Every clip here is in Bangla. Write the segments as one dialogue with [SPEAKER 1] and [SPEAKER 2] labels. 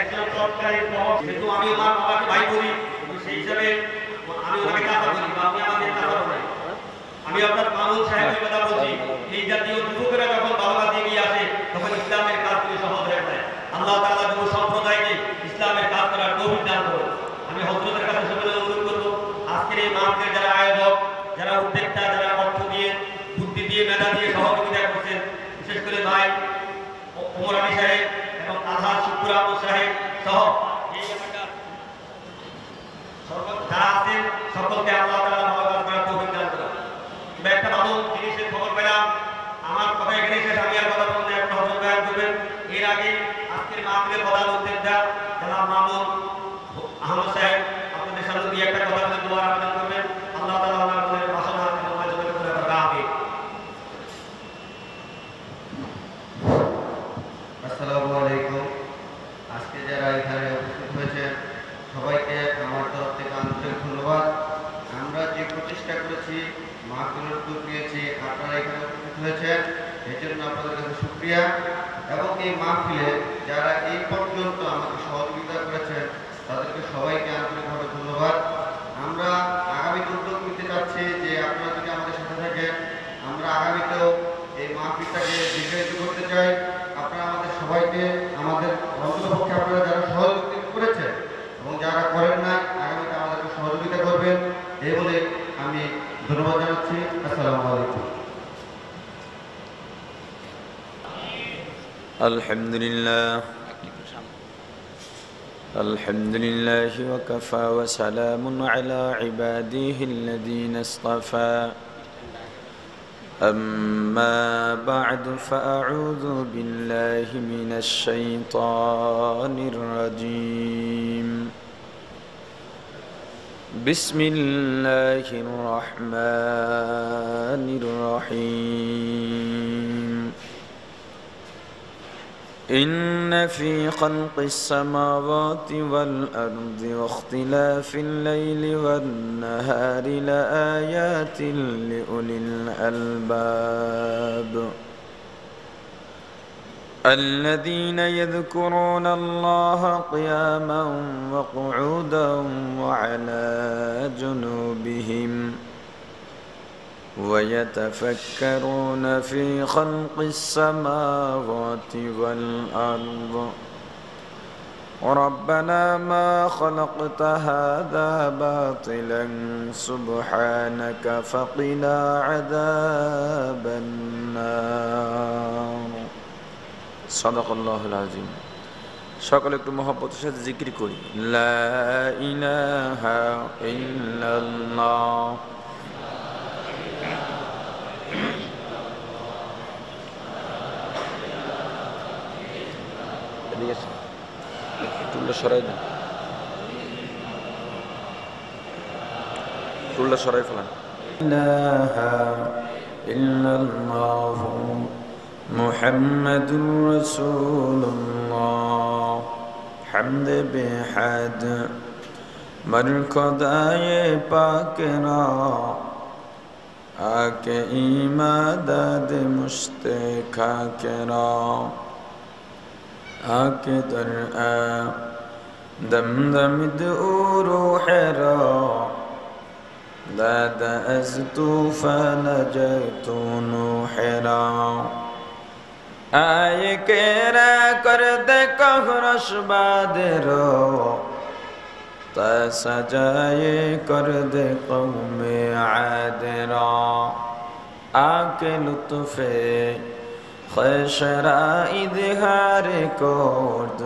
[SPEAKER 1] একজন সরকারি যেহেতু আমি আমার বাবাকে ভাই বলি, সেই হিসাবে আমি ওনাকে কথা বলি বা আপনি আমাদের কথা বলেন। আমি আপনার মামুন সাহেবের কথা বলছি, এই জাতীয় যুবকেরা যখন বাবা এগিয়ে আসে তখন ইসলামের কাজগুলি সহজ হয়ে পড়ে। আল্লাহ তাআলা যুব সম্প্রদায়কে ইসলামের কাজ করার তৌফিক দান করুন। আমি হযরতের কাছে সকলে অনুরোধ করব, আজকের এই মাহফিলের যারা আয়োজক, যারা উদ্যোক্তা, যারা অর্থ দিয়ে, বুদ্ধি দিয়ে, মেধা দিয়ে সহযোগিতা করছেন, বিশেষ করে ভাই ওমর আলী সাহেব এবং আজহার শুকুর আহমদ সাহেব সহ এই এলাকার যারা আছেন সকলকে আল্লাহ তাআলা ভালো কাজ করার তৌফিক দান করুন। তবে একটা ভালো জিনিসের খবর পেলাম, আমার কথা এখানে শেষ, আমি আর কথা বলবো না, এখন হযরত বয়ান করবেন। এর আগে আজকের মাহফিলের প্রধান উদ্যোক্তা জনাব মামুন আহমদ সাহেব আপনাদের সামনে দিয়ে একটা কথা বলে দোয়ার আবেদন করবেন। আল্লাহ তাআলা আমাদের বাসনা এবং মাঝে করে রাখবে।
[SPEAKER 2] আসসালামু আলাইকুম। আজকে যারা এখানে উপস্থিত হয়েছেন সবাইকে আমার তরফ থেকে আন্তরিক ধন্যবাদ। আমরা যে প্রচেষ্টা করেছি, মাহফিলের উদ্যোগ নিয়েছি, আপনারা এখানে উপস্থিত হয়েছেন, এই জন্য আপনাদের কাছে শুকরিয়া। এবং এই মাহফিলে যারা এই পর্যন্ত আমাকে সহযোগিতা করেছেন তাদেরকে সবাইকে আন্তরিকভাবে ধন্যবাদ। আমরা আগামীতে উদ্যোগ নিতে চাচ্ছি যে আপনারা যদি আমাদের সাথে থাকেন, আমরা আগামীতেও এই মাহফিলটাকে দীর্ঘায়িত করতে চাই। আপনারা আমাদের সবাইকে, আমাদের অন্ততপক্ষে আপনারা যারা সহযোগিতা করেছেন এবং যারা করেন না, আগামীতে আমাদেরকে সহযোগিতা করবেন, এই বলে আমি ধন্যবাদ জানাচ্ছি। আসসালামু আলাইকুম।
[SPEAKER 3] الحمد لله وكفى وسلام على عباده الذين اصطفى أما بعد فأعوذ بالله من الشيطان الرجيم بسم الله الرحمن الرحيم إن في خلق السماوات والأرض واختلاف الليل والنهار لآيات لأولي الألباب الذين يذكرون الله قياما وقعودا وعلى جنوبهم ويتفكرون في خلق السماوات والأرض ربنا ما خلقت هذا باطلا سبحانك فقنا عذاب النار صدق الله العظيم। সকলে একটু মহব্বতের সাথে জিকির করি, লা ইলাহা ইল্লাল্লাহ। টুলটা সরাই দেন, টুলটা সরাই ফেলান। ইলাহা ইল্লাল্লাহ মুহাম্মাদুর রাসূলুল্লাহ হামদ বিহাদ বরকদায়ে পাকরা আকে ইমাদাদ মুশতাকারা آके در دم روح را داد از طوفان جیت نوح را آئے کے را کرد کهرش باد رو تا سجائے کرد قوم عاد را آکے لطف خشرا اظهار کرد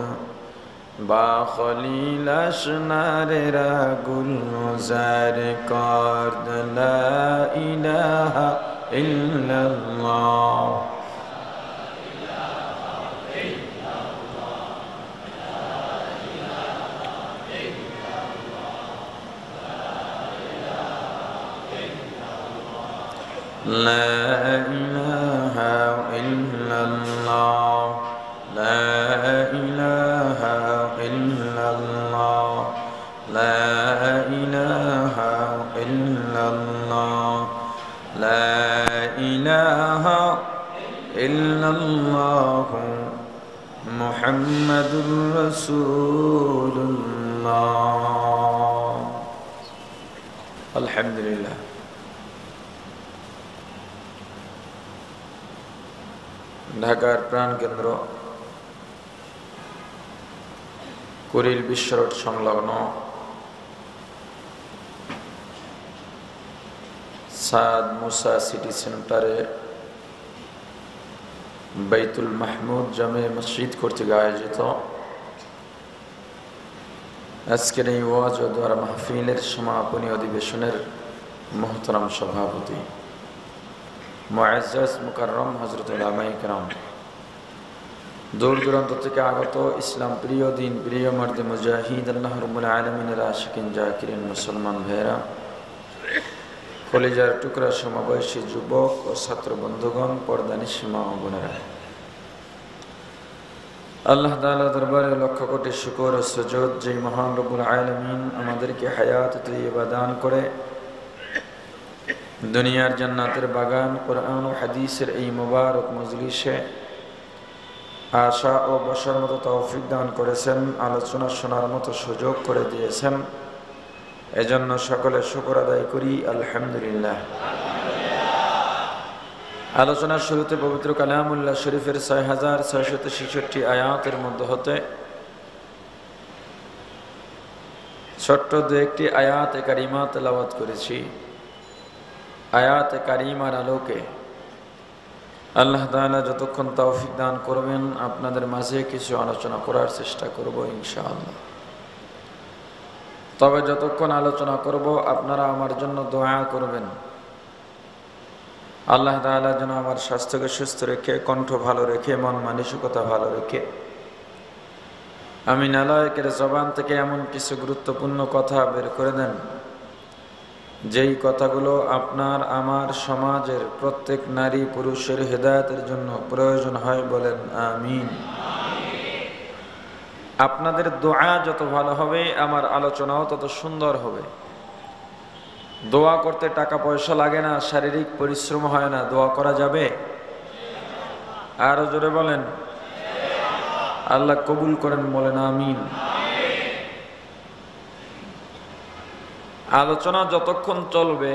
[SPEAKER 3] با خلیل اشنار را گلزار کرد لا اله الا الله لا إله إلا الله لا إله إلا الله لا إله إلا الله لا إله إلا الله মুহাম্মাদুর রাসূলুল্লাহ। আলহামদুলিল্লাহ। ঢাকার প্রাণকেন্দ্র কুড়িল বিশ্ব রোড সংলগ্ন সাদ মুসা সিটি সেন্টারে বাইতুল মাহমুদ জামে মসজিদ কর্তৃক আয়োজিত আজকের এই ওয়াজ ও দোয়া মাহফিলের সমাপনী অধিবেশনের মোহতারাম সভাপতি মুআজ্জাজ মুকাররম হযরত উলামায়ে কেরাম, দূর দূরান্ত থেকে আগত ইসলাম প্রিয়, দিন প্রিয়, মর্দে মুজাহিদ, আল্লাহ রাব্বুল আলামিনের আশিকিন জাকিরিন মুসলমান ভাইরা, কলিজার টুকরা সমবয়সী যুবক ও ছাত্র বন্ধুগণ, পর্দানিশী মা ও বোনেরা, আল্লাহ তাআলা দরবারে লক্ষ কোটি শুকর ও সুজুদ যে মহান রব্বুল আলামিন আমাদেরকে হায়াত তৈয়বা দান করে দুনিয়ার জান্নাতের বাগান কোরআন ও হাদিসের এই মুবারক মজলিসে আশা ও বসার মতো তৌফিক দান করেছেন, আলোচনা শোনার মতো সুযোগ করে দিয়েছেন, এজন্য সকলে শুকর আদায় করি আলহামদুলিল্লাহ। আলোচনার শুরুতে পবিত্র কালামুল্লাহ শরীফের ৬৬৬৬ আয়াতের মধ্যে হতে ছোট্ট দু একটি আয়াতে কারিমা তেলাওয়াত করেছি। আয়াতে কারিমার আলোকে আল্লাহ তাআলা যতক্ষণ তৌফিক দান করবেন আপনাদের মাঝে কিছু আলোচনা করার চেষ্টা করব ইনশাআল্লাহ। তবে যতক্ষণ আলোচনা করব আপনারা আমার জন্য দোয়া করবেন, আল্লাহ তাআলা যেন আমার স্বাস্থ্যকে সুস্থ রেখে, কণ্ঠ ভালো রেখে, মন মানসিকতা ভালো রেখে আমি নালায়েকের জবান থেকে এমন কিছু গুরুত্বপূর্ণ কথা বের করে দেন যেই কথাগুলো আপনার আমার সমাজের প্রত্যেক নারী পুরুষের হেদায়েতের জন্য প্রয়োজন হয়, বলেন আমিন। আপনাদের দোয়া যত ভালো হবে আমার আলোচনাও তত সুন্দর হবে। দোয়া করতে টাকা পয়সা লাগে না, শারীরিক পরিশ্রম হয় না, দোয়া করা যাবে। আরো জোরে বলেন আল্লাহ কবুল করেন, বলেন আমিন। আলোচনা যতক্ষণ চলবে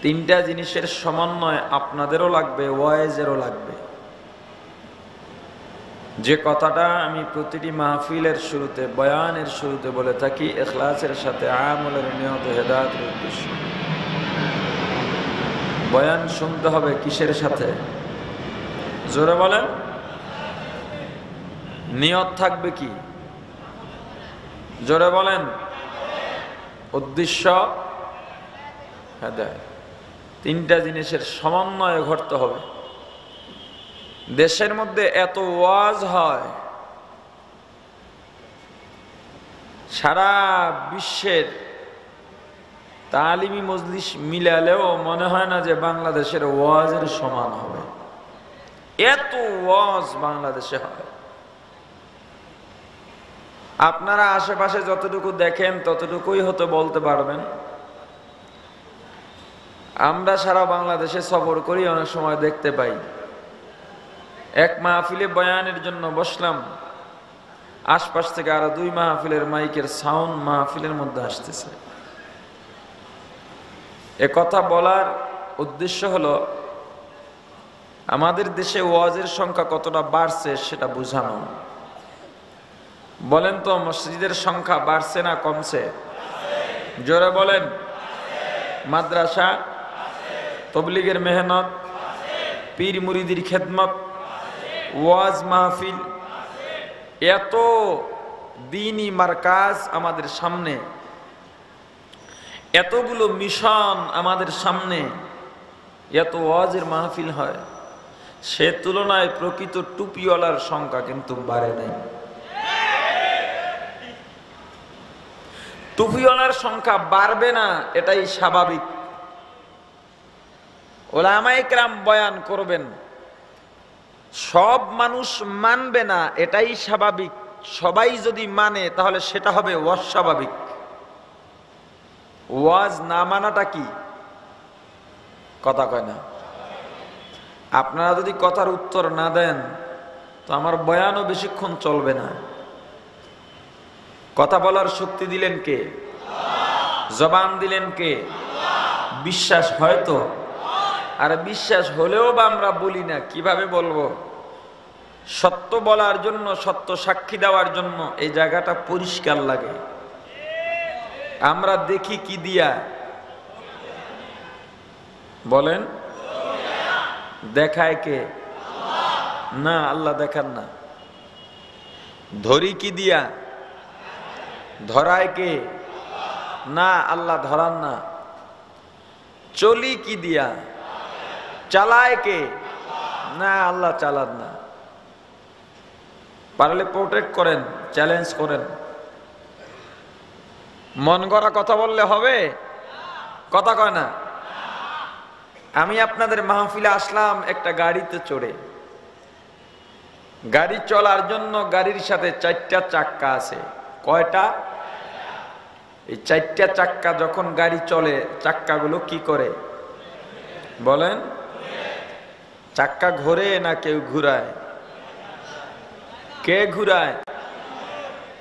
[SPEAKER 3] তিনটা জিনিসের সমন্বয় আপনাদেরও লাগবে, ওয়াইজেরও লাগবে। যে কথাটা আমি প্রতিটি মাহফিলের শুরুতে, বয়ানের শুরুতে বলে থাকি, ইখলাসের সাথে, আমলের নিয়ত, হেদায়েতের উদ্দেশ্য। বয়ান শুনতে হবে কিসের সাথে? জোরে বলেন। নিয়ত থাকবে কি? জোরে বলেন। উদ্দেশ্য হেদায়েত। তিনটা জিনিসের সমন্বয় ঘটতে হবে। দেশের মধ্যে এত ওয়াজ হয়, সারা বিশ্বের তালিমি মজলিস মিলালেও মনে হয় না যে বাংলাদেশের ওয়াজের সমান হবে। এত ওয়াজ বাংলাদেশে হয়। আপনারা আশেপাশে যতটুকু দেখেন ততটুকুই হতে বলতে পারবেন। আমরা সারা বাংলাদেশে সফর করি, অনেক সময় দেখতে পাই এক মাহফিলে বয়ানের জন্য বসলাম, আশপাশ থেকে আরো 2 মাহফিলের মাইকের সাউন্ড মাহফিলের মধ্যে আসতেছে। এ কথা বলার উদ্দেশ্য হলো আমাদের দেশে ওয়াজের সংখ্যা কতটা বাড়ছে সেটা বোঝানো। বলেন তো, মসজিদের সংখ্যা বাড়ছে না কমছে? জোরে বলেন। মাদ্রাসা, তবলিগের মেহনত, পীর মুরিদির খেদমত, ওয়াজ মাহফিল, এত দ্বীনি মারকাজ আমাদের সামনে, এতগুলো মিশন আমাদের সামনে, এত ওয়াজের মাহফিল হয়, সে তুলনায় প্রকৃত টুপিওয়ালার সংখ্যা কিন্তু বাড়ে নাই। টুপিওয়ালার সংখ্যা বাড়বে না এটাই স্বাভাবিক। উলামায়ে কেরাম বয়ান করবেন, সব মানুষ মানবে না এটাই স্বাভাবিক। সবাই যদি মানে তাহলে সেটা হবে অস্বাভাবিক। ওয়াজ না মানাটা কি? কথা কয় না। আপনারা যদি কথার উত্তর না দেন তো আমার বয়ানও বেশিক্ষণ চলবে না। কথা বলার শক্তি দিলেন কে? জবান দিলেন কে? বিশ্বাস হয়তো, আর বিশ্বাস হলেও বা আমরা বলি না, কিভাবে বলবো? সত্য বলার জন্য, সত্য সাক্ষী দেওয়ার জন্য এই জায়গাটা পরিষ্কার লাগে। আমরা দেখি কি দিয়া? বলেন, দেখায় কে? না, আল্লাহ দেখান না। ধরি কি দিয়া? ধরায় কে? না, আল্লাহ ধরান না। চলি কি দিয়া? চালায় কে? না, আল্লাহ চালান না। পারলে প্রোটেক্ট করেন, চ্যালেঞ্জ করেন। মন গড়া কথা বললে হবে? কথা কয় না। আমি আপনাদের মাহফিলে আসলাম একটা গাড়িতে চড়ে। গাড়ি চলার জন্য গাড়ির সাথে 4টা চাক্কা আছে। কয়টা? এই 4টা চাক্কা যখন গাড়ি চলে, চাক্কাগুলো কি করে বলেন? চাক্কা ঘোরে না কেউ ঘুরায়? কে ঘুরায়?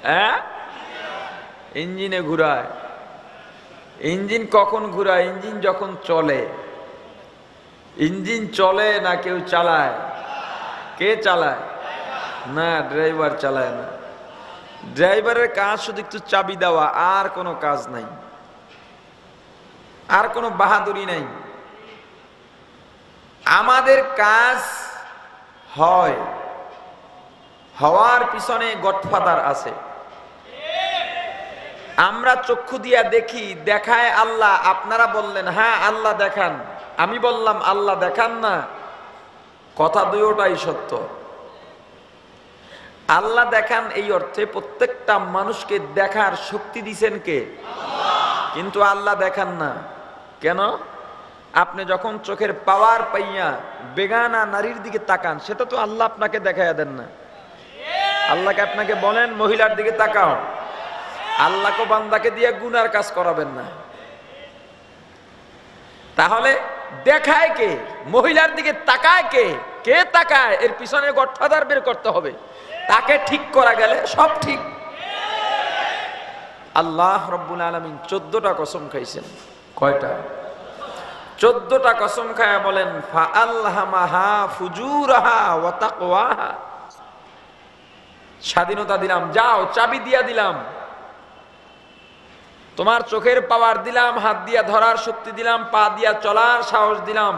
[SPEAKER 3] হ্যাঁ, ইঞ্জিনে ঘুরায়। ইঞ্জিন কখন ঘুরায়? ইঞ্জিন যখন চলে। ইঞ্জিন চলে না কেউ চালায়? কে চালায়? না, ড্রাইভার চালায় না। ড্রাইভারের কাজ শুধু একটু চাবি দেওয়া, আর কোনো কাজ নাই, আর কোনো বাহাদুরি নাই। আমাদের কাজ হয়, হওয়ার পিছনে গডফাদার আছে। আমরা চক্ষু দিয়া দেখি, দেখায় আল্লাহ। আপনারা বললেন হ্যাঁ আল্লাহ দেখান, আমি বললাম আল্লাহ দেখান না। কথা দুটোটাই সত্য। আল্লাহ দেখান এই অর্থে প্রত্যেকটা মানুষকে দেখার শক্তি দিছেন কে? কিন্তু আল্লাহ দেখান না কেন? আপনি যখন চোখের পাওয়ার পাইয়া বেগানা নারীর দিকে তাকান, সেটা তো আল্লাহ আপনাকে দেখাইয়া দেন না। আল্লাহকে আপনাকে বলেন মহিলার দিকে তাকাও, আল্লাহকে বান্দাকে দিয়ে গুনার কাজ করাবেন না। তাহলে দেখায় কে? মহিলার দিকে তাকায় কে? কে তাকায়? এর পিছনে গডফাদার বের করতে হবে। তাকে ঠিক করা গেলে সব ঠিক। আল্লাহ রব্বুল আলামিন 14টা কসম খাইছেন। কয়টা? 14টা কসম খায়া বলেন ফাআলহামাহা ফুজুরাহা ওয়া তাকওয়াহা। স্বাধীনতা দিলাম, যাও, চাবি দিয়া দিলাম, তোমার চোখের পাওয়ার দিলাম, হাত দিয়া ধরার শক্তি দিলাম, পা দিয়া চলার সাহস দিলাম,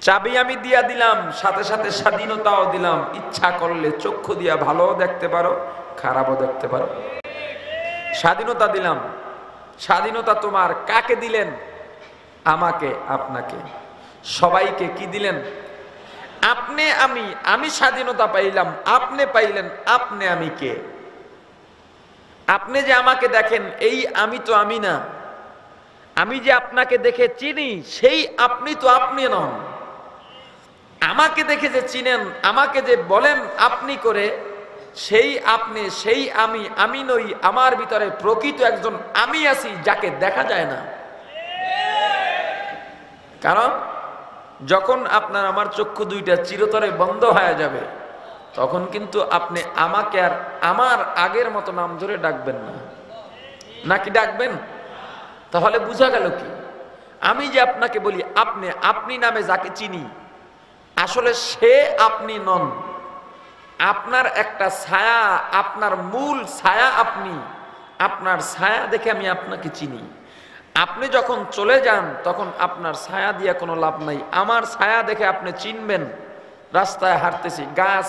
[SPEAKER 3] চাবি আমি দিয়া দিলাম, সাথে সাথে স্বাধীনতাও দিলাম। ইচ্ছা করলে চক্ষু দিয়া ভালো দেখতে পারো, খারাপও দেখতে পারো। স্বাধীনতা দিলাম। স্বাধীনতা তোমার। কাকে দিলেন? আমাকে, আপনাকে, সবাইকে। কি দিলেন? আপনি, আমি স্বাধীনতা পাইলাম, আপনি পাইলেন। আপনি আমি কে? আপনি যে আমাকে দেখেন, এই আমি তো আমি না। আমি যে আপনাকে দেখে চিনি, সেই আপনি তো আপনি নন। আমাকে দেখে যে চিনেন, আমাকে যে বলেন আপনি করে, সেই আপনি, সেই আমি নই। আমার ভিতরে প্রকৃত একজন আমি আছি, যাকে দেখা যায় না। কারণ যখন আপনার আমার চক্ষু দুইটা চিরতরে বন্ধ হয়ে যাবে, তখন কিন্তু আপনি আমাকে আর আমার আগের মতো নাম ধরে ডাকবেন না। নাকি ডাকবেন? তাহলে বোঝা গেল কি? আমি যে আপনাকে বলি আপনি, আপনি নামে যাকে চিনি, আসলে সে আপনি নন। আপনার একটা ছায়া, আপনার মূল ছায়া আপনি। আপনার ছায়া দেখে আমি আপনাকে চিনি। আপনি যখন চলে যান, তখন আপনার ছায়া দিয়ে কোনো লাভ নাই। আমার ছায়া দেখে আপনি চিনবেন। রাস্তায় হাঁটতেছি, গাছ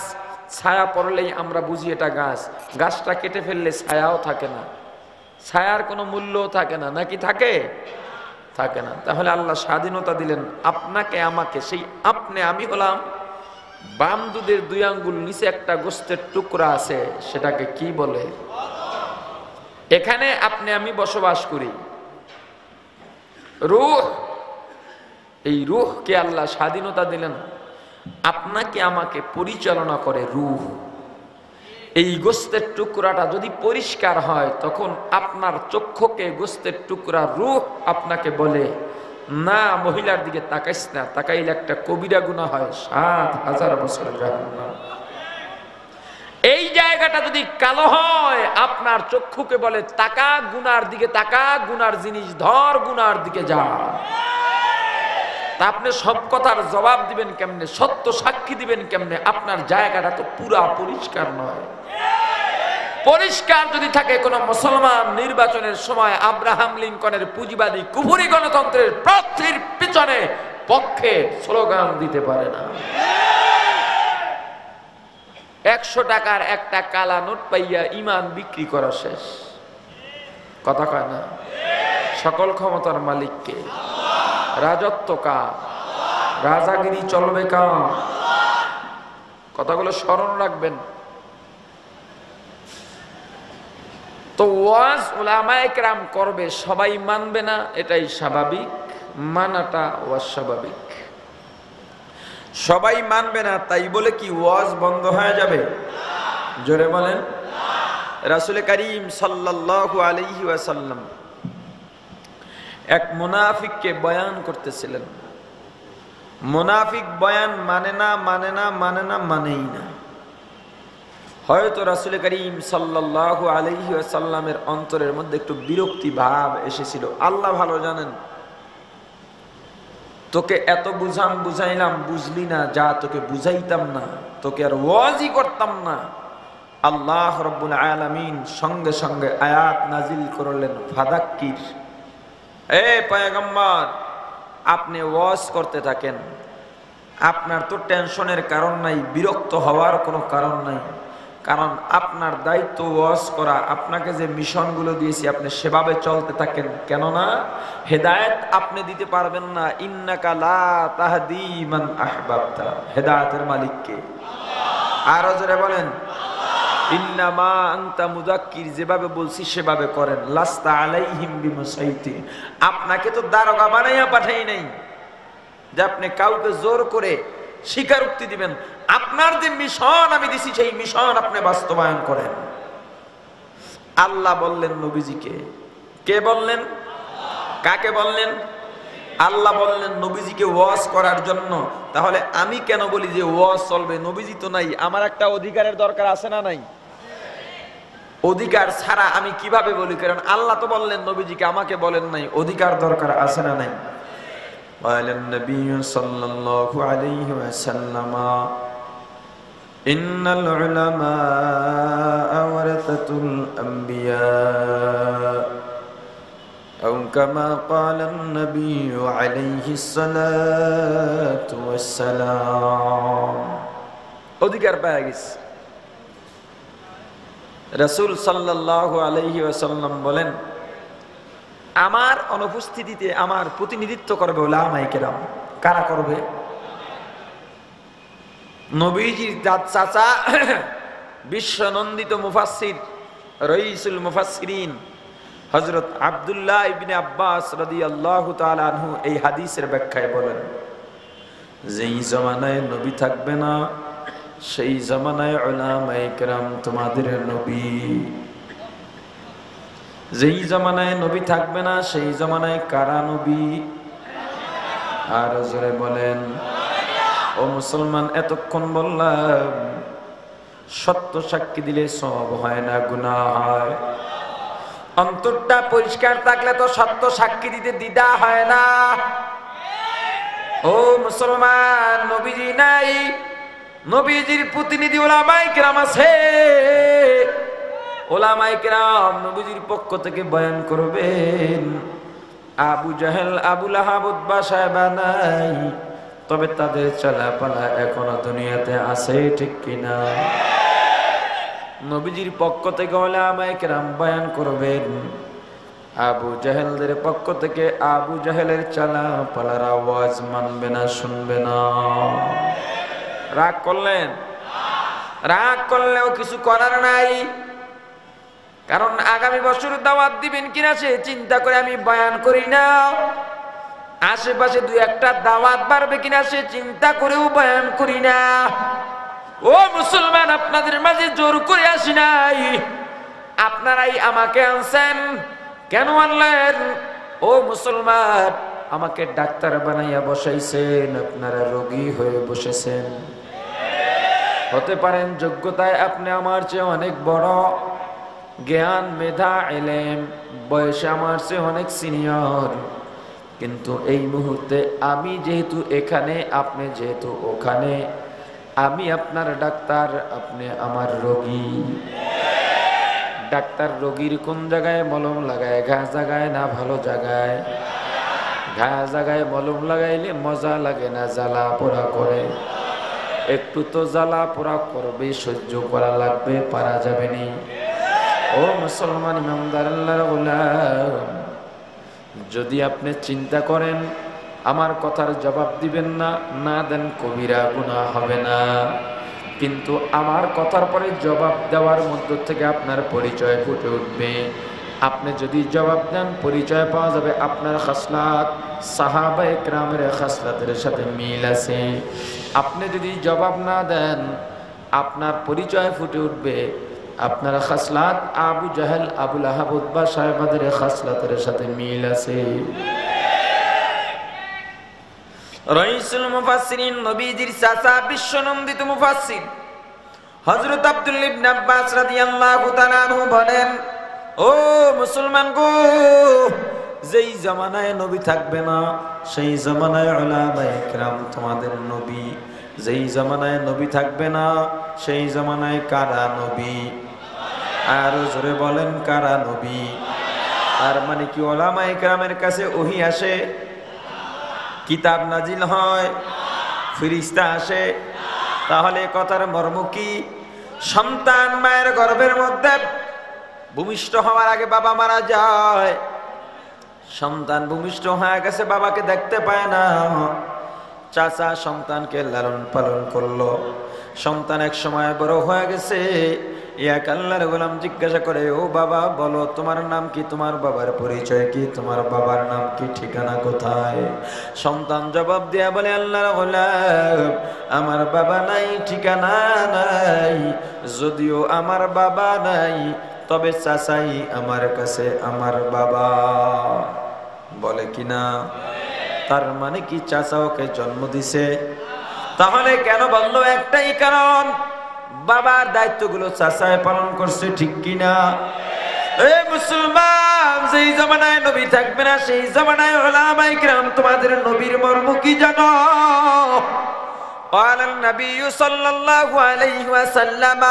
[SPEAKER 3] ছায়া পড়লেই আমরা বুঝি এটা গাছ। গাছটা কেটে ফেললে ছায়াও থাকে না, ছায়ার কোনো মূল্যও থাকে না। নাকি থাকে? থাকে না। তাহলে আল্লাহ স্বাধীনতা দিলেন আপনাকে, আমাকে। সেই আপনি আমি হলাম বাম দুধের 2 আঙ্গুল নিচে একটা গোস্তের টুকরা আছে, সেটাকে কি বলে? এখানে আপনি আমি বসবাস করি। রূহ, এই রূহকে আল্লাহ স্বাধীনতা দিলেন, আপনাকে আমাকে পরিচালনা করে রূহ। এই গোস্তের টুকরাটা যদি পরিষ্কার হয়, তখন আপনার চক্ষুকে গোস্তের টুকরা রূহ আপনাকে বলে না, মহিলার দিকে তাকাইস না, তাকাইলে একটা কবিরা গুনাহ হয়, ৭,০০০ বছর জাহান্নাম। এই জায়গাটা যদি কালো হয়, আপনার চক্ষুকে বলে তাকা, গুনার দিকে তাকা, গুনার জিনিস ধর, গুনার দিকে যা। তা আপনি সব কথার জবাব দিবেন কেমনে, সত্য সাক্ষী দিবেন কেমনে? আপনার জায়গাটা তো পুরা পরিষ্কার নয়। পরিষ্কার যদি থাকে, কোন মুসলমান নির্বাচনের সময় আব্রাহাম লিঙ্কনের পুঁজিবাদী কুফরি গণতন্ত্রের প্রার্থীর পিছনে পক্ষে স্লোগান দিতে পারে না। ১০০ টাকার একটা কালা নোট পাইয়া ইমান বিক্রি করা শেষ। কথা কয় না? সকল ক্ষমতার মালিককে, রাজত্ব কার, রাজাগিরি চলবে কার? কথাগুলো স্মরণ রাখবেন। তো ওয়াজ উলামায়ে কেরাম করবে, সবাই মানবে না, এটাই স্বাভাবিক, মানাটা অস্বাভাবিক। সবাই মানবে না তাই বলে কি ওয়াজ বন্ধ হয়ে যাবে? জোরে বলেন। রাসূল করিম সাল্লাল্লাহু আলাইহি ওয়াসাল্লাম এক মুনাফিককে বয়ান করতেছিলেন। মুনাফিক বয়ান মানে না, মানে না, মানে না, মানেই না। হয়তো রাসূল করিম সাল্লাল্লাহু আলাইহি ওয়াসাল্লামের অন্তরের মধ্যে একটু বিরক্তি ভাব এসেছিল। আল্লাহ ভালো জানেন, তোকে এত বুঝাইলাম বুঝলি না, যা তোকে বুঝাইতাম না, তোকে আর ওয়াজই করতাম না। আল্লাহ রাব্বুল আলামিন সঙ্গে সঙ্গে আয়াত নাজিল করলেন, ফাদাক্কির, এ পয়গম্বর, আপনি ওয়াজ করতে থাকেন। আপনার তো টেনশনের কারণ নাই, বিরক্ত হওয়ার কোনো কারণ নাই, কারণ আপনার দায়িত্ব ওয়াজ করা। আপনাকে যে মিশনগুলো দিয়েছি আপনি সেভাবে চলতে থাকেন। কেননা হেদায়েত আপনি দিতে পারবেন না, ইন্নাকা লা তাহদি মান আহবাবতা, হেদায়েতের মালিক কে? আরো জোরে বলেন, ইন্নামা আনতা মুযাক্কির, যেভাবে বলছি সেভাবে করেন। লাস্তা আলাইহিম বিমুসাইতির, আপনাকে তো দারোগা বানাইয়া পাঠাই নাই যে আপনি কাউকে জোর করে স্বীকারোক্তি দিবেন। আপনার যে মিশন আমি দিছি সেই মিশন আপনি বাস্তবায়ন করেন। আল্লাহ বললেন নবীজিকে। কে বললেন? কাকে বললেন? আল্লাহ বললেন নবীজিকে ওয়াজ করার জন্য। তাহলে আমি কেন বলি যে ওয়াজ চলবে? নবীজি তো নাই, আমার একটা অধিকারের দরকার আছে না নাই? অধিকার ছাড়া আমি কিভাবে বলি? কারণ আল্লাহ তো বললেন নবীজিকে, আমাকে বলেন নাই। অধিকার দরকার আছে না নাই? قال النبي صلى الله عليه وسلم إن العلماء ورثة الأنبياء أو كما قال النبي عليه الصلاة والسلام। অধিকার পেয়ে গেছে। রাসূল সাল্লাল্লাহু আলাইহি ওয়াসাল্লাম বলেন, আমার অনুপস্থিতিতে আমার প্রতিনিধিত্ব করবে উলামায়ে কেরাম। কারা করবে? নবীজির চাচা বিশ্বনন্দিত মুফাসসির, রাইসুল মুফাসসিরিন হযরত আব্দুল্লাহ ইবনে আব্বাস রাদিয়াল্লাহু তাআলা আনহু এই হাদিসের ব্যাখ্যায় বলেন, যেই জামানায় নবী থাকবে না সেই জামানায় উলামায়ে কেরাম তোমাদের নবী। যেই জামানায় নবী থাকবে না সেই জামানায় কারা নবী? আর জোরে বলেন। ও মুসলমান, এতক্ষণ বললাম সত্য সাক্ষী দিলে সওয়াব হয় না, গুনাহ হয়। অন্তরটা পরিষ্কার থাকলে তো সত্য সাক্ষী দিতে দ্বিধা হয় না। ও মুসলমান, নবীজি নাই, নবীজির প্রতিনিধি উলামায়ে কেরাম আছে। উলামায়ে কেরাম নবীজির পক্ষ থেকে বয়ান করবেন। আবু জাহেল, আবু লাহাব, উতবা সাহেবা নাই, তবে তাদের চলাপালা এখনো দুনিয়াতে আছে, ঠিক কিনা? নবীজির পক্ষ থেকে উলামায়ে কেরাম বয়ান করবেন। আবু জাহেলদের পক্ষ থেকে আবু জাহেলের চলাপালার আওয়াজ মানবে না, শুনবে না। রাগ করলেন? রাগ করলেও কিছু করার নাই, কারণ আগামী বছর দাওয়াত দিবেন কিনা সে চিন্তা করে আমি বয়ান করি না। আশেপাশে দুই একটা দাওয়াত বাড়বে কিনা সে চিন্তা করেও বয়ান করি না। ও মুসলমান, আপনাদের মাঝে জোর করে আসি নাই, আপনারাই আমাকে আনছেন। কেন আনলেন? ও মুসলমান, আমাকে ডাক্তার বানাইয়া বসাইছেন, আপনারা রোগী হয়ে বসেছেন। হতে পারেন যোগ্যতায় আপনি আমার চেয়ে অনেক বড়, জ্ঞান মেধা এলেম বয়সে আমার চেয়ে অনেক সিনিয়র, কিন্তু এই মুহূর্তে আমি যেহেতু এখানে, আপনি যেহেতু ওখানে, আমি আপনার ডাক্তার, আপনি আমার রোগী। ডাক্তার রোগীর কোন জায়গায় মলম লাগায়? ঘা জায়গায় না ভালো জায়গায়? ঘা জায়গায় মলম লাগাইলে মজা লাগে না, জ্বালা পোড়া করে। একটু তো জ্বালা পোড়া করবে, সহ্য করা লাগবে, পারা যাবে নি। ও মুসলমান ইমানদার আল্লাহর গোলাম, যদি আপনি চিন্তা করেন আমার কথার জবাব দিবেন না, না দেন কবিরা গুনাহ হবে না, কিন্তু আমার কথার পরে জবাব দেওয়ার মধ্য থেকে আপনার পরিচয় ফুটে উঠবে। আপনি যদি জবাব দেন পরিচয় পাওয়া যাবে আপনার খাসলাত সাহাবায়ে কেরামের খাসলাতের সাথে মিল আছে। আপনি যদি জবাব না দেন আপনার পরিচয় ফুটে উঠবে আপনার খাসলাত আবু জাহেল আবু লাহাব উতবা সাহেবাদের খাসলাতের সাথে মিল আছে। রাইসুল মুফাসসিরিন নবীজির চাচা বিশ্বনন্দিত মুফাসসির হযরত আব্দুল্লাহ ইবনে আব্বাস রাদিয়াল্লাহু তাআলা আনহু বলেন, ও মুসলমান গো, যেই জামানায় নবী থাকবে না সেই জামানায় উলামায়ে কেরাম তোমাদের নবী। যেই জামানায় নবী থাকবে না সেই জামানায় কারা নবী? আরো জোরে বলেন, কারা নবী? আর মানে কি উলামায়ে কেরামের কাছে ওহী আসে, কিতাব নাজিল হয়, ফেরেশতা আসে? তাহলে কথার মর্ম কি? সন্তান মায়ের গর্ভের মধ্যে ভূমিষ্ঠ হওয়ার আগে বাবা মারা যায়, সন্তান ভূমিষ্ঠ হয়ে গেছে, বাবাকে দেখতে পায় না, চাচা সন্তানকে লালন পালন করলো, সন্তান এক সময় বড় হয়ে গেছে, এক আল্লাহর গোলাম জিজ্ঞাসা করে, ও বাবা বলো তোমার নাম কি, তোমার বাবার পরিচয় কি, তোমার বাবার নাম কি, ঠিকানা কোথায়? সন্তান জবাব দেয়া বলে, আল্লাহর গোলাম আমার বাবা নাই, ঠিকানা নাই, যদিও আমার বাবা নাই তবে চাচাই আমার কাছে আমার বাবা। বলে কিনা? তার মানে কি চাচা ওকে জন্ম দিছে? তাহলে কেন বললো? একটাই কারণ, বাবার দায়িত্বগুলো চাচায় পালন করছে, ঠিক কিনা? এ মুসলমান, যেই জামানায় নবী থাকবে না সেই জামানায় উলামায়ে কেরাম তোমাদের নবীর মর্ম কি জানো? قال النبي صلى الله عليه وسلم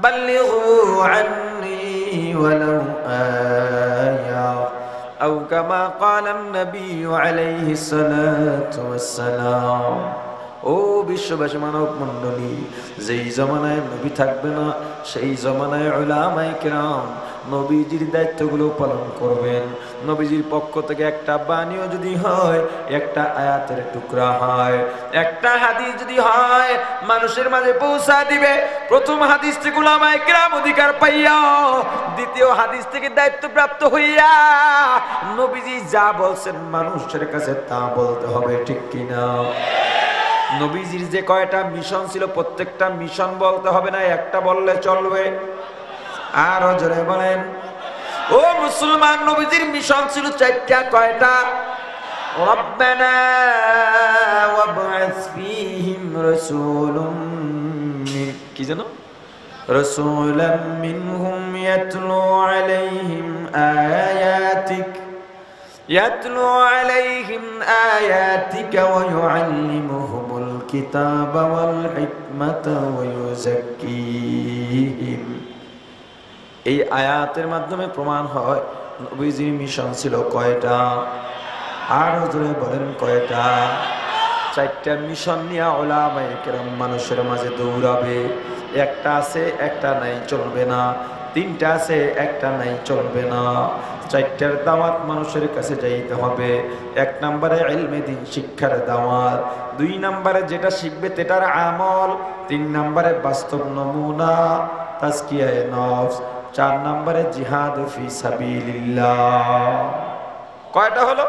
[SPEAKER 3] بلغوا عني ولو آية أو كما قال النبي عليه الصلاة والسلام। ও বিশ্ববাসী মানব মণ্ডলী, যেই জামানায় নবী থাকবে না সেই জামানায় উলামায়ে কেরাম নবীজির দায়িত্বগুলো পালন করবেন। নবীজির পক্ষ থেকে একটা বাণীও যদি হয়, একটা আয়াতের টুকরা হয়, একটা হাদিস যদি হয়, মানুষের মাঝে পৌঁছা দিবে। প্রথম হাদিস থেকে উলামায়ে কেরাম অধিকার পাইয়া, দ্বিতীয় হাদিস থেকে দায়িত্বপ্রাপ্ত হইয়া নবীজি যা বলছেন মানুষের কাছে তা বলতে হবে, ঠিক কিনা? নবীজির যে কয়টা মিশন ছিল প্রত্যেকটা মিশন বলতে হবে না, একটা বললে চলবে? আরো জোরে বলেন। ও মুসলমান, নবীজির মিশন ছিল চারটা। কয়টা? রব্বানা ওয়াবআস ফীহিম রাসূলুম, কি জানো? রাসূলাম মিনহুম ইয়াতলু আলাইহিম আয়াতিক يتلو عليهم آياتك ويعلمهم الكتاب والحكمة ويزكيهم। এই আয়াতের মাধ্যমে প্রমাণ হয় নবীজির মিশন ছিল কয়টা? আরো জোরে বলেন কয়টা? চারটা মিশন নিয়ে উলামায়ে কেরাম মানুষের মাঝে দৌড়াবে। একটা আছে একটা নাই, চলবে না। তিনটা আছে একটা নাই, চলবে না। চারটার দাওয়াত মানুষের কাছে যাইতে হবে। এক নম্বরে ইলমে দ্বীন শিক্ষার দাওয়াত, দুই নম্বরে যেটা শিখবে সেটার আমল, তিন নম্বরে বাস্তব নমুনা তাজকিয়ায়ে নফস, চার নম্বরে জিহাদ ফি সাবিলিল্লাহ। কয়টা হলো?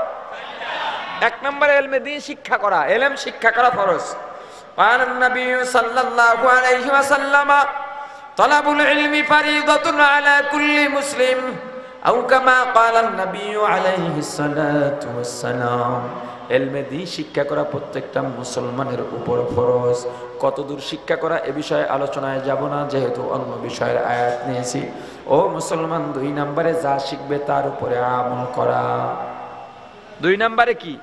[SPEAKER 3] এক নম্বরে ইলমে দ্বীন শিক্ষা করা, ইলম শিক্ষা করা ফরজ। قال النبي صلى الله عليه وسلم طلب العلم فريضة على كل مسلم আও কামা ক্বালান নবী আলাইহিস সালাতু ওয়াস সালাম। ইলমে দ্বীন শিক্ষা করা প্রত্যেকটা মুসলমানের উপর ফরজ। কতদূর শিক্ষা করা এ বিষয়ে আলোচনায় যাব না, যেহেতু অন্য বিষয়ের আয়াত নিয়েছি। ও মুসলমান, 2 নম্বরে যা শিখবে তার উপরে আমল করা। 2 নম্বরে কি?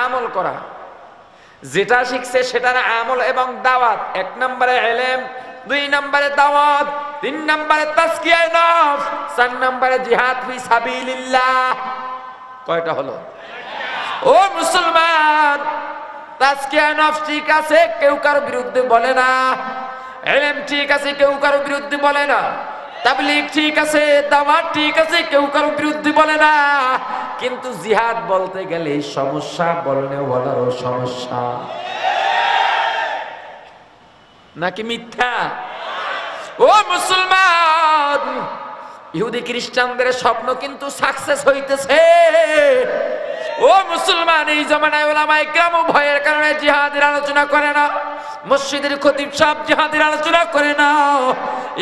[SPEAKER 3] আমল করা। যেটা শিখছে সেটার আমল এবং দাওয়াত। 1 নম্বরে ইলম, 2 নম্বরে দাওয়াত, 3 নম্বরে তাজকিয়ায়ে নফস, 4 নম্বরে জিহাদ ফি সাবিলিল্লাহ। কয়টা হলো? ও মুসলমান, তাজকিয়ায়ে নফস ঠিক আছে, কেউ কারো বিরুদ্ধে বলে না। ইলম ঠিক আছে, কেউ কারো বিরুদ্ধে বলে না। তাবলীগ ঠিক আছে, দাওয়াত ঠিক আছে, কেউ কারো বিরুদ্ধে বলে না। কিন্তু জিহাদ বলতে গেলে সমস্যা, বলনে ওয়ালারও সমস্যা। নাকি মিথ্যা? ও মুসলমান, ইহুদি খ্রিস্টানদের স্বপ্ন কিন্তু সাকসেস হইতেছে। ও মুসলমান, এই জমানায় উলামায়ে কেরাম ভয়ের কারণে জিহাদের আলোচনা করে না। মসজিদের খতিব সাহেব জিহাদের আলোচনা করে না।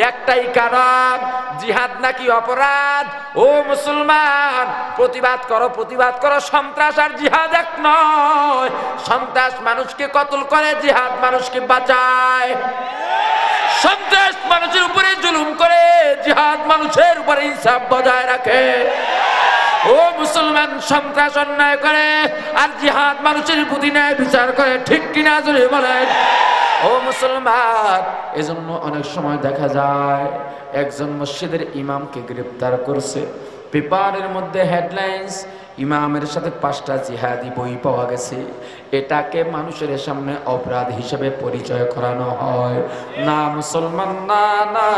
[SPEAKER 3] একটাই কারণ, জিহাদ নাকি অপরাধ। ও মুসলমান, প্রতিবাদ করো, প্রতিবাদ করো। সন্ত্রাস আর জিহাদ এক নয়। সন্ত্রাস মানুষকে কতল করে, জিহাদ মানুষকে বাঁচায়। সন্ত্রাস মানুষের উপরে জুলুম করে, জিহাদ মানুষের উপরে ইনসাফ বজায় রাখে। ও মুসলমান, সন্ত্রাস অন্যায় করে আর জিহাদ মানুষের প্রতি ন্যায় বিচার করে। ঠিক কিনা জোরে বলেন? ও মুসলমান, এজন্য অনেক সময় দেখা যায় একজন মসজিদের ইমামকে গ্রেফতার করছে। পেপারের মধ্যে হেডলাইন্স, ইমামের সাথে 5টা জিহাদি বই পাওয়া গেছে। এটাকে মানুষের সামনে অপরাধ হিসেবে পরিচয় করানো হয়। না মুসলমান, না না,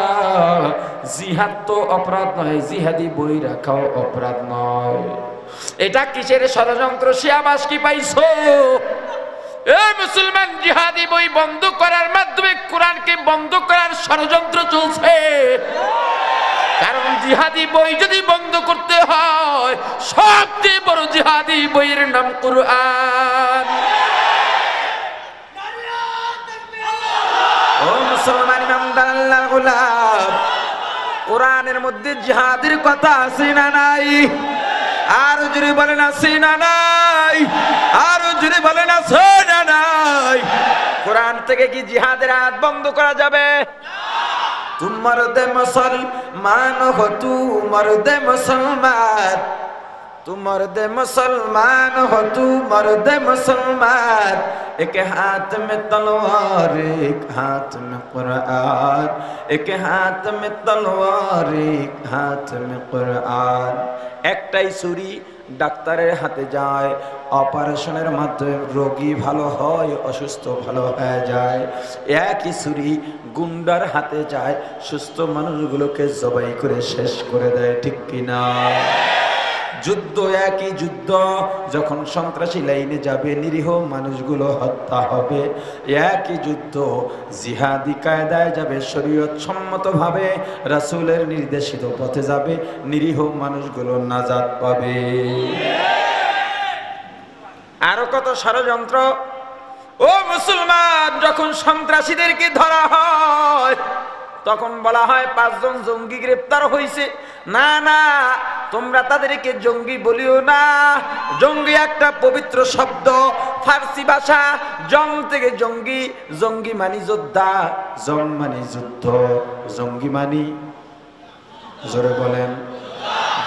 [SPEAKER 3] জিহাদ তো অপরাধ নয়, জিহাদি বই রাখাও অপরাধ নয়। এটা কিসের ষড়যন্ত্র? শিয়াবাস কি পাইছো? এই মুসলমান, জিহাদি বই বন্ধ করার মাধ্যমে কোরআনকে বন্ধ করার ষড়যন্ত্র চলছে। কারণ জিহাদি বই যদি বন্ধ করতে হয়, সবচেয়ে বড় জিহাদি বইয়ের নাম কোরআন। ও মুসলমান ইমানদার আল্লাহর গোলাম, কোরআনের মধ্যে জিহাদের কথা আছে না নাই? আর জোরে বলেন আছে না নাই? আর জোরে বলেন আছে না নাই? কোরআন থেকে কি জিহাদের আয়াত বন্ধ করা যাবে? तुम मर्द मुसलमान हो, तू मर्द मुसलमान, तू मर्द मुसलमान हो, तू मर्द मुसलमान। एक हाथ में तलवार, एक हाथ में कुरान, एक हाथ में तलवार, एक हाथ में कुरान। একটাই ছুরি ডাক্তারের হাতে যায়, অপারেশনের মাধ্যমে রোগী ভালো হয়, অসুস্থ ভালো হয়ে যায়। একই ছুরি গুন্ডার হাতে যায়, সুস্থ মানুষগুলোকে জবাই করে শেষ করে দেয়। ঠিক কিনা? যুদ্ধ একই যুদ্ধ, যখন সন্ত্রাসী লাইনে যাবে নিরীহ মানুষগুলো হত্যা হবে। একই যুদ্ধ জিহাদি কায়দায় যাবে, শরীয়ত সম্মতভাবে রাসূলের নির্দেশিত পথে যাবে, নিরীহ মানুষগুলো নাজাত পাবে। আরো কত ষড়যন্ত্র। ও মুসলমান, যখন সন্ত্রাসীদেরকে ধরা হয় তখন বলা হয় 5 জন জঙ্গি গ্রেফতার হয়েছে। না না, তোমরা তাদেরকে জঙ্গি বলিও না। জঙ্গি একটা পবিত্র শব্দ, ফার্সি ভাষা। জং থেকে জঙ্গি, জঙ্গি মানি যোদ্ধা, জং মানি যুদ্ধ, জঙ্গি মানি, জোরে বলেন,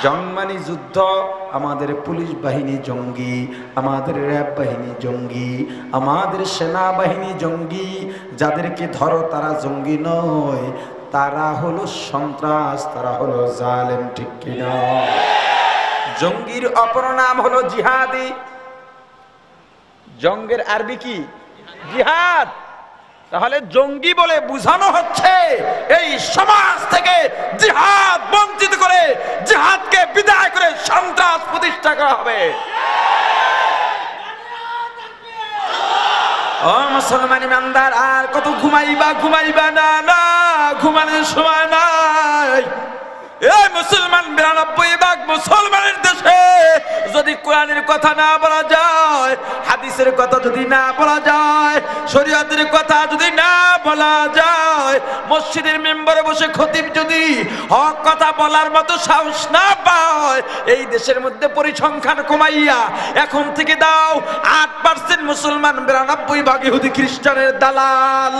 [SPEAKER 3] জং মানি যুদ্ধ। আমাদের পুলিশ বাহিনী জঙ্গি, আমাদের র্যাব বাহিনী জঙ্গি, আমাদের সেনাবাহিনী জঙ্গি। যাদেরকে ধরো তারা জঙ্গি নয়, তারা হলো সন্ত্রাস, তারা হলো জালেম। ঠিক কিনা? জঙ্গির অপর নাম হলো জিহাদি। জঙ্গের আরবি কি? জিহাদ। তাহলে জঙ্গি বলে বোঝানো হচ্ছে এই সমাজ থেকে জিহাদ বঞ্চিত করে, জিহাদকে বিদায় করে সন্ত্রাস প্রতিষ্ঠা করা হবে। ও মুসলমান ইমানদার, আর কত ঘুমাইবা? ঘুমাইবা না, না ঘুমানোর সময় নাই। এই মুসলমান, 92% মুসলমানের দেশে যদি কোরআনের কথা না বলা যায়, হাদিসের কথা যদি না বলা যায়, শরীয়তের কথা যদি না বলা যায়, হয়, মসজিদের মেম্বারে বসে খতিব যদি হক কথা বলার মতো সাহস না পায়, এই দেশের মধ্যে পরিসংখ্যান কমাইয়া এখন থেকে দাও 8% মুসলমান, 92% ইহুদি খ্রিস্টানের দালাল।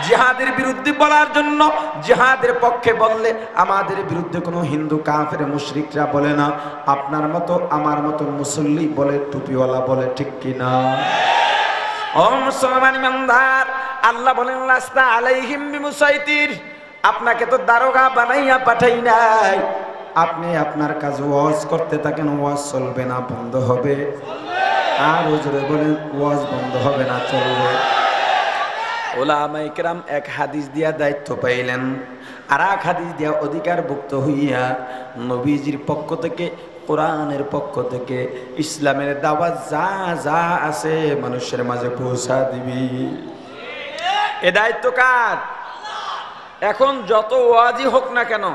[SPEAKER 3] জিহাদের বিরুদ্ধে বলার জন্য, জিহাদের পক্ষে বললে আমাদের বিরুদ্ধে কোনো হিন্দু কাফের মুশরিকরা বলে না, আপনার মতো আমার মতো মুসল্লি বলে, টুপিওয়ালা বলে, ঠিক কিনা? ও মুসলমান ইমানদার, আল্লাহ বলেন লাস্তা আলাইহিম বিমুসাইতির, আপনাকে তো দারোগা বানাইয়া পাঠাই নাই, আপনি আপনার কাজ ওয়াজ করতে থাকেন, ওয়াজ চলবে না, বন্ধ হবে। আর হুজুরে বলেন ওয়াজ বন্ধ হবে না, চলবে। ওলামায়ে কেরাম এক হাদিস দিয়া দায়িত্ব পাইলেন, আর এক হাদিস দিয়া অধিকারভুক্ত হইয়া নবীজির পক্ষ থেকে, কোরআনের পক্ষ থেকে ইসলামের দাওয়াত যা যা আছে মানুষের মাঝে পৌঁছা দিবি। এ দায়িত্ব কার? এখন যত ওয়াজই হোক না কেন,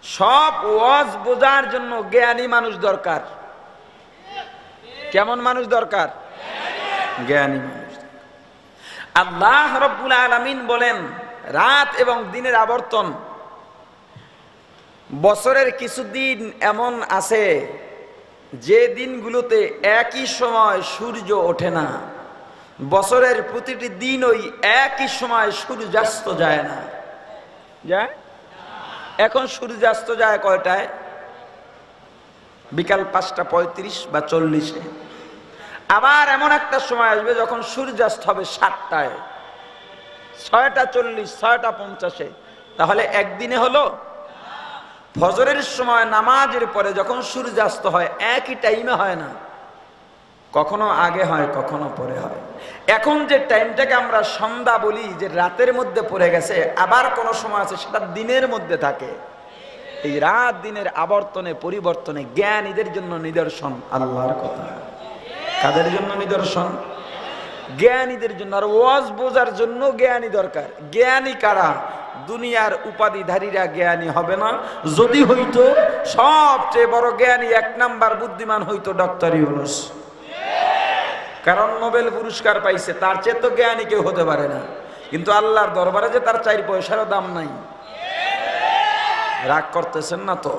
[SPEAKER 3] সব ওয়াজ বোঝার জন্য জ্ঞানী মানুষ দরকার। কেমন মানুষ দরকার? জ্ঞানী মানুষ। আল্লাহ রাব্বুল আলামিন বলেন, রাত এবং দিনের আবর্তন, বছরের কিছু দিন এমন আছে যে দিনগুলোতে একই সময় সূর্য ওঠে না, বছরের প্রতিটি দিন ওই একই সময় সূর্যাস্ত যায় না। যায়? এখন সূর্যাস্ত যায় কয়টায়? বিকাল 5:35 বা 40-এ। আবার এমন একটা সময় আসবে যখন সূর্যাস্ত হবে 7টায়, 6:40, 6:50-এ। তাহলে একদিনে হলো? ফজরের সময় নামাজের পরে যখন সূর্যাস্ত হয় একই টাইমে হয় না, কখনো আগে হয়, কখনো পরে হয়। এখন যে টাইমটাকে আমরা সন্ধ্যা বলি, যে রাতের মধ্যে পড়ে গেছে, আবার কোনো সময় আছে সেটা দিনের মধ্যে থাকে। এই রাত দিনের আবর্তনে, পরিবর্তনে জ্ঞানীদের জন্য নিদর্শন আল্লাহর কথা। কাদের জন্য নিদর্শন? জ্ঞানীদের জন্য। আর ওয়াজ বোঝার জন্য জ্ঞানী দরকার। জ্ঞানী কারা? দুনিয়ার উপাধিধারীরা জ্ঞানী হবে না। যদি হইতো, সবচেয়ে বড় জ্ঞানী 1 নাম্বার বুদ্ধিমান হইতো ডক্টর ইউনূস, কারণ নোবেল পুরস্কার পাইছে, তার চেয়ে তো জ্ঞানী কেউ হতে পারে না। কিন্তু আল্লাহর দরবারে যে তার 4 পয়সারও দাম নাই। রাগ করতেছেন না তো?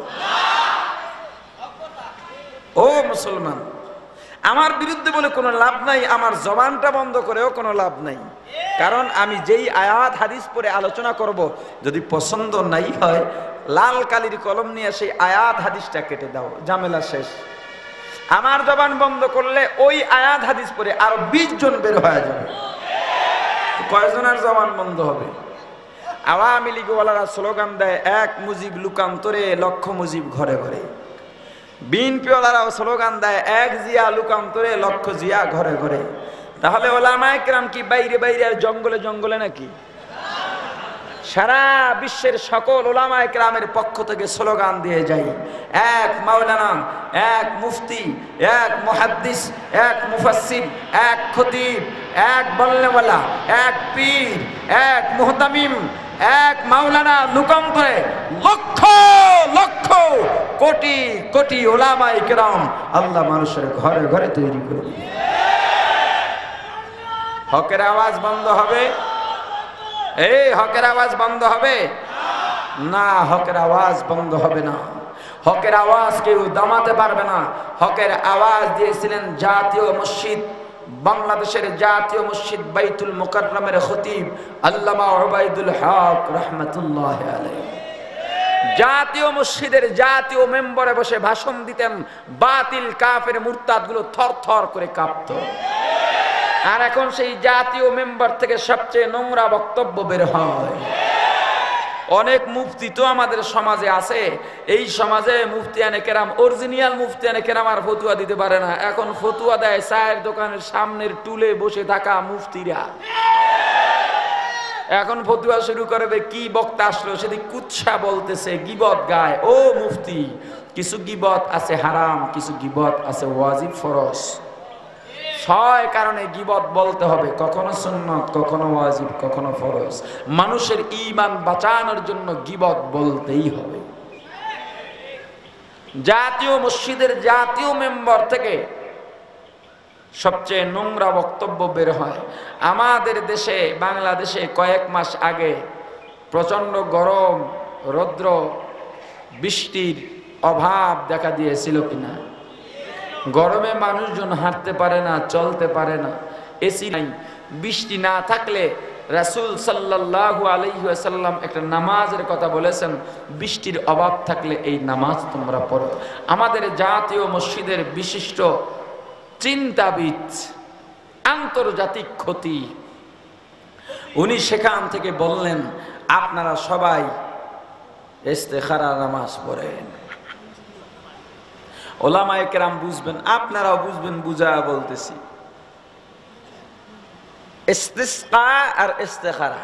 [SPEAKER 3] ও মুসলমান, আমার বিরুদ্ধে বলে কোনো লাভ নাই, আমার জবানটা বন্ধ করেও কোনো লাভ নাই। কারণ আমি যেই আয়াত হাদিস পড়ে আলোচনা করব, যদি পছন্দ নাই হয়, লাল কালির কলম নিয়ে সেই আয়াত হাদিসটা কেটে দাও, ঝামেলা শেষ। আমার জবান বন্ধ করলে ওই আয়াত হাদিস পড়ে আরো 20 জন বের হয়ে যাবে। কয়জনের জবান বন্ধ হবে? আওয়ামী লীগওয়ালারা স্লোগান দেয়, 1 মুজিব লুকান্তরে, লক্ষ মুজিব ঘরে ঘরে। বিএনপিওয়ালারাও স্লোগান দেয়, 1 জিয়া লুকান্তরে, লক্ষ জিয়া ঘরে ঘরে। তাহলে ওলামায়ে কেরাম কি বাইরে বাইরে আর জঙ্গলে জঙ্গলে নাকি? সারা বিশ্বের সকল ওলামায়ে কেরামের পক্ষ থেকে স্লোগান দিয়ে যাই, 1 মাওলানা, 1 মুফতি, 1 মুহাদ্দিস, 1 মুফাসসির, 1 খতিব, 1 বলনেওয়ালা, 1 পীর, 1 মুহতামিম, 1 মাওলানা লুকান্তরে, লক্ষ লক্ষ কোটি কোটি ওলামায়ে কেরাম আল্লাহ মানুষের ঘরে ঘরে তৈরি করে দিবে। হকের আওয়াজ বন্ধ হবে? এই হকের আওয়াজ বন্ধ হবে না? হকের আওয়াজ বন্ধ হবে না। হকের আওয়াজ কেউ দামাতে পারবে না। হকের আওয়াজ দিয়েছিলেন জাতীয় মসজিদ, বাংলাদেশের জাতীয় মসজিদ বাইতুল মুকাররমের খতিব আল্লামা উবাইদুল হক রাহমাতুল্লাহি আলাইহি। জাতীয় মসজিদের জাতীয় মেম্বারে বসে ভাষণ দিতেন, বাতিল কাফের মুরতাদগুলো থরথর করে কাঁপত। আর এখন সেই জাতীয় মেম্বার থেকে সবচেয়ে নোংরা বক্তব্য বের হয়। অনেক মুফতি তো আমাদের সমাজে আছে, এই সমাজে মুফতিয়ানে কেরাম, অরিজিনাল মুফতিয়ানে কেরাম আর ফতুয়া দিতে পারে না। এখন ফতুয়া দেয় চায়ের দোকানের সামনের টুলে বসে থাকা মুফতিরা। এখন ফতুয়া শুরু করবে, কি বক্তা আসলো সেদিক কুৎসা বলতেছে, গীবত গায়। ও মুফতি, কিছু গীবত আছে হারাম, কিছু গীবত আছে ওয়াজিব ফরজ। 6 কারণে গীবত বলতে হবে, কখনো সুন্নত, কখনো ওয়াজিব, কখনো ফরজ। মানুষের ঈমান বাঁচানোর জন্য গীবত বলতেই হবে। জাতীয় মসজিদের জাতীয় মেম্বার থেকে সবচেয়ে নোংরা বক্তব্য বের হয়। আমাদের দেশে বাংলাদেশে কয়েক মাস আগে প্রচণ্ড গরম, রৌদ্র, বৃষ্টির অভাব দেখা দিয়েছিল কিনা? গরমে মানুষজন হাঁটতে পারে না, চলতে পারে না, এসি নাই। বৃষ্টি না থাকলে রাসূল সাল্লাল্লাহু আলাইহি ওয়াসাল্লাম একটা নামাজের কথা বলেছেন, বৃষ্টির অভাব থাকলে এই নামাজ তোমরা পড়ো। আমাদের জাতীয় মসজিদের বিশিষ্ট চিন্তাবিদ, আন্তর্জাতিক ক্ষতি, উনি সেখান থেকে বললেন আপনারা সবাই ইস্তেখারা নামাজ পড়েন। ওলামায়ে কেরাম বুঝবেন, আপনারাও বুঝবেন, বুঝায়া বলতেছি। ইস্তিসকা আর ইস্তেখারা,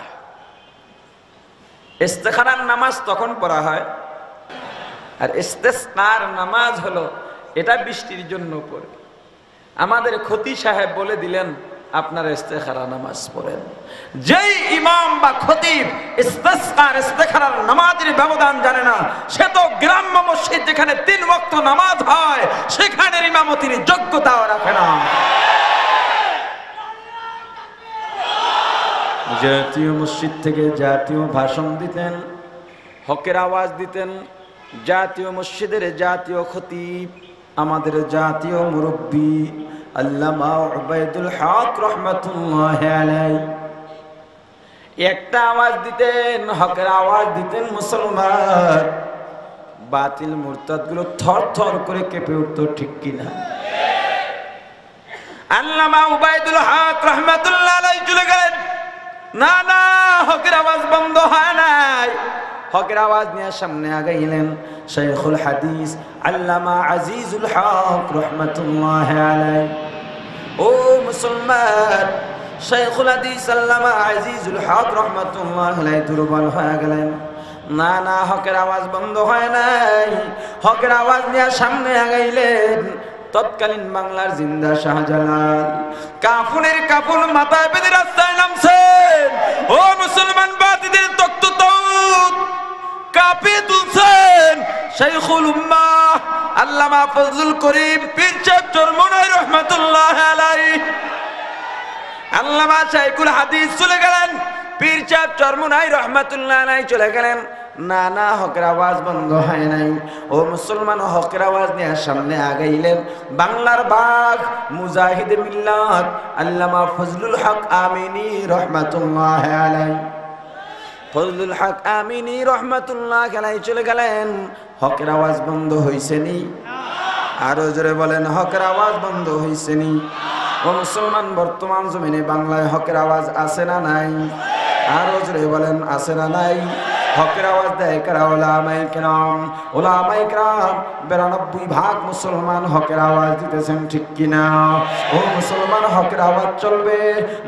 [SPEAKER 3] ইস্তেখারার নামাজ তখন পড়া হয়, আর ইস্তিসকার নামাজ হলো এটা বৃষ্টির জন্য পড়ে। আমাদের খতিব সাহেব বলে দিলেন আপনারা ইস্তেখারা নামাজ পড়েন। যেই ইমাম বা খতিব ইস্তিসকার ইস্তেখারার নামাজের ব্যবধান জানে না, সে তো গ্রাম্য মসজিদ যেখানে 3 ওয়াক্ত নামাজ হয় সেখানের ইমামতির যোগ্যতাও রাখে না। জাতীয় মসজিদ থেকে জাতীয় ভাষণ দিতেন, হকের আওয়াজ দিতেন। জাতীয় মসজিদের জাতীয় খতিব, আমাদের জাতীয় মুরব্বী আল্লামা উবাইদুল হক রহমাতুল্লাহি আলাইহি একটা আওয়াজ দিতেন, হকের আওয়াজ দিতেন। মুসলমান বাতিল মুরতাদগুলো থর থর করে কেঁপে উঠত, ঠিক কিনা? আল্লামা উবাইদুল হক রহমাতুল্লাহি আলাইহি চলে গেলেন। না না, হকের আওয়াজ বন্ধ হয় নাই। হকের আওয়াজ নিয়ে সামনে আগাইলেন শাইখুল হাদিস আল্লামা আজিজুল হক রহমাতুল্লাহি আলাইহি। ও মুসলমান, শাইখুল হাদিস আল্লামা আজিজুল হক রহমাতুল্লাহি আলাইহি দুর্বল হয়ে গেলেন। না না, হকের আওয়াজ বন্ধ হয় নাই। হকের আওয়াজ নিয়ে সামনে আগাইলেন তৎকালীন বাংলার জিন্দা শাহজালাল। কাফনের কাফন মাথায় বেঁধে রাস্তায় নামছেন। ও মুসলমান, বাতিলের তখ্ত তাউত কাঁপিয়ে তুলছেন শাইখুল উম্মাহ আল্লামা ফজলুল করিম পীর সাহেব চরমনাই রহমাতুল্লাহি আলাইহি। আল্লামা শাইখুল হাদিস চলে গেলেন, পীর সাহেব চরমনাই রহমাতুল্লাহি আলাইহি চলে গেলেন। না না, হকের আওয়াজ বন্ধ হয় নাই। ও মুসলমান, হকের আওয়াজ নিয়ে সামনে আগাইলেন বাংলার বাঘ মুজাহিদে মিল্লাত আল্লামা ফজলুল হক আমিনী রহমাতুল্লাহি আলাইহি। ফজলুল হক আমিনী রহমাতুল্লাহি আলাইহি চলে গেলেন। হকের আওয়াজ বন্ধ হইছে নি? আরো জোরে বলেন, হকের আওয়াজ বন্ধ হইছে নি? ও মুসলমান, বর্তমান জমিনে বাংলায় হকের আওয়াজ আছে না নাই? আরো জোরে বলেন, আছে না নাই? হকের আওয়াজ দেয় কারা? ওলামায়ে কেরাম। ওলামায়ে কেরাম 92% মুসলমান হকের আওয়াজ দিতেছেন, ঠিক কিনা? ও মুসলমান, হকের আওয়াজ চলবে।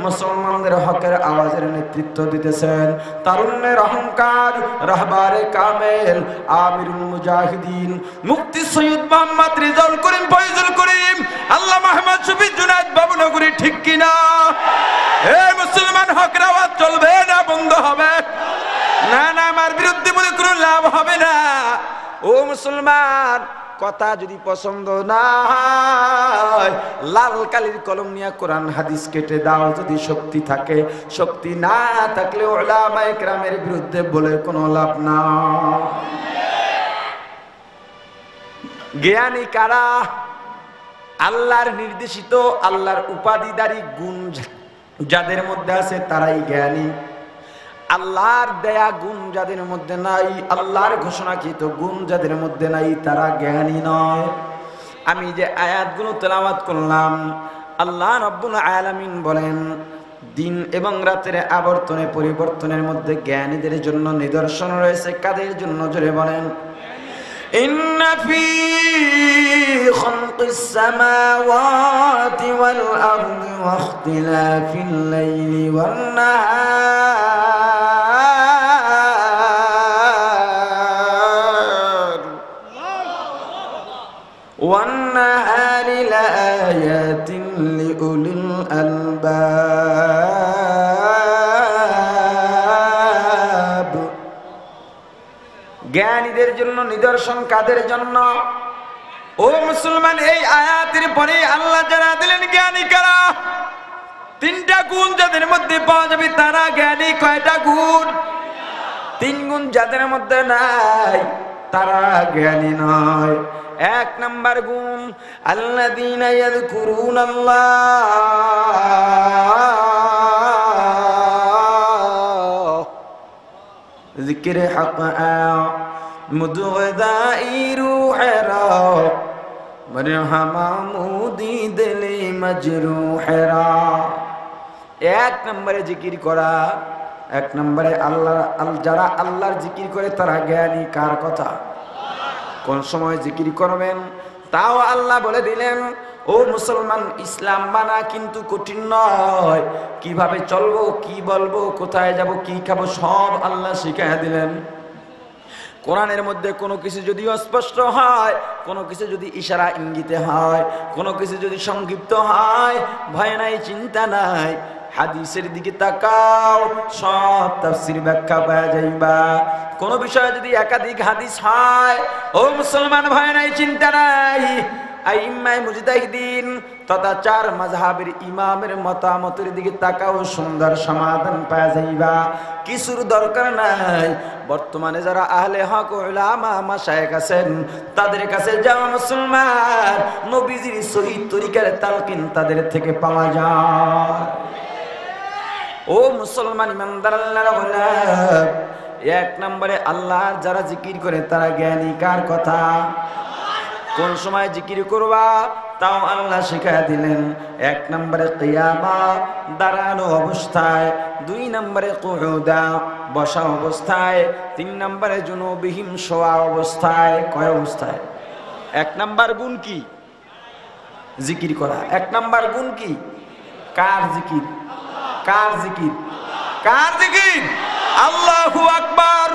[SPEAKER 3] মুসলমানদের হকের আওয়াজের নেতৃত্ব দিতেছেন তারুণ্যের অহংকার রাহবারে কামেল আমিরুল মুজাহিদিন মুফতি সৈয়দ মোহাম্মদ রেজাউল করিম ফয়জুল করিম আল্লামা আহমদ শফি জুনায়েদ বাবুনগরী, ঠিক কিনা? হে মুসলমান, হকের আওয়াজ চলবে না বন্ধ হবে? না না, আমার বিরুদ্ধে বলে কোনো লাভ হবে না। ও মুসলমান, কথা যদি পছন্দ না হয় লাল কালির কলম নিয়ে কোরআন হাদিস কেটে দাও যদি শক্তি থাকে। শক্তি না থাকলে উলামায়ে কেরামের বিরুদ্ধে বলে কোনো লাভ না। জ্ঞানী কারা? আল্লাহর নির্দেশিত, আল্লাহর উপাধিধারী গুণ যাদের মধ্যে আছে তারাই জ্ঞানী। আল্লাহর দেয়া গুণ যাদের মধ্যে নাই, আল্লাহর ঘোষণাকৃত গুণ যাদের মধ্যে নাই, তারা জ্ঞানী নয়। আমি যে আয়াতগুলো তেলাওয়াত করলাম, আল্লাহ রাব্বুল আলামিন বলেন দিন এবং রাতের আবর্তনে পরিবর্তনের মধ্যে জ্ঞানীদের জন্য নিদর্শন রয়েছে। কাদের জন্য? জোরে বলেন। ইন্না ফি খালকিস সামাওয়াতি ওয়াল আরদি ওয়া ইখতিলাফিল লাইলি ওয়ান নাহার ওয়ান নাহারি লাআয়াতিন লিউলিল আলবাব। জ্ঞানীদের জন্য নিদর্শন। কাদের জন্য? ও মুসলমান, এই আয়াতের পরে আল্লাহ যারা দিলেন জ্ঞানী কারা? তিনটা গুণ যাদের মধ্যে পাওয়া যাবে তারা জ্ঞানী। কয়টা গুণ? 3 গুণ যাদের মধ্যে নাই তারা জ্ঞানী নয়। 1 নাম্বার গুণ, আল্লাযীনা ইয়াযকুরুনাল্লাহ যিকরে হাক্কা মুদগাদাই রূহেরা মরহামা মুদি দিলে মজরুহেরা। 1 নম্বরে জিকির করা। 1 নম্বরে আল্লাহ, যারা আল্লাহর জিকির করে তারা জ্ঞানী। কার কথা? কোন সময় জিকির করবেন তাও আল্লাহ বলে দিলেন। ও মুসলমান, ইসলাম মানা কিন্তু কঠিন নয়। কিভাবে চলবো, কি বলবো, কোথায় যাব, কি খাবো, সব আল্লাহ শিখাইয়া দিলেন। কোরআনের মধ্যে কোনো কিছু যদি অস্পষ্ট হয়, কোনো কিছু যদি ইশারা ইঙ্গিতে হয়, কোনো কিছু যদি সংক্ষিপ্ত হয়, ভয় নাই, চিন্তা নাই। হাদিসের দিকে তাকাও, সব তাফসীর ব্যাখ্যা পাওয়া যাইবা। কোন বিষয়ে যদি একাধিক হাদিস হয়, ও মুসলমান, ভয় নাই, চিন্তা নাই। আইম্মায়ে মুজতাহিদিন তথা 4 মাযহাবের ইমামের মতামতের দিকে তাকাও, সুন্দর সমাধান পাওয়া যাইবা। কিছুর দরকার নাই। বর্তমানে যারা আহলে হক উলামা মাশায়েখ আছেন তাদের কাছে যাও মুসলমান, নবীজির সহিহ তরিকার তালকিন তাদের থেকে পাওয়া যায়। ও মুসলমান ইমানদার আল্লাহর গোলাম, 1 নম্বরে আল্লাহর যারা জিকির করে তারা জ্ঞানী। কার কথা? কোন সময় জিকির করবা তাও আল্লাহ শিখায়া দিলেন। 1 নম্বরে কিয়ামা, দাঁড়ানো অবস্থায়। 2 নম্বরে কুউদা, বসা অবস্থায়। 3 নম্বরে জুনুবিহিম, শোয়া অবস্থায়। কয় অবস্থায়? 1 নাম্বার গুণ কি? জিকির করা। 1 নাম্বার গুণ কি? কার জিকির? কার জিকির? কার জিকির? আল্লাহু আকবার।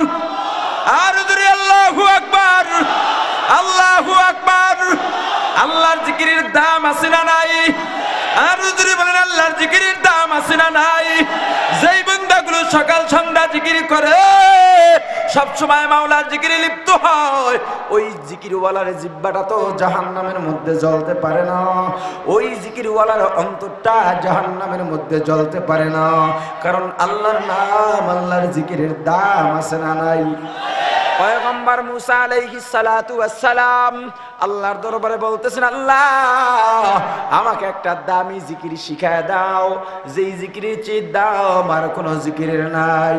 [SPEAKER 3] আর জোরে আল্লাহু আকবার, আল্লাহু আকবার। আল্লাহর জিকিরের দাম আছে না নাই? আর জোরে বলেন, আল্লাহর জিকিরের দাম আছে না নাই? যেই বান্দাগুলো সকাল সন্ধ্যা জিকির করে, সব সময় মাওলার জিকিরে লিপ্ত হয়, ওই জিকিরওয়ালার জিহ্বাটা তো জাহান্নামের মধ্যে জ্বলতে পারে না। ওই জিকিরওয়ালার অন্তরটা জাহান্নামের মধ্যে জ্বলতে পারে না। কারণ আল্লাহর নাম, আল্লাহর জিকিরের দাম আছে না নাই? পয়গম্বর মুসা আলাইহিস সালাতু ওয়াস সালাম আল্লাহর দরবারে বলতেছেন, আল্লাহ আমাকে একটা দামি জিকির শিখায় দাও, যেই জিকিরের চেয়ে দাম আর কোনো জিকিরের নাই।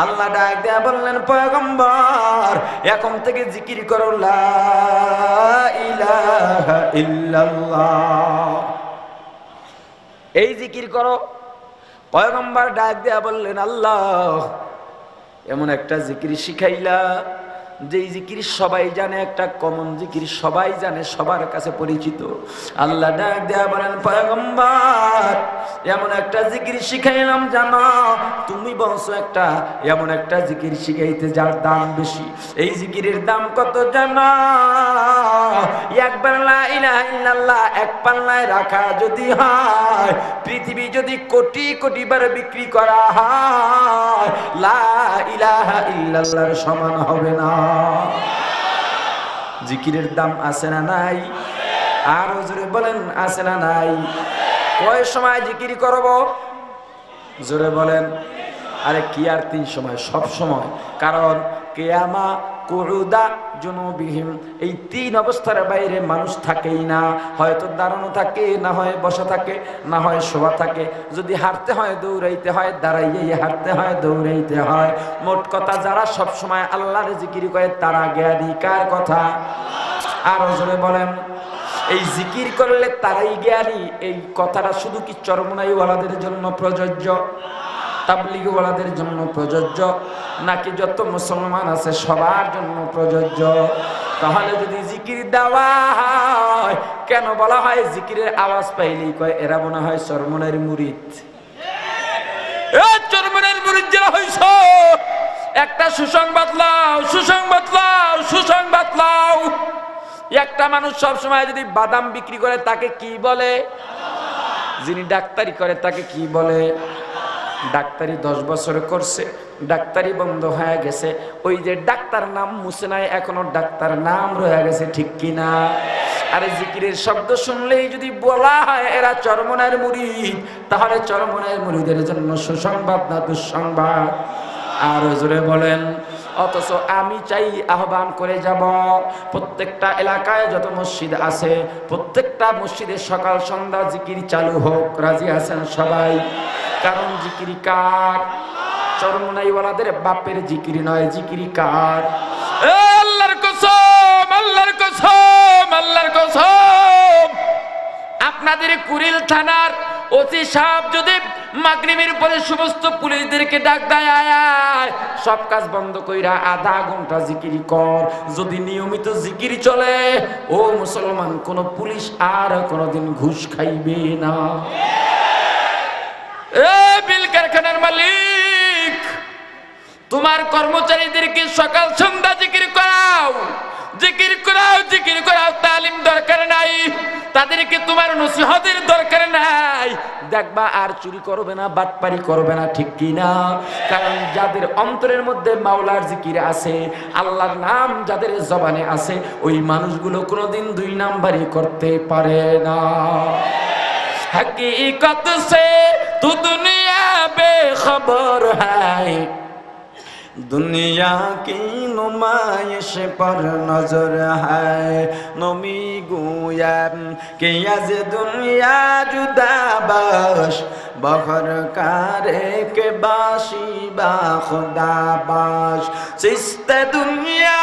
[SPEAKER 3] আল্লাহ ডাক দেয়া বললেন, পয়গম্বর এখন থেকে জিকির করো লা ইলাহা ইল্লাল্লাহ। এই জিকির করো। পয়গম্বর ডাক দেয়া বললেন, আল্লাহ এমন একটা জিকির শিখাইলা যেই জিকির সবাই জানে, একটা কমন জিকির, সবাই জানে, সবার কাছে পরিচিত। আল্লাহ ডাক দেয়া বলেন, পয়গম্বর এমন একটা জিকির শিখাইলাম জানো, তুমি বলছো একটা এমন একটা জিকির শিখাইতে যার দাম বেশি। এই জিকিরের দাম কত জানো? একবার লা ইলাহা ইল্লাল্লাহ 1 পাল্লায় রাখা যদি হয়, পৃথিবী যদি কোটি কোটি বার বিক্রি করা হয়, লা ইলাহা ইল্লাল্লাহর সমান হবে না। জিকিরের দাম আছে না নাই? আরো জোরে বলেন, আছে না নাই? কয় সময় জিকির করব? জোরে বলেন। আরে কি আর 3 সময়? সব সময়। কারণ কিয়ামা, কুউদা, জুনুবিহিম, এই 3 অবস্থার বাইরে মানুষ থাকেই না। হয়তো দাঁড়ানো থাকে, না হয় বসা থাকে, না হয় শোয়া থাকে। যদি হাঁটতে হয় দৌড়াইতে হয়, দাঁড়াইয়েই হাঁটতে হয়, দৌড়াইতে হয়। মোট কথা যারা সব সময় আল্লাহর জিকির করে তারা জ্ঞানী। কার কথা? আরো জোরে বলেন। এই জিকির করলে তারাই জ্ঞানী, এই কথাটা শুধু কি চরমনাইওয়ালাদের জন্য প্রযোজ্য, তাবলীগওয়ালাদের জন্য প্রযোজ্য, নাকি যত মুসলমান আছে সবার জন্য প্রযোজ্য? তাহলে যদি জিকির দেওয়া হয়, কেন বলা হয় জিকিরের আওয়াজ পাইলেই কয় এরা মনে হয় চরমনের মুরিদ? চরমনের মুরিদ যারা হইছ, একটা সুসংবাদ লাও, সুসংবাদ লাও, সুসংবাদ লাও। একটা মানুষ সব সময় যদি বাদাম বিক্রি করে তাকে কি বলে? যিনি ডাক্তারি করে তাকে কি বলে? ডাক্তারি 10 বছর করছে, ডাক্তারি বন্ধ হয়ে গেছে, ওই যে ডাক্তার নাম মুছে নাই, এখনো ডাক্তার নাম রয়ে গেছে, ঠিক কিনা? আর জিকিরের শব্দ শুনলেই যদি বলা হয় এরা চরমনার মুরিদ, তাহলে চরমনার মুরিদের জন্য সুসংবাদ না দুঃসংবাদ? আর জোরে বলেন। অথচ আমি চাই আহ্বান করে যাব, প্রত্যেকটা এলাকায় যত মসজিদ আছে প্রত্যেকটা মসজিদে সকাল সন্ধ্যা জিকির চালু হোক। রাজি আছেন সবাই? কারণ জিকির কার? চরমনাইওয়ালাদের বাপের জিকির নয়, জিকির কার? আল্লাহর কসম, আল্লাহর কসম, আল্লাহর কসম, আপনাদের কুড়িল থানার ওসি সাহেব যদি মাগরিবের পরে সমস্ত পুলিশদেরকে ডাক দেয়, আয় সব কাজ বন্ধ কইরা আধা ঘন্টা জিকির কর, যদি নিয়মিত জিকির চলে, ও মুসলমান, কোন পুলিশ আর কোনদিন ঘুষ খাইবে না। এ বিল কারখানার মালিক, তোমার কর্মচারীদেরকে সকাল সন্ধ্যা জিকির করাও, জিকির করাও, জিকির করাও। তালিম দরকার নাই, তাদেরকে তোমার নসিহতের দরকার নাই। দেখবা আর চুরি করবে না, বাটপারি করবে না, ঠিক কি না? কারণ যাদের অন্তরের মধ্যে মাওলার জিকির আছে, আল্লাহর নাম যাদের জবানে আছে, ওই মানুষগুলো কোনোদিন দুই নাম্বারই করতে পারে না। हकीकत से तू दुनिया बेखबर है, दुनिया की नुमाइश पर नजर है। नमी गुयान कि आज दुनिया जुदा बाश, बखर कारे के बाशी बा खुदा बाश। सिस्ते दुनिया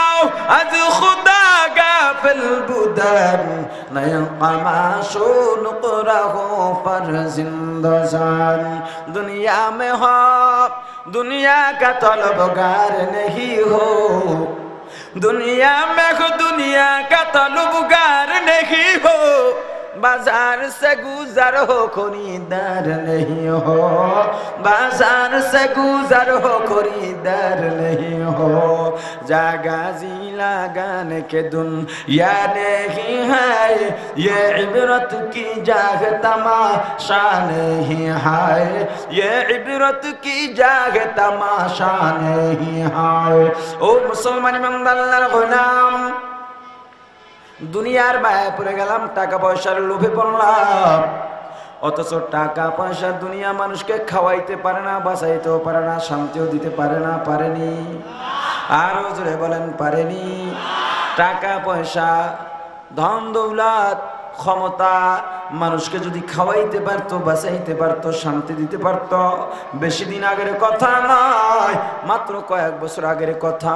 [SPEAKER 3] आज खुदा गाफिल बुदन, नया कमाशो नुकरा हो पर जिंदजान। दुनिया में हो दुनिया का तलबगार नहीं हो, दुनिया में हो दुनिया का तलबगार नहीं हो। बाजार से गुजर हो खरीदार नहीं हो, बाजार से गुजर हो खरीदार नहीं हो। जागा जी लगाने के दुनिया नहीं है, ये इबरत की जाग तमाशा नहीं है, ये इबरत की जाग तमाशा नहीं है। ओ मुसलमान मंदल्लार गुलाम, দুনিয়ার মায়া পড়ে গেলাম, টাকা পয়সার লোভে পড়লাম, অথচ টাকা পয়সা দুনিয়া মানুষকে খাওয়াইতে পারে না, বাঁচাইতেও পারে না, শান্তিও দিতে পারে না। পারেনি? আরো জোরে বলেন, পারেনি? টাকা পয়সা, ধন দৌলত, ক্ষমতা মানুষকে যদি খাওয়াইতে পারতো, বাঁচাইতে পারতো, শান্তি দিতে পারতো, বেশি দিন আগের কথা নয়, মাত্র কয়েক বছর আগের কথা,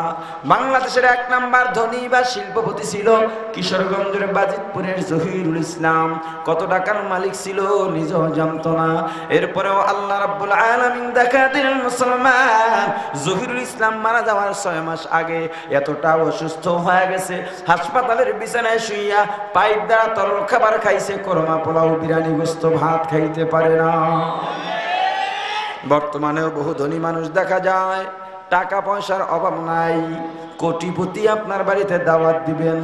[SPEAKER 3] বাংলাদেশের 1 নাম্বার ধনী বা শিল্পপতি ছিল কিশোরগঞ্জের বাজিতপুরের জহিরুল ইসলাম। কত টাকার মালিক ছিল নিজেও জানতো না। এরপরেও আল্লাহ রাব্বুল আলামিন দেখা দিলেন মুসলমান, জহিরুল ইসলাম মারা যাওয়ার 6 মাস আগে এতটা অসুস্থ হয়ে গেছে, হাসপাতালের বিছানায় শুইয়া পাইপ দ্বারা তরল খাবার খাইছে, কোরমা পোলাও বিরিয়ানি গোস্ত ভাত খাইতে পারে না। বর্তমানেও বহু ধনী মানুষ দেখা যায়, টাকা পয়সার অভাব নাই, কোটিপতি আপনার বাড়িতে দাওয়াত দিবেন,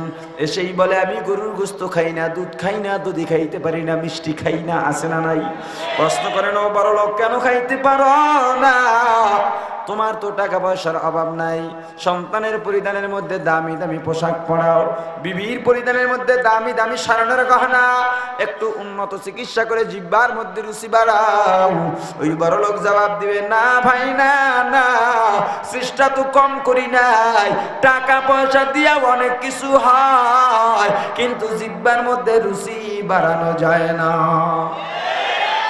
[SPEAKER 3] এসেই বলে আমি গরুর গোস্ত খাই না, দুধ খাই না, দধি খাইতে পারি না, মিষ্টি খাই না। আছে না নাই? প্রশ্ন করেন, ও বড় লোক, কেন খাইতে পারো না? তোমার তো টাকা পয়সার অভাব নাই, সন্তানের পরিধানের মধ্যে দামি দামি পোশাক পরাও, বিবির পরিধানের মধ্যে দামি দামি সারানোর গহনা, একটু উন্নত চিকিৎসা করে জিহ্বার মধ্যে রুচি বাড়াও। ওই বড় লোক জবাব দিবে, না ভাই না, না, চেষ্টা তো কম করি নাই, টাকা পয়সা দিয়া অনেক কিছু হয়, কিন্তু জিহ্বার মধ্যে রুচি বাড়ানো যায় না।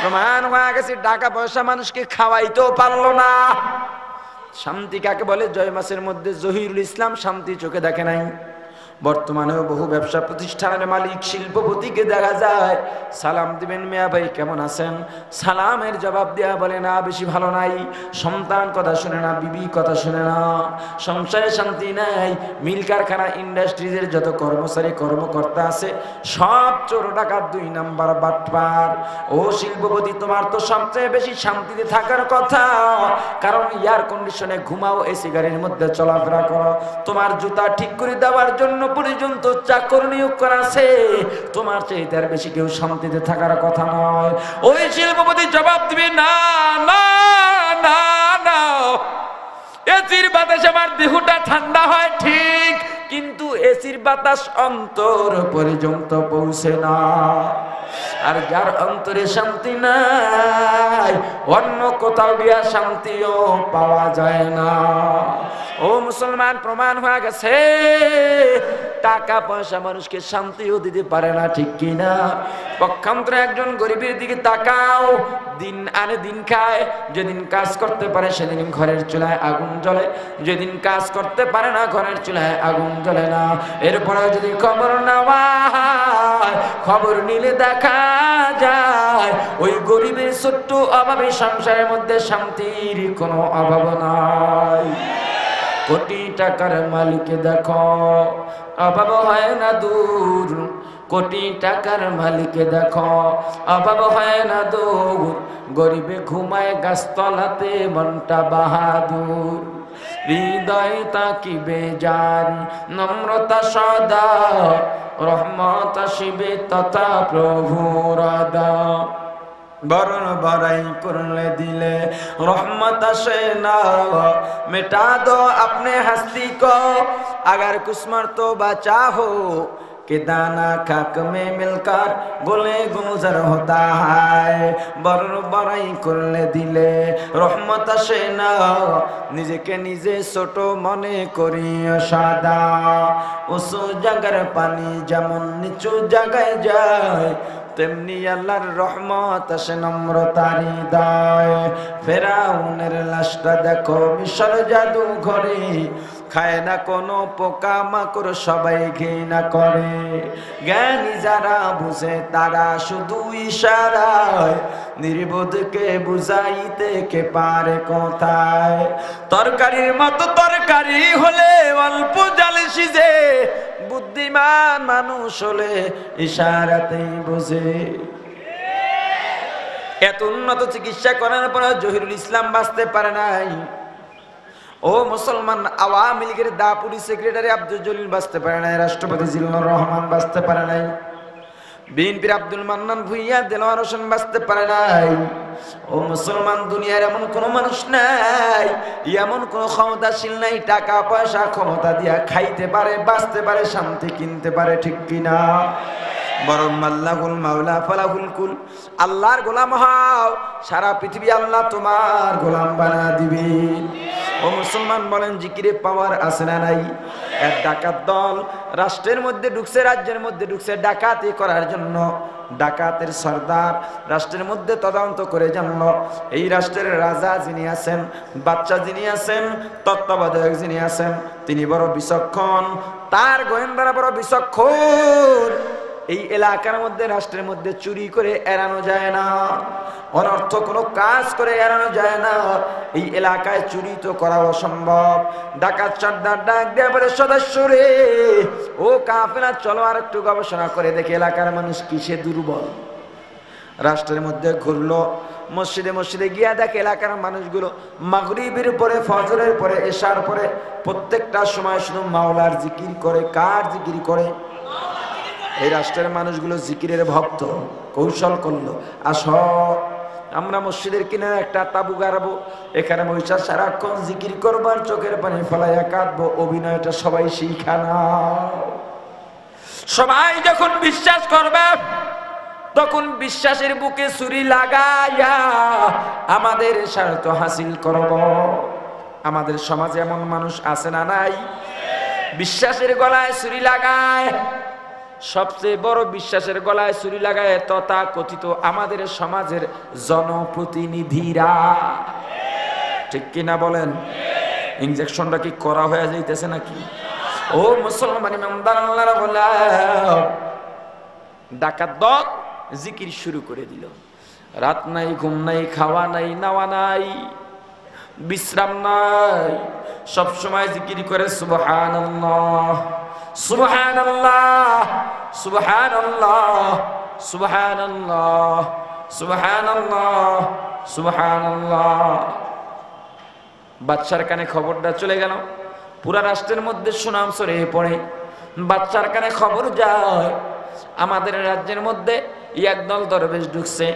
[SPEAKER 3] প্রমাণ হয়ে গেছে, টাকা পয়সা মানুষকে খাওয়াইতেও পারলো না। শান্তি কাকে বলে? জয় মাসের মধ্যে জহিরুল ইসলাম শান্তি চোখে দেখে নাই। বর্তমানেও বহু ব্যবসা প্রতিষ্ঠানের মালিক শিল্পপতিকে দেখা যায়, সালাম দিবেন, মিয়া ভাই কেমন আছেন, সালামের জবাব দেয়া বলে না, বেশি ভালো নাই, সন্তান কথা শুনে না, বিবি কথা শুনে না, সংসারে শান্তি নাই। মিল কারখানা ইন্ডাস্ট্রিজের যত কর্মচারী কর্মকর্তা আছে সব চোর ডাকাত, 2 নাম্বার বাটপার। ও শিল্পপতি, তোমার তো সবচেয়ে বেশি শান্তিতে থাকার কথা, কারণ এয়ার কন্ডিশনে ঘুমাও, এসি গাড়ির মধ্যে চলাফেরা করো, তোমার জুতা ঠিক করে দেওয়ার জন্য পর্যন্ত চাকর নিয়োগ করা আছে, তোমার চাইতে আর বেশি কেউ শান্তিতে থাকার কথা নয়। ওই শিল্পপতি জবাব দিবে, না না না না, এসির বাতাসে আমার দেহটা ঠান্ডা হয় ঠিক, কিন্তু এসির বাতাস অন্তর পর্যন্ত পৌঁছে না। আর যার অন্তরে শান্তি নাই অন্য কোথাও গিয়া শান্তিও পাওয়া যায় না। ও মুসলমান, প্রমাণ হয়ে গেছে টাকা পয়সা মানুষকে শান্তিও দিতে পারে না, ঠিক কিনা? পক্ষান্তরে একজন গরিবের দিকে তাকাও, দিন আনে দিন খায়, যেদিন কাজ করতে পারে সেদিন ঘরের চুলায় আগুন জ্বলে, যেদিন কাজ করতে পারে না ঘরের চুলায় আগুন জ্বলে না। এরপরে যদি খবর নেওয়া হয়, খবর নিলে দেখা যায় ওই গরিবের ছোট্ট অভাবে সংসারের মধ্যে শান্তির কোনো অভাব নাই। কোটি টাকার মালিককে দেখো, অভাব হয় না দূর। কোটি টাকার মালিককে দেখো, অভাব হয় না দূর। গরিবে ঘুমায় গাছতলাতে মনটা বাহাদুর। হৃদয় তাকিবে জারি নম্রতা সদা, রহমত আসিবে তথা প্রভুর আদা। বরণ বড়াই করলে দিলে रहमत আসে না, मिटा दो अपने हस्ती को अगर कुछ मर्तबा चाहो कि दाना खाक में मिलकर गोले गुलजार होता है। বরণ বড়াই করলে দিলে रहमत আসে না, নিজেকে নিজে ছোট মনে করিও সাদা। উঁচু জায়গার পানি যেমন নিচু জায়গায় যায়, তেমনি আল্লাহর রহমত আসে নম্রতার হৃদয়। ফেরাউনের লাশটা দেখো মিশর জাদু ঘরে, খায় না কোনো পোকা মাকড়, সবাই ঘৃণা করে। জ্ঞানী যারা বুঝে তারা শুধু ইশারায় নির্বোধকে বুঝাইতে কে পারে কোথায়। তরকারির মতো তরকারি হলে অল্প জালে সিজে, বুদ্ধিমান মানুষ হলে ইশারাতেই বোঝে। এত উন্নত চিকিৎসা করার পর জহিরুল ইসলাম বাঁচতে পারে নাই। ও মুসলমান, আওয়ামী লীগের দাপুরি সেক্রেটারি আব্দুল জলিল বাঁচতে পারে নাই, রাষ্ট্রপতি জিল্লুর রহমান বাঁচতে পারে নাই, বিএনপির আব্দুল মান্নান ভুইয়া, দেলোয়ার হোসেন বাঁচতে পারে নাই। ও মুসলমান, দুনিয়ার এমন কোন মানুষ নাই, এমন কোন ক্ষমতাশীল নাই টাকা পয়সা ক্ষমতা দিয়া খাইতে পারে, বাঁচতে পারে, শান্তি কিনতে পারে, ঠিক কিনা? বরং আল্লাহুল মাওলা ফালাহুল কুল, আল্লাহর গোলাম হও, সারা পৃথিবী আল্লাহ তোমার গোলাম বানা দিবে। ও মুসলমান, বলেন জিকিরে পাওয়ার আছে না নাই? এক ডাকাত দল রাষ্ট্রের মধ্যে ঢুকছে, রাজ্যের মধ্যে ঢুকছে ডাকাতি করার জন্য। ডাকাতের সর্দার রাষ্ট্রের মধ্যে তদন্ত করে জানলো এই রাষ্ট্রের রাজা যিনি আছেন, বাচ্চা যিনি আছেন, তত্ত্বাবধায়ক যিনি আছেন, তিনি বড় বিচক্ষণ, তার গোয়েন্দারা বড় বিচক্ষণ। এই এলাকার মধ্যে রাষ্ট্রের মধ্যে চুরি করে এড়ানো যায় না, অনর্থ কোনো কাজ করে এড়ানো যায় না। এই এলাকায় চুরি তো করা অসম্ভব। ডাকাত সর্দার ডাক দেয়া বলে, সদস্য রে, ও কাফেলা, চলো আর একটু গবেষণা করে দেখে এলাকার মানুষ কিসে দুর্বল। রাষ্ট্রের মধ্যে ঘুরলো, মসজিদে মসজিদে গিয়া দেখে এলাকার মানুষগুলো মাগরিবের পরে, ফজরের পরে, এশার পরে প্রত্যেকটা সময় শুধু মাওলার জিকির করে। কার জিকির করে? এই রাষ্ট্রের মানুষগুলো জিকিরের ভক্ত। কৌশল করলো, আসো আমরা মসজিদের কিনারে একটা তাবু গাড়াবো, এখানে বৈশা সারাক্ষণ জিকির করবার, চোখের পানি ফলাইয়া কাঁদবো, অভিনয়টা সবাই শিখা নাও। সবাই যখন বিশ্বাস করবে তখন বিশ্বাসের বুকে ছুরি লাগাইয়া আমাদের স্বার্থ হাসিল করব। আমাদের সমাজে এমন মানুষ আছে না নাই? বিশ্বাসের গলায় ছুরি লাগায়, সবচেয়ে বড় বিশ্বাসের গলায় ছুরি লাগায় তথা কথিত আমাদের সমাজের জনপ্রতিনিধিরা, ঠিক কিনা বলেন? ইনজেকশনটা কি করা হয়ে যাইতেছে নাকি? ও মুসলমান ইমানদার আল্লাহর গোলাম, ডাকাত দল জিকির শুরু করে দিল। রাত নাই, ঘুম নাই, খাওয়া নাই, নাওয়া নাই, বিশ্রাম নাই, সব সময় জিকির করে সুবহানাল্লাহ, সুবহানাল্লাহ, সুবহানাল্লাহ, সুবহানাল্লাহ, সুবহানাল্লাহ, সুবহানাল্লাহ। বাদশার কানে খবরটা চলে গেল, পুরা রাষ্ট্রের মধ্যে সুনাম ছড়িয়ে পড়ে। বাদশার কানে খবর যায় আমাদের রাজ্যের মধ্যে একদল দরবেশ ঢুকছে,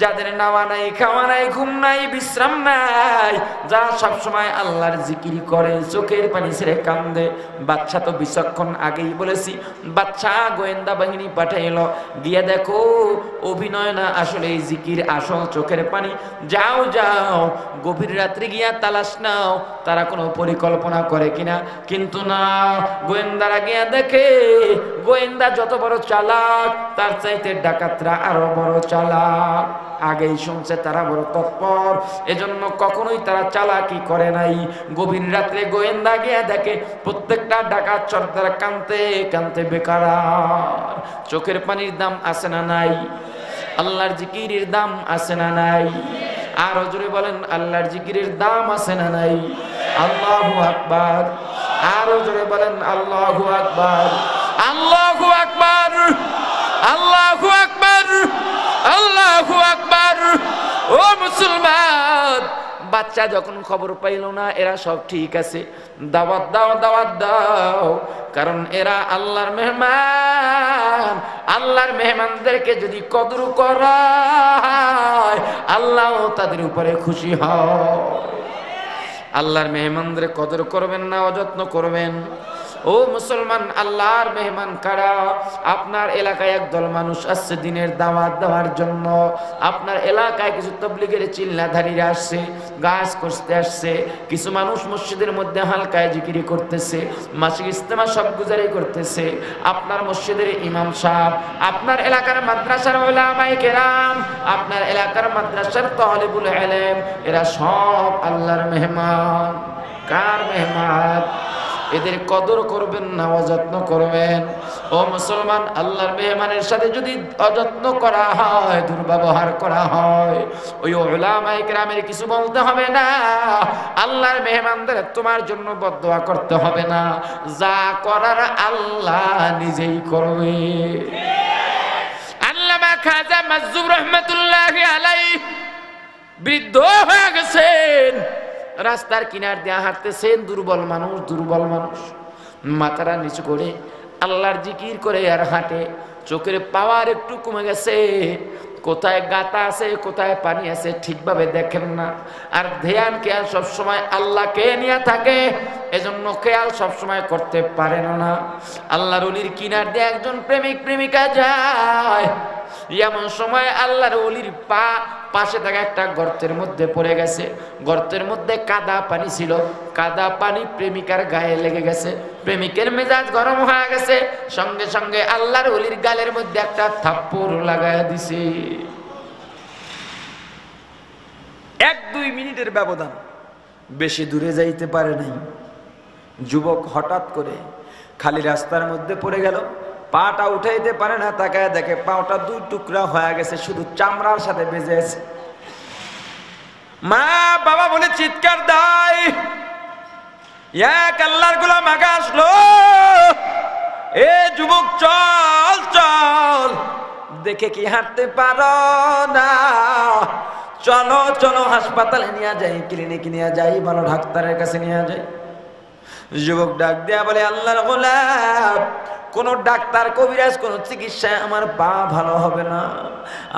[SPEAKER 3] যাদের নাওয়া নাই, খাওয়া নাই, ঘুম নাই, বিশ্রাম নাই, যারা সবসময় আল্লাহর জিকির করে, চোখের পানি ছেড়ে কান্দে। বাচ্চা তো বিচক্ষণ, আগেই বলেছি। বাচ্চা গোয়েন্দা বাহিনী পাঠাইলো, গিয়ে দেখো অভিনয় না, আসলে এই জিকির, আসল চোখের পানি। যাও যাও, গভীর রাত্রে গিয়া তালাশ নাও তারা কোনো পরিকল্পনা করে কিনা। কিন্তু না, গোয়েন্দারা গিয়া দেখে গোয়েন্দা যত বড় চালাক, তার চাইতে ডাকাতরা আরো বড় চালাক। আগেই শুনছে তারা বড় তৎপর, এজন্য কখনোই তারা চালাকি করে নাই। গভীর রাত্রে গোয়েন্দা গিয়া দেখে প্রত্যেকটা ডাকাত সর্দার কানতে কানতে বেকার। চোখের পানির দাম আছে না নাই? আল্লাহর জিকিরের দাম আছে না নাই? আর জোরে বলেন, আল্লাহর জিকিরের দাম আছে না নাই? আল্লাহু আকবার। আরো জোরে বলেন, আল্লাহু আকবার, আল্লাহু আকবার, আল্লাহু আকবার, আল্লাহু আকবার। ও মুসলমান, বাচ্চা যখন খবর পাইল না এরা সব ঠিক আছে, দাওয়াত দাও, দাওয়াত দাও, কারণ এরা আল্লাহর মেহমান। আল্লাহর মেহমানদেরকে যদি কদর করা হয়, আল্লাহ তাদের উপরে খুশি হয়। আল্লাহর মেহমানদের কদর করবেন না, অযত্ন করবেন। ও মুসলমান, আল্লাহর মেহমান কারা? আপনার এলাকায় একদল মানুষ আসছে দিনের দাওয়াত দেওয়ার জন্য। আপনার এলাকায় কিছু তাবলীগের চিল্লাধারীরা আসছে, গাছ করতে আসছে। কিছু মানুষ মসজিদের মধ্যে হালকায় জিকিরি করতেছে, মাসিক ইজতেমা সব গুজারি করতেছে। আপনার মসজিদের ইমাম সাহেব, আপনার এলাকার মাদ্রাসার উলামায়ে কেরাম, আপনার এলাকার মাদ্রাসার তালিবুল ইলম, এরা সব আল্লাহর মেহমান। কার মেহমান? এদের কদর করবেন না, অযত্ন করবেন। ও মুসলমান, আল্লাহর মেহমানের সাথে যদি অযত্ন করা হয়, দুর্ব্যবহার করা হয়, ওই উলামায়ে কেরামের কিছু বলতে হবে না। আল্লাহর মেহমানদের তোমার জন্য বদদোয়া করতে হবে না, যা করার আল্লাহ নিজেই করবে। আল্লামা খাজা মাজুব রহমাতুল্লাহি আলাইহি বৃদ্ধ হয়ে গেছেন, রাস্তার কিনার দিয়ে হাঁটতেছেন। দুর্বল মানুষ, দুর্বল মানুষ, মাথাটা নিচু করে আল্লাহর জিকির করে আর হাঁটে। চোখের পাওয়ার একটু কমে গেছে, কোথায় গাতা আছে কোথায় পানি আছে ঠিকভাবে দেখেন না। আর ধ্যান খেয়াল সবসময় আল্লাহকে নিয়ে থাকে, এজন্য খেয়াল সবসময় করতে পারেন না। আল্লাহর ওলির কিনার দিয়ে একজন প্রেমিক প্রেমিকা যায়, এমন সময় আল্লাহর ওলির পাশে থাকা একটা গর্তের মধ্যে পড়ে গেছে। গর্তের মধ্যে কাদা পানি ছিল, কাদা পানি প্রেমিকার গায়ে লেগে গেছে। প্রেমিকের মেজাজ গরম হয়ে গেছে, সঙ্গে সঙ্গে আল্লাহর ওলির গালের মধ্যে একটা থাপ্পড় লাগায় দিছে। 1-2 মিনিটের ব্যবধান, বেশি দূরে যাইতে পারে নাই। যুবক হঠাৎ করে খালি রাস্তার মধ্যে পড়ে গেল, পাটা উঠাইতে পারে না, তাকায় দেখে পাটা 2 টুকরা হয়ে গেছে, শুধু চামড়ার সাথে বেজে আছে। মা বাবা বলে চিৎকার দেয়, এক আল্লাহর গোলাম আগে আসলো, এ যুবক চল চল, দেখে কি হাঁটতে পারো না? চলো চলো হাসপাতালে নিয়ে যাই, ক্লিনিকে নিয়ে যাই, ভালো ডাক্তারের কাছে নিয়ে যাই। যুবক ডাক দেয়া বলে, আল্লাহর গোলাম, কোন ডাক্তার কবিরাজ কোন চিকিৎসায় আমার পা ভালো হবে না।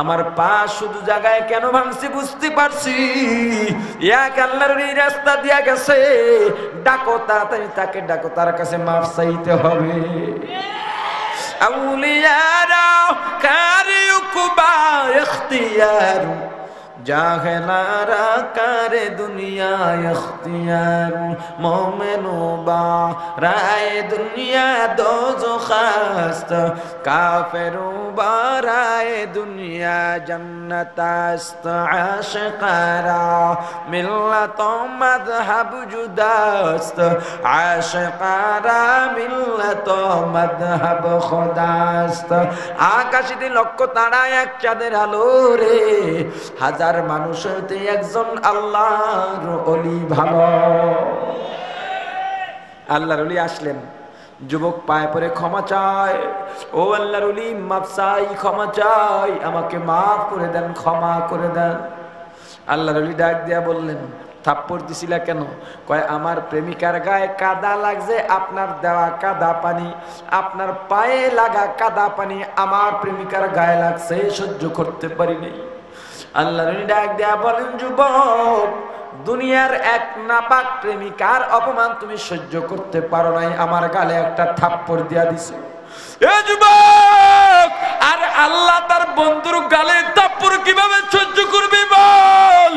[SPEAKER 3] আমার পা শুধু জায়গায় কেন ভাঙছে বুঝতে পারছি। এক আল্লাহর এই রাস্তা দিয়া গেছে, ডাকো তাড়াতাড়ি তাকে, ডাকো, তার কাছে মাফ চাইতে হবে। আউলিয়ারা কারিউকুবা ইখতিয়ার, জাহেলারা কারে দুনিয়া ইখতিয়ার, মোমেনো বা রায় দুনিয়া দোজখাস্ত, কাফেরু বা রায় দুনিয়া জন্নতাস্ত। আশিকারা মিল্লাত মাযহাব জুদাস্ত, আশিকারা মিল্লাত মাযহাব খোদাস্ত। আকাশে লক্ষ তারা এক চাঁদের আলো রে, হাজার মানুষ হইতে একজন আল্লাহর ওলি ভালো। আল্লাহর ওলি আসলেন, যুবক পায়ে পড়ে ক্ষমা চায়, ও আল্লাহর ওলি মাফ চাই, ক্ষমা চাই, আমাকে মাফ করে দেন, ক্ষমা করে দেন। আল্লাহর ওলি ডাক দিয়া বললেন, থাপ্পড় দিছিলা কেন? কয়, আমার প্রেমিকার গায়ে কাদা লাগছে, আপনার দেওয়া কাদা পানি, আপনার পায়ে লাগা কাদা পানি আমার প্রেমিকার গায়ে লাগছে, সহ্য করতে পারি নাই। আল্লাহর নবী ডাক দেয়া বলেন, যুবক, দুনিয়ার এক নাপাক প্রেমিকার অপমান তুমি সহ্য করতে পারো নাই, আমার গালে একটা থাপ্পড় দিয়া দিছো। এ যুবক, আর আল্লাহ তার বন্ধুর গালে থাপ্পড় কিভাবে সহ্য করবি বল?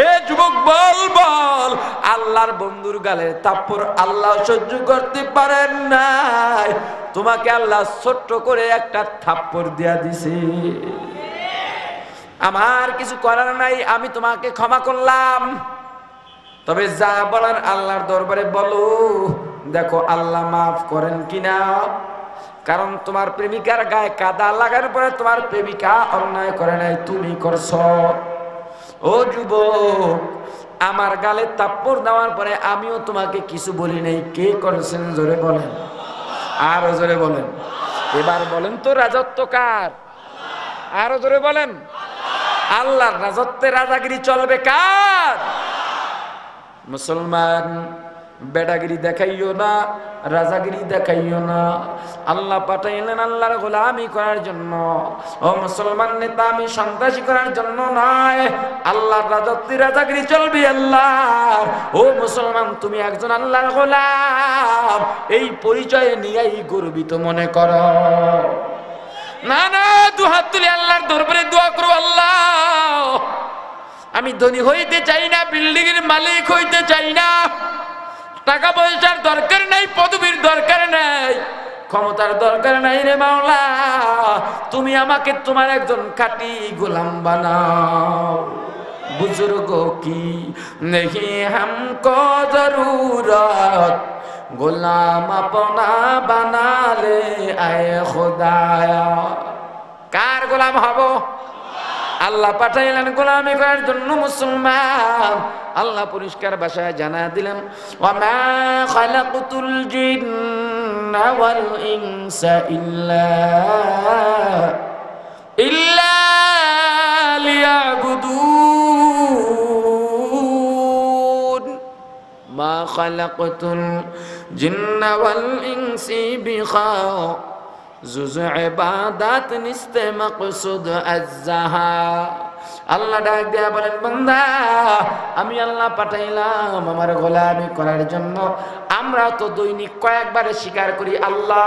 [SPEAKER 3] এ যুবক, বল বল, আল্লাহর বন্ধুর গালে থাপ্পড় আল্লাহ সহ্য করতে পারেন নাই, তোমাকে আল্লাহ ছোট্ট করে একটা থাপ্পড় দিয়া দিছে। আমার কিছু করার নাই, আমি তোমাকে ক্ষমা করলাম, তবে যা বলার আল্লাহর দরবারে বলো, দেখো আল্লাহ মাফ করেন কিনা। কারণ তোমার প্রেমিকার গায়ে কাদা লাগার পরে তোমার প্রেমিকা অন্যায় করে নাই, তুমি করছো। ও যুবক, আমার গালে থাপ্পড় দেওয়ার পরে আমিও তোমাকে কিছু বলি নাই, কে করেছেন জোরে বলেন, আরো জোরে বলেন। এবার বলেন তো রাজত্ব কার? আরো জোরে বলেন। আল্লাহর রাজত্বে রাজাগিরি চলবে কার? মুসলমান, বেটাগিরি দেখাইও না, রাজাগিরি দেখাইও না। আল্লাহ পাঠাইলেন আল্লাহর গোলামি করার জন্য। ও মুসলমান নেতা, আমি সন্ত্রাসী করার জন্য নয়, আল্লাহর রাজত্বে রাজাগিরি চলবে আল্লাহর। ও মুসলমান, তুমি একজন আল্লাহর গোলাম, এই পরিচয়ে নিয়েই গর্বিত মনে করো। না না, দুহাত তুলে আল্লাহর দরবারে দোয়া করো, আল্লাহ, আমি ধনী হইতে চাই না, বিল্ডিং এর মালিক হইতে চাই না, টাকা পয়সার দরকার নাই, পদবীর দরকার নাই, ক্ষমতার দরকার নাই রে মাওলা, তুমি আমাকে তোমার একজন খাঁটি গোলাম বানাও। বুজুর্গ কি নেহি হামকো জরুরত, গোলাম আপনা বানালে আয়ে খোদায়া। কার গোলাম হব? আল্লাহ পাঠাইলেন গোলামি করার জন্য মুসলমান। আল্লাহ পরিষ্কার ভাষায় জানা দিলেন, ওয়ামা খালাকতুল জিন্না ওয়াল ইনসা ইল্লা লিয়াবুদুন, মা খালাকতুল জিন্না ওয়াল ইনসি বিখা জুজু ইবাদাত নিস্তে মাকসুদ আজ্জাহা। আল্লাহ ডাক দিয়া বলেন, বান্দা, আমি আল্লাহ পাঠাইলাম আমার গোলামি করার জন্য। আমরা তো দৈনিক কয়েকবারে স্বীকার করি, আল্লাহ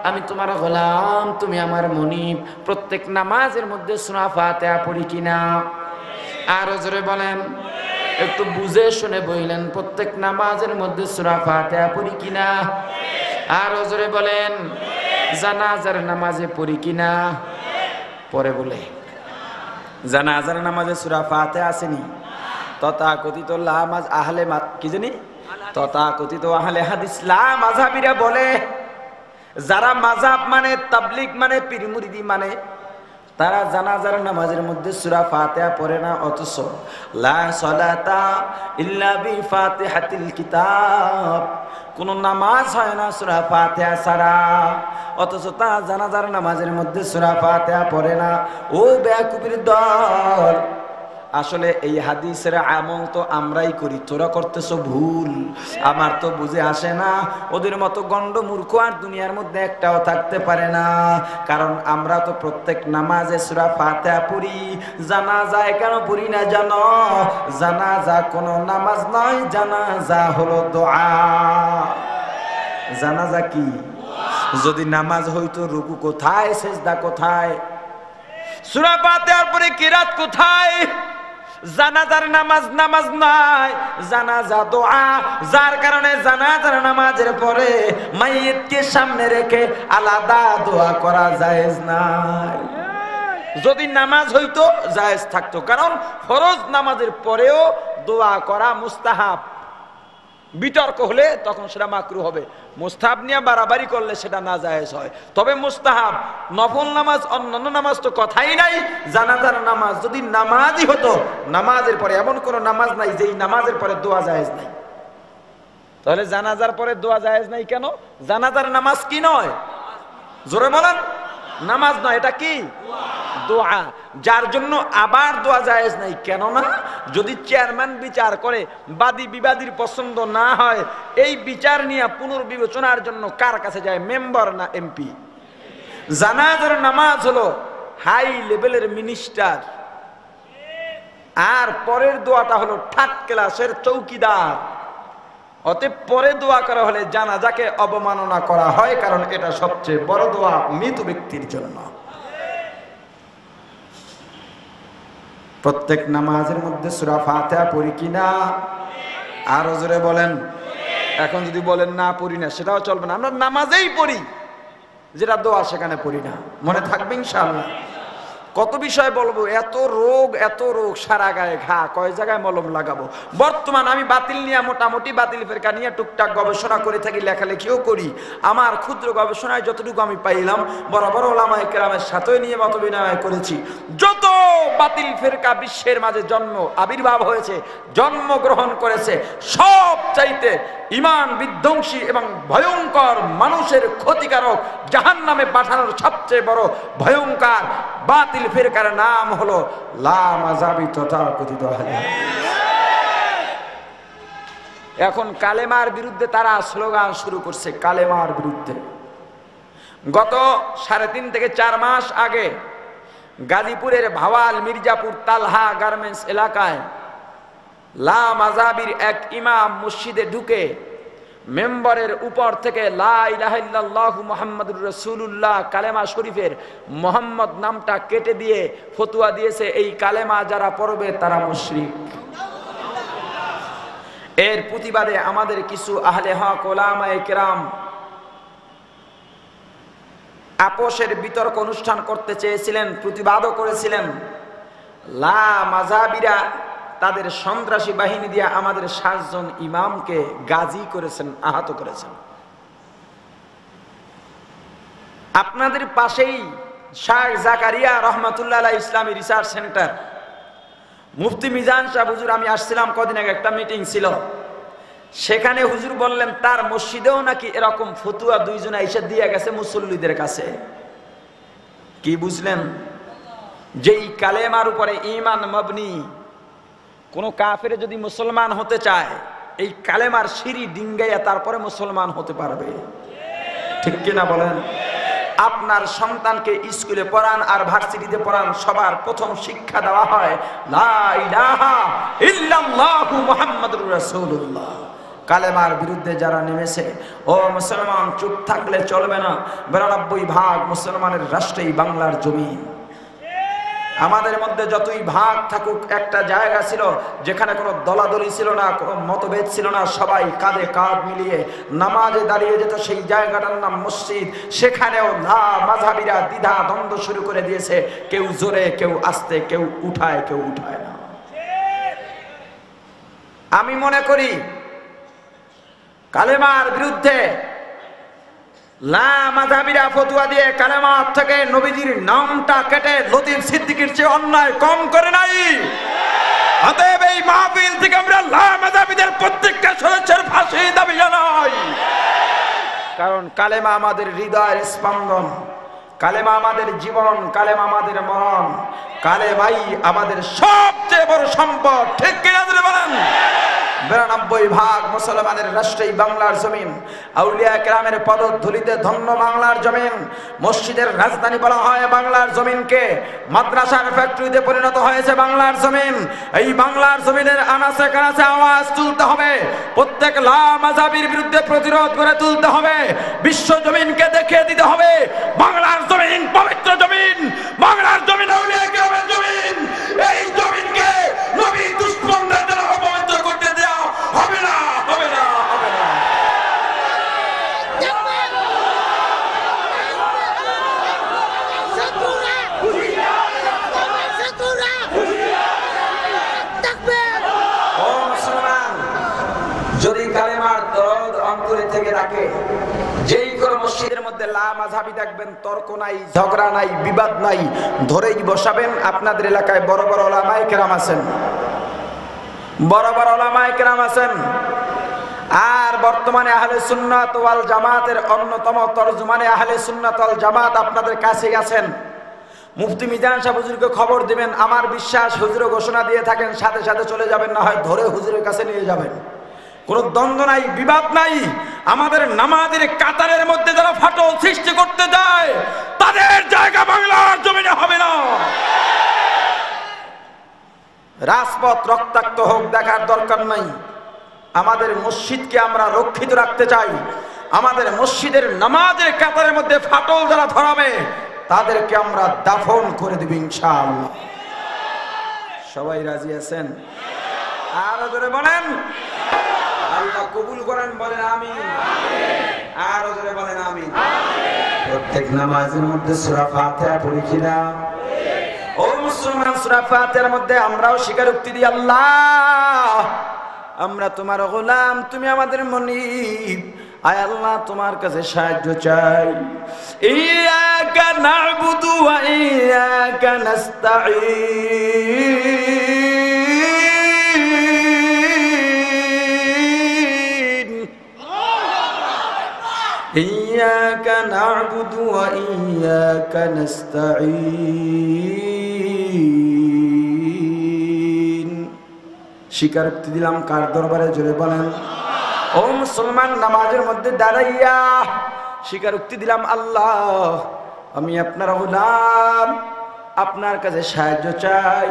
[SPEAKER 3] আমি তোমার গোলাম, তুমি আমার মনিব। প্রত্যেক নামাজের মধ্যে সূরা ফাতিহা পড়ি কিনা? আরো জোরে বলেন, একটু বুঝে শুনে বললেন, প্রত্যেক নামাজের মধ্যে সূরা ফাতিহা পড়ি কিনা? আরো জোরে বলেন। জানাজার নামাজে পড়ি কিনা? পরে বলে, জানাজার নামাজে সূরা ফাতিহা আসেনি? তথাকথিত লামাজ আহলে কি জানি, তথাকথিত আহলে হাদিস লা মাযহাবীরা বলে, যারা মাযহাব মানে, তাবলীগ মানে, পীর মুরিদি মানে, তারা জানাজার নামাজের মধ্যে সূরা ফাতিহা পড়ে না, অথচ লা সালাতা ইল্লা বিফাতিহাতিল কিতাব, কোন নামাজ হয় না সূরা ফাতিহা ছাড়া, অথচ তা জানাজার নামাজের মধ্যে সূরা ফাতিহা পড়ে না। ও বেয়াকুফির দল, আসলে এই হাদিসের আমল তো আমরাই করি, তোরা করতেছো ভুল। আমার তো বুঝে আসে না, ওদের মতো গন্ড মূর্খ আর দুনিয়ার মধ্যে একটাও থাকতে পারে না। কারণ আমরা তো প্রত্যেক নামাজে সূরা ফাতিহা পড়ি। জানাজায় কেন পড়ি না জানো? জানাজা কোনো নামাজ নয়, জানাজা হলো দোয়া। জানাজা কি? যদি নামাজ হইতো রুকু কোথায়, সিজদা কোথায়, সূরা ফাতিহার পরে কিরাত কোথায়? জানাজার নামাজ নামাজ নয়, জানাজা দোয়া। যার কারণে জানাজার নামাজের পরে মাইয়িতকে সামনে রেখে আলাদা দোয়া করা জায়েজ নাই। যদি নামাজ হইতো জায়েজ থাকতো, কারণ ফরজ নামাজের পরেও দোয়া করা মুস্তাহাব। বিতর্ক হলে তখন সেটা মাকরুহ হবে, মুস্তাহাব নিয়ে বাড়াবাড়ি করলে সেটা নাজায়েজ হয়। তবে মুস্তাহাব, নফল নামাজ, অন্যান্য নামাজ তো কথাই নাই। জানাজার নামাজ যদি নামাজই হতো, নামাজের পরে এমন কোন নামাজ নাই যেই নামাজের পরে দোয়া জায়েজ নাই। তাহলে জানাজার পরে দোয়া জায়েজ নাই কেন? জানাজার নামাজ কি নয়? জোরে বলেন। নামাজ নয়, এটা কি? দোয়া। যার জন্য আবার দোয়া জায়েজ নাই। কেননা যদি চেয়ারম্যান বিচার করে বাদী বিবাদীর পছন্দ না হয়, এই বিচার নিয়ে পুনর্বিবেচনার জন্য কার কাছে যায়? মেম্বার না এমপি? জানাজার নামাজ হলো হাই লেভেলের মিনিস্টার, আর পরের দোয়াটা হলো থার্ড ক্লাসের চৌকিদার। অতএব পরে দোয়া করা হলে জানাজাকে অবমাননা করা হয়, কারণ এটা সবচেয়ে বড় দোয়া মৃত ব্যক্তির জন্য। প্রত্যেক নামাজের মধ্যে সূরা ফাতিহা পড়ি কিনা? আরো জোরে বলেন। এখন যদি বলেন না পড়ি না, সেটাও চলবে না, আমরা নামাজেই পড়ি, যেটা দোয়া সেখানে পড়ি না। মনে থাকবে ইনশাআল্লাহ। কত বিষয় বলবো, এত রোগ, সারা গায়ে ঘা, কয় জায়গায় মলম লাগাবো। বর্তমান আমি বাতিল নিয়ে, মোটামুটি বাতিল ফেরকা নিয়ে টুকটাক গবেষণা করে থাকি, লেখালেখিও করি। আমার ক্ষুদ্র গবেষণায় যতটুকু আমি পাইলাম, বড় বড় ওলামায়ে কেরামের সাথে নিয়ে মত বিনিময় করেছি। যত বাতিল ফেরকা বিশ্বের মাঝে আবির্ভাব হয়েছে, জন্মগ্রহণ করেছে, সব চাইতে ইমান বিধ্বংসী এবং ভয়ঙ্কর, মানুষের ক্ষতিকারক, জাহান্নামে পাঠানোর সবচেয়ে বড় ভয়ঙ্কর বাতিল ফিরকার নাম হলো লামাযাবি তথাকথিত আহলে হাদিস। এখন কালেমার বিরুদ্ধে তারা স্লোগান শুরু করছে, কালেমার বিরুদ্ধে। গত 3.5 থেকে 4 মাস আগে গাজীপুরের ভাওয়াল মির্জাপুর তালহা গার্মেন্টস এলাকায় লামাযাবির এক ইমাম মসজিদে ঢুকে মেম্বরের উপর থেকে লা ইলাহা ইল্লাল্লাহু মুহাম্মাদুর রাসূলুল্লাহ কালেমা শরীফের মুহাম্মদ নামটা কেটে দিয়ে ফতোয়া দিয়েছে, এই কালেমা যারা পড়বে তারা মুশরিক। এর প্রতিবাদে আমাদের কিছু আহলে হক ওলামায়ে কেরাম আপোষের বিতর্ক অনুষ্ঠান করতে চেয়েছিলেন, প্রতিবাদও করেছিলেন। লামাযাবিরা তাদের সন্ত্রাসী বাহিনী দিয়ে আমাদের 7 জন ইমামকে গাজী করেছেন, আহত করেছেন। আপনাদের পাশেই শাহ জাকারিয়া রহমাতুল্লাহ আলাইহি ইসলামী রিসার্চ সেন্টার, মুফতি মিজান সাহেব হুজুর, আমি আসছিলাম কদিন আগে, একটা মিটিং ছিল, সেখানে হুজুর বললেন তার মসজিদেও নাকি এরকম ফতুয়া 2 জন এসে দিয়ে গেছে মুসল্লিদের কাছে। কি বুঝলেন? যেই কালেমার উপরে ঈমান মবনি, কোন কাফের যদি মুসলমান হতে চায়, এই কালেমার সিঁড়ি ডিঙ্গাইয়া তারপরে মুসলমান হতে পারবে। ঠিক কিনা বলেন? আপনার সন্তানকে স্কুলে পড়ান আর ভার্সিটিতে পড়ান, সবার প্রথম শিক্ষা দেওয়া হয় লা ইলাহা ইল্লাল্লাহু মুহাম্মাদুর রাসূলুল্লাহ। কালেমার বিরুদ্ধে যারা নেমেছে, ও মুসলমান, চুপ থাকলে চলবে না। 92% মুসলমানের রাষ্ট্রেই বাংলার জমিন। আমাদের মধ্যে যতই ভাগ থাকুক, একটা জায়গা ছিল যেখানে কোনো দলাদলি ছিল না, কোনো মতভেদ ছিল না, সবাই কাঁধে কাঁধ মিলিয়ে নামাজে দাঁড়িয়ে যেত, সেই জায়গাটার নাম মসজিদ। সেখানেও লামাযাবিরা দ্বিধা দ্বন্দ্ব শুরু করে দিয়েছে, কেউ জোরে, কেউ আস্তে, কেউ উঠায়, কেউ উঠায় না। আমি মনে করি কালেমার বিরুদ্ধে লামাযাবিরা ফতোয়া দিয়ে কালেমার থেকে নবীজির নামটা কেটে লতিফ সিদ্দিকীর চেয়ে অন্যায় কম করে নাই। অতএব এই মাহফিল থেকে আমরা লামাযাবিদের প্রত্যেকটা সদস্যের ফাঁসি দাবি জানাই। কারণ কালেমা আমাদের হৃদয়ের স্পন্দন, কালেমা আমাদের জীবন, কালেমা আমাদের মরণ, কালেমাই আমাদের সবচেয়ে বড় সম্পদ। ঠিক কিনা বলেন? 92% মুসলমানের রাষ্ট্রেই বাংলার জমিন। আউলিয়া কেরামের পদধূলিতে ধন্য বাংলার জমিন। মসজিদের রাজধানী বলা হয় বাংলার জমিনকে, মাদ্রাসার ফ্যাক্টরিতে পরিণত হয়েছে বাংলার জমিন। এই বাংলার জমিনের আনাচে কানাচে আওয়াজ তুলতে হবে, প্রত্যেক লামাযাবির বিরুদ্ধে প্রতিরোধ করে তুলতে হবে, বিশ্ব জমিনকে দেখিয়ে দিতে হবে বাংলার জমিন পবিত্র জমিন, বাংলার জমিন আউলিয়া কেরামের জমিন। এই জমিনকে নবী দুশমনদের দ্বারা অপবিত্র করতে দেয়া হবে না, হবে না, হবে না। ও মুসলমান, যদি কালেমার দরদ অন্তরে থেকে থাকে, যেই কোনো মসজিদের মধ্যে লামাযাবি দেখবেন, তর্ক নাই, ঝগড়া নাই, বিবাদ নাই, ধরেই বসাবেন। আপনাদের এলাকায় বড় বড় ওলামায়ে কেরাম আছেন, বড় বড় ওলামায়ে কেরাম আছেন। আর বর্তমানে আহলে সুন্নাত ওয়াল জামাতের অন্যতম তরজমানে আহলে সুন্নাত ওয়াল জামাত আপনাদের কাছেই আছেন। মুফতি মিজান সাহেব হুজুরকে খবর দিবেন, আমার বিশ্বাস হুজুরও ঘোষণা দিয়ে থাকেন, সাথে সাথে চলে যাবেন, না হয় ধরে হুজুরের কাছে নিয়ে যাবেন। কোনো দ্বন্দ্ব নাই, বিবাদ নাই। আমাদের নামাজের কাতারের মধ্যে যারা ফাটল সৃষ্টি করতে যায়, তাদের জায়গা বাংলার জমিনে হবে না। রাজপথ রক্তাক্ত হোক দেখার দরকার নাই। আমাদের মসজিদকে আমরা রক্ষিত রাখতে চাই। আমাদের মসজিদের নামাজের কাতারের মধ্যে ফাটল যারা ধরাবে তাদেরকে আমরা দাফন করে দেব ইনশাআল্লাহ। সবাই রাজি আছেন? আরো জোরে বলেন আল্লাহ কবুল করেন, বলেন আমিন। আরো জোরে বলেন আমিন। প্রত্যেক নামাজের মধ্যে সূরা ফাতিহা পড়ি কিনা? ও মুসলমান, সূরা ফাতিহার মধ্যে আমরাও স্বীকারোক্তি দিই, আল্লাহ আমরা তোমার গোলাম, তুমি আমাদের মনিব। আয় আল্লাহ তোমার কাছে সাহায্য চাই। ইয়াকা না'বুদু ওয়া ইয়াকা নাস্তাঈন। ইয়াকা না'বুদু ওয়া ইয়াকা নাস্তাঈন। স্বীকারোক্তি দিলাম কার দরবারে? জোরে বলেন। ও মুসলমান, নামাজের মধ্যে দাঁড়াইয়া স্বীকারোক্তি দিলাম, আল্লাহ আমি আপনার গোলাম, আপনার কাছে সাহায্য চাই।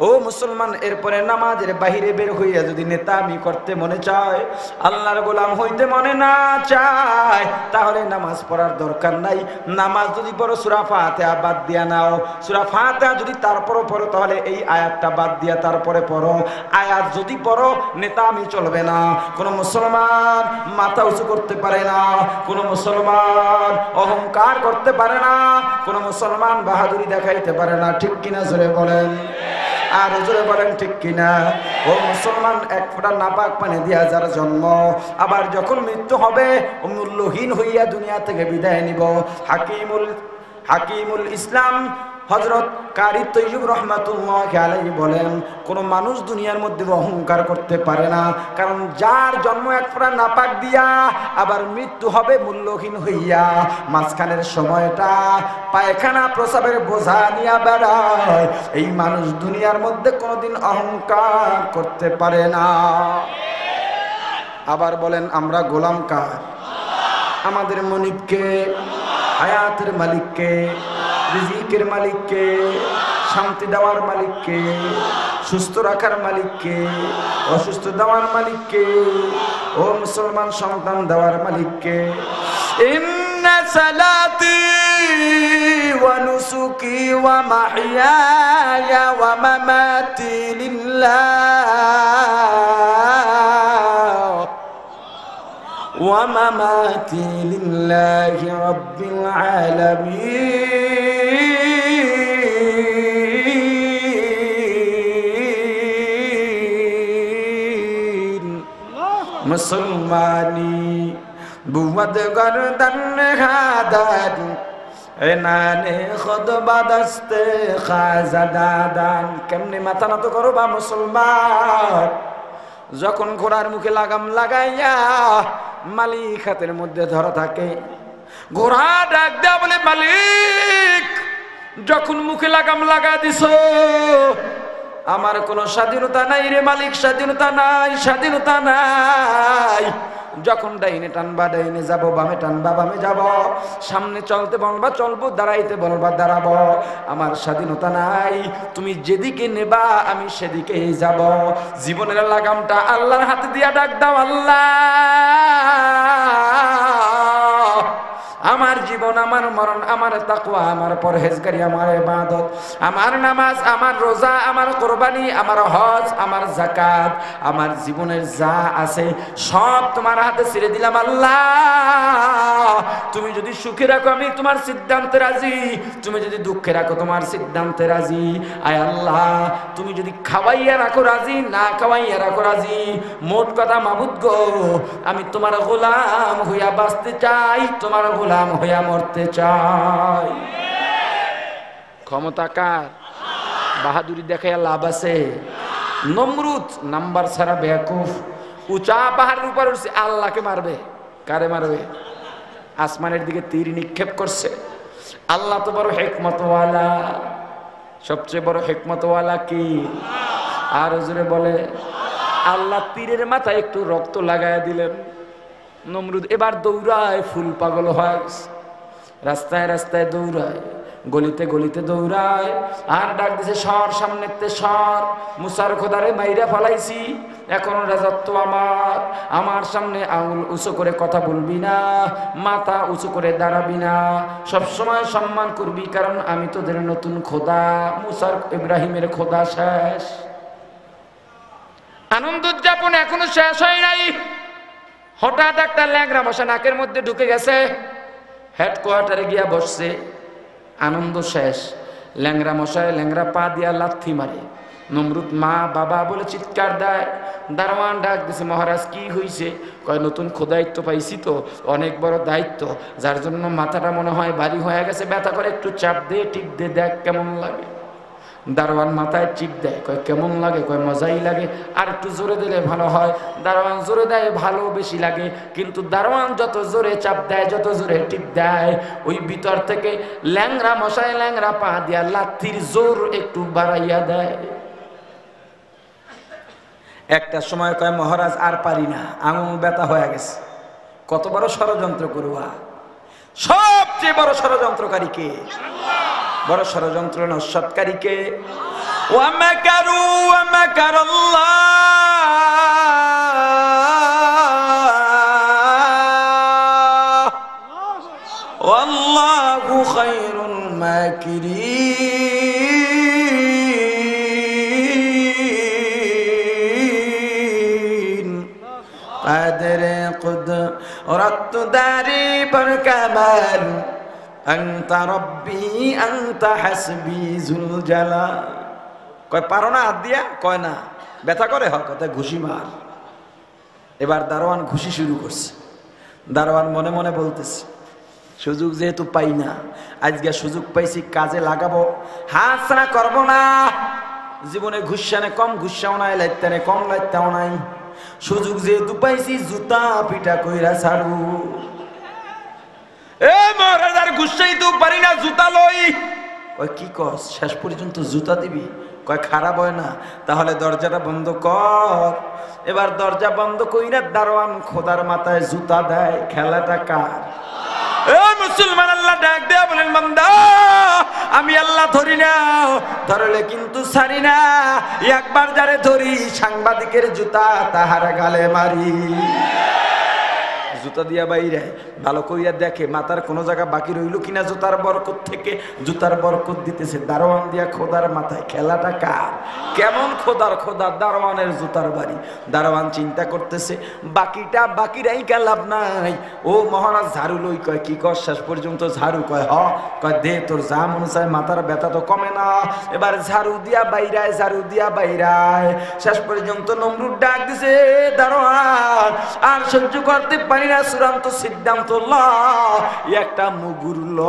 [SPEAKER 3] ও মুসলমান, এরপরে নামাজের বাহিরে বের হইয়া যদি নেতামি করতে মনে চায়, আল্লাহর গোলাম হইতে মনে না চায়, তাহলে নামাজ পড়ার দরকার নাই। নামাজ যদি পড়ো সূরা ফাতিহা বাদ দিয়া নাও। সূরা ফাতিহা যদি তারপরও পড়ো তাহলে এই আয়াতটা বাদ দিয়া তারপরে পড়ো। আয়াত যদি পড়ো নেতামি চলবে না। কোন মুসলমান মাথা উঁচু করতে পারে না, কোন মুসলমান অহংকার করতে পারে না, কোন মুসলমান বাহাদুরি দেখাইতে পারে না। ঠিক কিনা? জোরে বলেন। আর জোরে বলেন ঠিক কিনা? ও মুসলমান, এক ফোঁটা নাপাক পানি দিয়া যার জন্ম, আবার যখন মৃত্যু হবে মূল্যহীন হইয়া দুনিয়া থেকে বিদায় নিব। হাকিমুল ইসলাম হযরত কারি তৈয়ব রহমাতুল্লাহি আলাইহি বলেন, কোন মানুষ দুনিয়ার মধ্যে অহংকার করতে পারে না, কারণ যার জন্ম এক ফোঁটা নাপাক দিয়া আবার মৃত্যু হবে মূল্যহীন হইয়া, মাঝখানের সময়টা পায়খানা প্রসাবের বোঝা নিয়ে বেড়ায়, এই মানুষ দুনিয়ার মধ্যে কোনোদিন অহংকার করতে পারে না। আবার বলেন, আমরা গোলাম কার? আমাদের মনিবকে, হায়াতের মালিককে, রিজিকের মালিককে, শান্তি দেওয়ার মালিককে, সুস্থ রাখার মালিককে, অসুস্থ দেওয়ার মালিককে, ও মুসলমান সন্তান দেওয়ার মালিককে। ইন্না সালাতি ওয়া নুসুকি ওয়া মাহইয়ায়া ওয়া মামাতি লিল্লাহ ওয়া মামাতি লিল্লাহি রাব্বিল আলামিন। মুসলমানি বুমদ গরদন হাদান এনানে খুতবা দস্তে খাজাদাদান। কেমনে মাথা নত করবা মুসলমান? যখন ঘোড়ার মুখে লাগাম লাগাইয়া মালিক হাতের মধ্যে ধরা থাকে, ঘোড়া ডাক দেয়া বলে, মালিক যখন মুখে লাগাম লাগা দিছ আমার কোনো স্বাধীনতা নাই রে মালিক, স্বাধীনতা নাই, স্বাধীনতা নাই। যখন ডাইনে টানবা ডাইনে যাব, বামে টানবা বামে যাব, সামনে চলতে বলবা চলবো, দাঁড়াইতে বলবা দাঁড়াবো, আমার স্বাধীনতা নাই। তুমি যেদিকে নেবা আমি সেদিকেই যাব। জীবনের লাগামটা আল্লাহর হাতে দিয়া ডাক দাও, আল্লাহ আমার জীবন, আমার মরণ, আমার তাকওয়া, আমার পরহেজগারি, আমার ইবাদত, আমার নামাজ, আমার রোজা, আমার কুরবানি, আমার হজ, আমার যাকাত, আমার জীবনের যা আছে সব তোমার হাতে ছেড়ে দিলাম আল্লাহ। তুমি যদি সুখে রাখো আমি তোমার সিদ্ধান্তে রাজি, তুমি যদি দুঃখে রাখো তোমার সিদ্ধান্তে রাজি। আয় আল্লাহ, তুমি যদি খাওয়াইয়া রাখো রাজি, না খাওয়াইয়া রাখো রাজি। মোট কথা মাবুদ গো, আমি তোমার গোলাম হইয়া বাঁচতে চাই, তোমার গোলাম হইয়া মরতে চাই। ক্ষমতা কার? বাহাদুরি দেখাইয়া লাভ আছে? নমরুদ নাম্বার ছাড়া বেয়াকুফ, উঁচা পাহাড়ের উপর উঠছে, আল্লাহকে মারবে। কারে মারবে? আসমানের দিকে তীর নিক্ষেপ করছে। আল্লাহ তো বড় হিকমতওয়ালা, সবচেয়ে বড় হিকমতওয়ালা কি? আর হুজুরে বলে, আল্লাহ তীরের মাথায় একটু রক্ত লাগায়া দিলেন। নমরুদ এবার দৌড়ায়, ফুল পাগল হয়, রাস্তায় রাস্তায় দৌড়ায়, গলিতে গলিতে দৌড়ায় আর ডাক দিছে, সর সামনেতে সর, মুসার খোদারে মাইরা ফালাইছি, এখন রাজত্ব আমার, আমার সামনে আঙুল উঁচু করে কথা বলবি না, মাথা উঁচু করে দাঁড়াবি না, সবসময় সম্মান করবি, কারণ আমি তোদের নতুন খোদা। মুসার ইব্রাহিমের খোদা শেষ। আনন্দ উদযাপন এখনো শেষ হয় নাই। হঠাৎ একটা ল্যাংরা মশা নাকের মধ্যে ঢুকে গেছে, হেডকোয়ার্টারে গিয়া বসছে। আনন্দ শেষ। ল্যাংরা মশায় ল্যাংরা পা দিয়া লাথি মারে। নমরুদ মা বাবা বলে চিৎকার দেয়। দারোয়ান ডাক দিছে, মহারাজ কি হইছে? কয় নতুন খোদায়িত্ব পাইছি তো, অনেক বড় দায়িত্ব, যার জন্য মাথাটা মনে হয় ভারী হয়ে গেছে, ব্যথা করে, একটু চাপ দে, টিপ দে, দেখ কেমন লাগে। দারোয়ান মাথায় চিপ দেয়, কয় কেমন লাগে? কয় মজাই লাগে, আর একটু জোরে দিলে ভালো হয়। দারোয়ান জোরে দেয়, ভালো বেশি লাগে, কিন্তু দারোয়ান যত জোরে চাপ দেয়, যত জোরে টিপ দেয়, ওই ভিতর থেকে ল্যাংরা মশায় ল্যাংরা পা দিয়া লাথির জোর একটু বাড়াইয়া দেয়। একটা সময় কয় মহারাজ আর পারি না, আঙুল ব্যথা হয়ে গেছে। কত বড় ষড়যন্ত্র করুয়া! সবচেয়ে বড় ষড়যন্ত্রকারী কে? বড় ষড়যন্ত্র নস্যাৎকারী কে? ওয়া মাকারু ওয়া মাকারাল্লাহ ওয়াল্লাহু খায়রুল মাকিরিন। قادر قدرت داري بركمال أنت ربي أنت حسبي ذو الجلال। কয় পারো না হাত দিয়া? কয় না, ব্যথা করে। হয় কথা ঘুষি মার। এবার দারোয়ান ঘুষি শুরু করছে। দারোয়ান মনে মনে বলতেছে, সুযোগ যেহেতু পাই না, আজকে সুযোগ পাইছি, কাজে লাগাবো, হাত ছাড়া করবো না। জীবনে ঘুষানে কম ঘুষাও নাই, লাইতানে কম লাইতাও নাই। সুযোগ যেহেতু পাইছি, জুতা পিটা কইরা ছাড়ু। এ মহারাজ আর গুসাইতেও পারি না, জুতা লই। কয় কি কস? শেষ পর্যন্ত জুতা দিবি? কয় খারাপ হয় না, তাহলে দরজাটা বন্ধ কর। এবার দরজা বন্ধ কইরা দারোয়ান খোদার মাথায় জুতা দেয়। খেলাটা কার? এ মুসলমান, আল্লাহ ডাক দেয়া বলেন, বান্দা আমি আল্লাহ ধরি না, ধরলে কিন্তু ছাড়ি না। একবার যারে ধরি, সাংবাদিকের জুতা তাহার গালে মারি। জুতা দিয়া বাইরে ভালো কইয়া দেখে মাথার কোনো জায়গা বাকি রইল কিনা জুতার বরকত থেকে। জুতার বরকত দিতেছে দারোয়ান দিয়া খোদার মাথায়। খেলাটা কার? কেমন খোদার খোদা? দারোয়ানের জুতার বাড়ি। দারোয়ান চিন্তা করতেছে, বাকিটা বাকি রাইকা লাভ নাই। ও মহারাজ ঝাড়ু লই। কয় কি কর? শেষ পর্যন্ত ঝাড়ু। কয় হ। কয় দে, তোর যা মনে চায়, মাথার ব্যথা তো কমে না। এবার ঝাড়ু দিয়া বাইরায়, ঝাড়ু দিয়া বাইরায়। শেষ পর্যন্ত নমরুদ ডাক দিছে, দারোয়ান আর সহ্য করতে পারি না, চূড়ান্ত সিদ্ধান্ত ল, একটা মুগুর ল।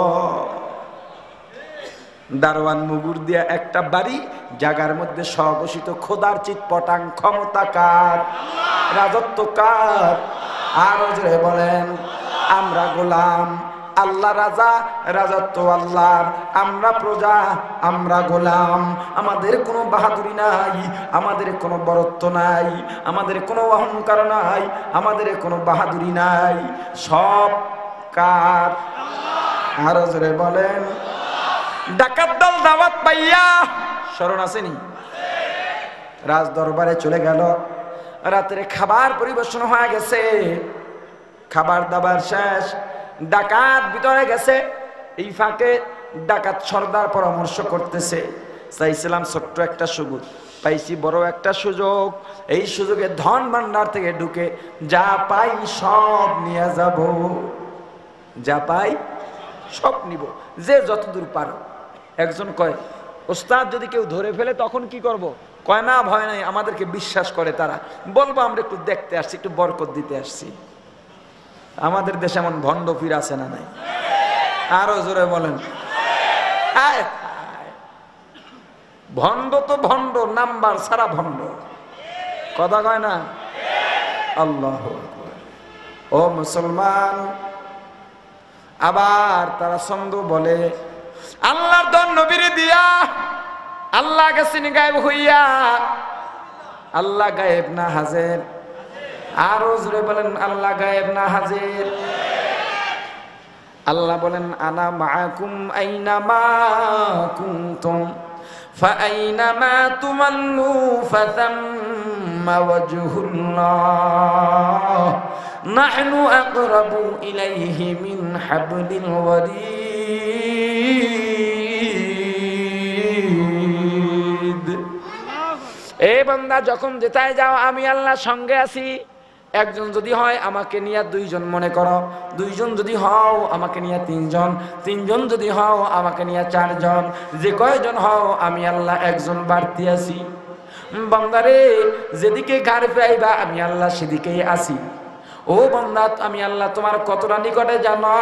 [SPEAKER 3] দারোয়ান মুগুর দিয়া একটা বাড়ি, জায়গার মধ্যে স্বঘোষিত খোদার চিৎ পটাং। ক্ষমতা কার? রাজত্ব কার? আরো জোরে বলেন, আমরা গোলাম, আল্লাহ রাজা, রাজত্ব আল্লাহর, আমরা প্রজা, আমরা গোলাম। আমাদের কোনো বাহাদুরি নাই, আমাদের কোনো বরত্ব নাই, আমাদের কোনো অহংকার নাই, আমাদের কোনো বাহাদুরি নাই। সব কার? আরো জোরে বলেন। ডাকাত দল দাওয়াত পাইয়া, স্মরণ আসেনি? রাজ দরবারে চলে গেল। রাতের খাবার পরিবেশন হয়ে গেছে, খাবার দাবার শেষ। ডাকাত ভিতরে গেছে। এই ফাঁকে ডাকাত সর্দার পরামর্শ করতেছে, চাইছিলাম ছোট্ট একটা সুযোগ, পাইছি বড় একটা সুযোগ। এই সুযোগে ধন ভান্ডার থেকে ঢুকে যা পাই সব নিয়ে যাব, যা পাই সব নিব, যে যতদূর পারো। একজন কয়, ওস্তাদ যদি কেউ ধরে ফেলে তখন কি করব? কয় না, ভয় নাই, আমাদেরকে বিশ্বাস করে তারা, বলবো আমরা একটু দেখতে আসছি, একটু বরকত দিতে আসছি। আমাদের দেশে এমন ভণ্ড পীর আছে না নাই? আরো জোরে বলেন। ভণ্ড তো ভণ্ড, নাম্বার সারা ভণ্ড, কথা কয় না? আল্লাহু আকবার। ও মুসলমান, আবার তারা ছন্দ বলে, আল্লাহর দন নবীরে দিয়া, আল্লাহ গেছেন গায়েব হইয়া। আল্লাহ গায়েব না হাজির? আরো জোরে বলেন, আল্লাহ গায়েব না হাজির? আল্লাহ বলেন আনা মাআকুম আইনামা কুনতুম ফাআইনামা তুমাল্লু ফাতাম্মা ওয়াজহুল্লাহ নাহনু আকরাবু ইলাইহি মিন হাবলিল ওয়ারিদ। এ বান্দা, যখন যেতায় যাও আমি আল্লাহ সঙ্গে আছি। একজন যদি হয় আমাকে নিয়ে দুইজন মনে করো, দুইজন যদি হও আমাকে নিয়ে তিনজন, তিনজন যদি হও আমাকে নিয়ে চারজন, যে কয়জন হও আমি আল্লাহ একজন বাড়তি আছি। বান্দারে, যেদিকে ঘাড় ফেরাইবা আমি আল্লাহ সেদিকেই আছি। ও বান্দা, আমি আল্লাহ তোমার কতটা নিকটে জানো?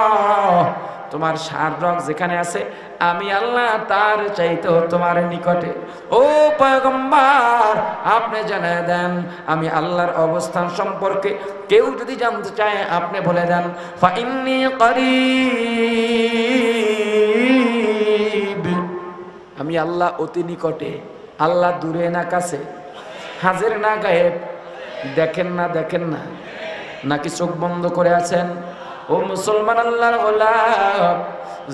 [SPEAKER 3] তোমার সার রগ যেখানে আছে আমি আল্লাহ তার চাইতেও তোমার নিকটে। ও পয়গম্বর, আপনি জানিয়ে দেন আমি আল্লাহর অবস্থান সম্পর্কে। কেউ যদি জানতে চায় আপনি বলে দেন ফাইন্নী করিব, আমি আল্লাহ অতি নিকটে। আল্লাহ দূরে না কাছে, হাজির না গায়েব, দেখেন না দেখেন না, নাকি চোখ বন্ধ করে আছেন? ও মুসলমান আল্লাহর গোলাম,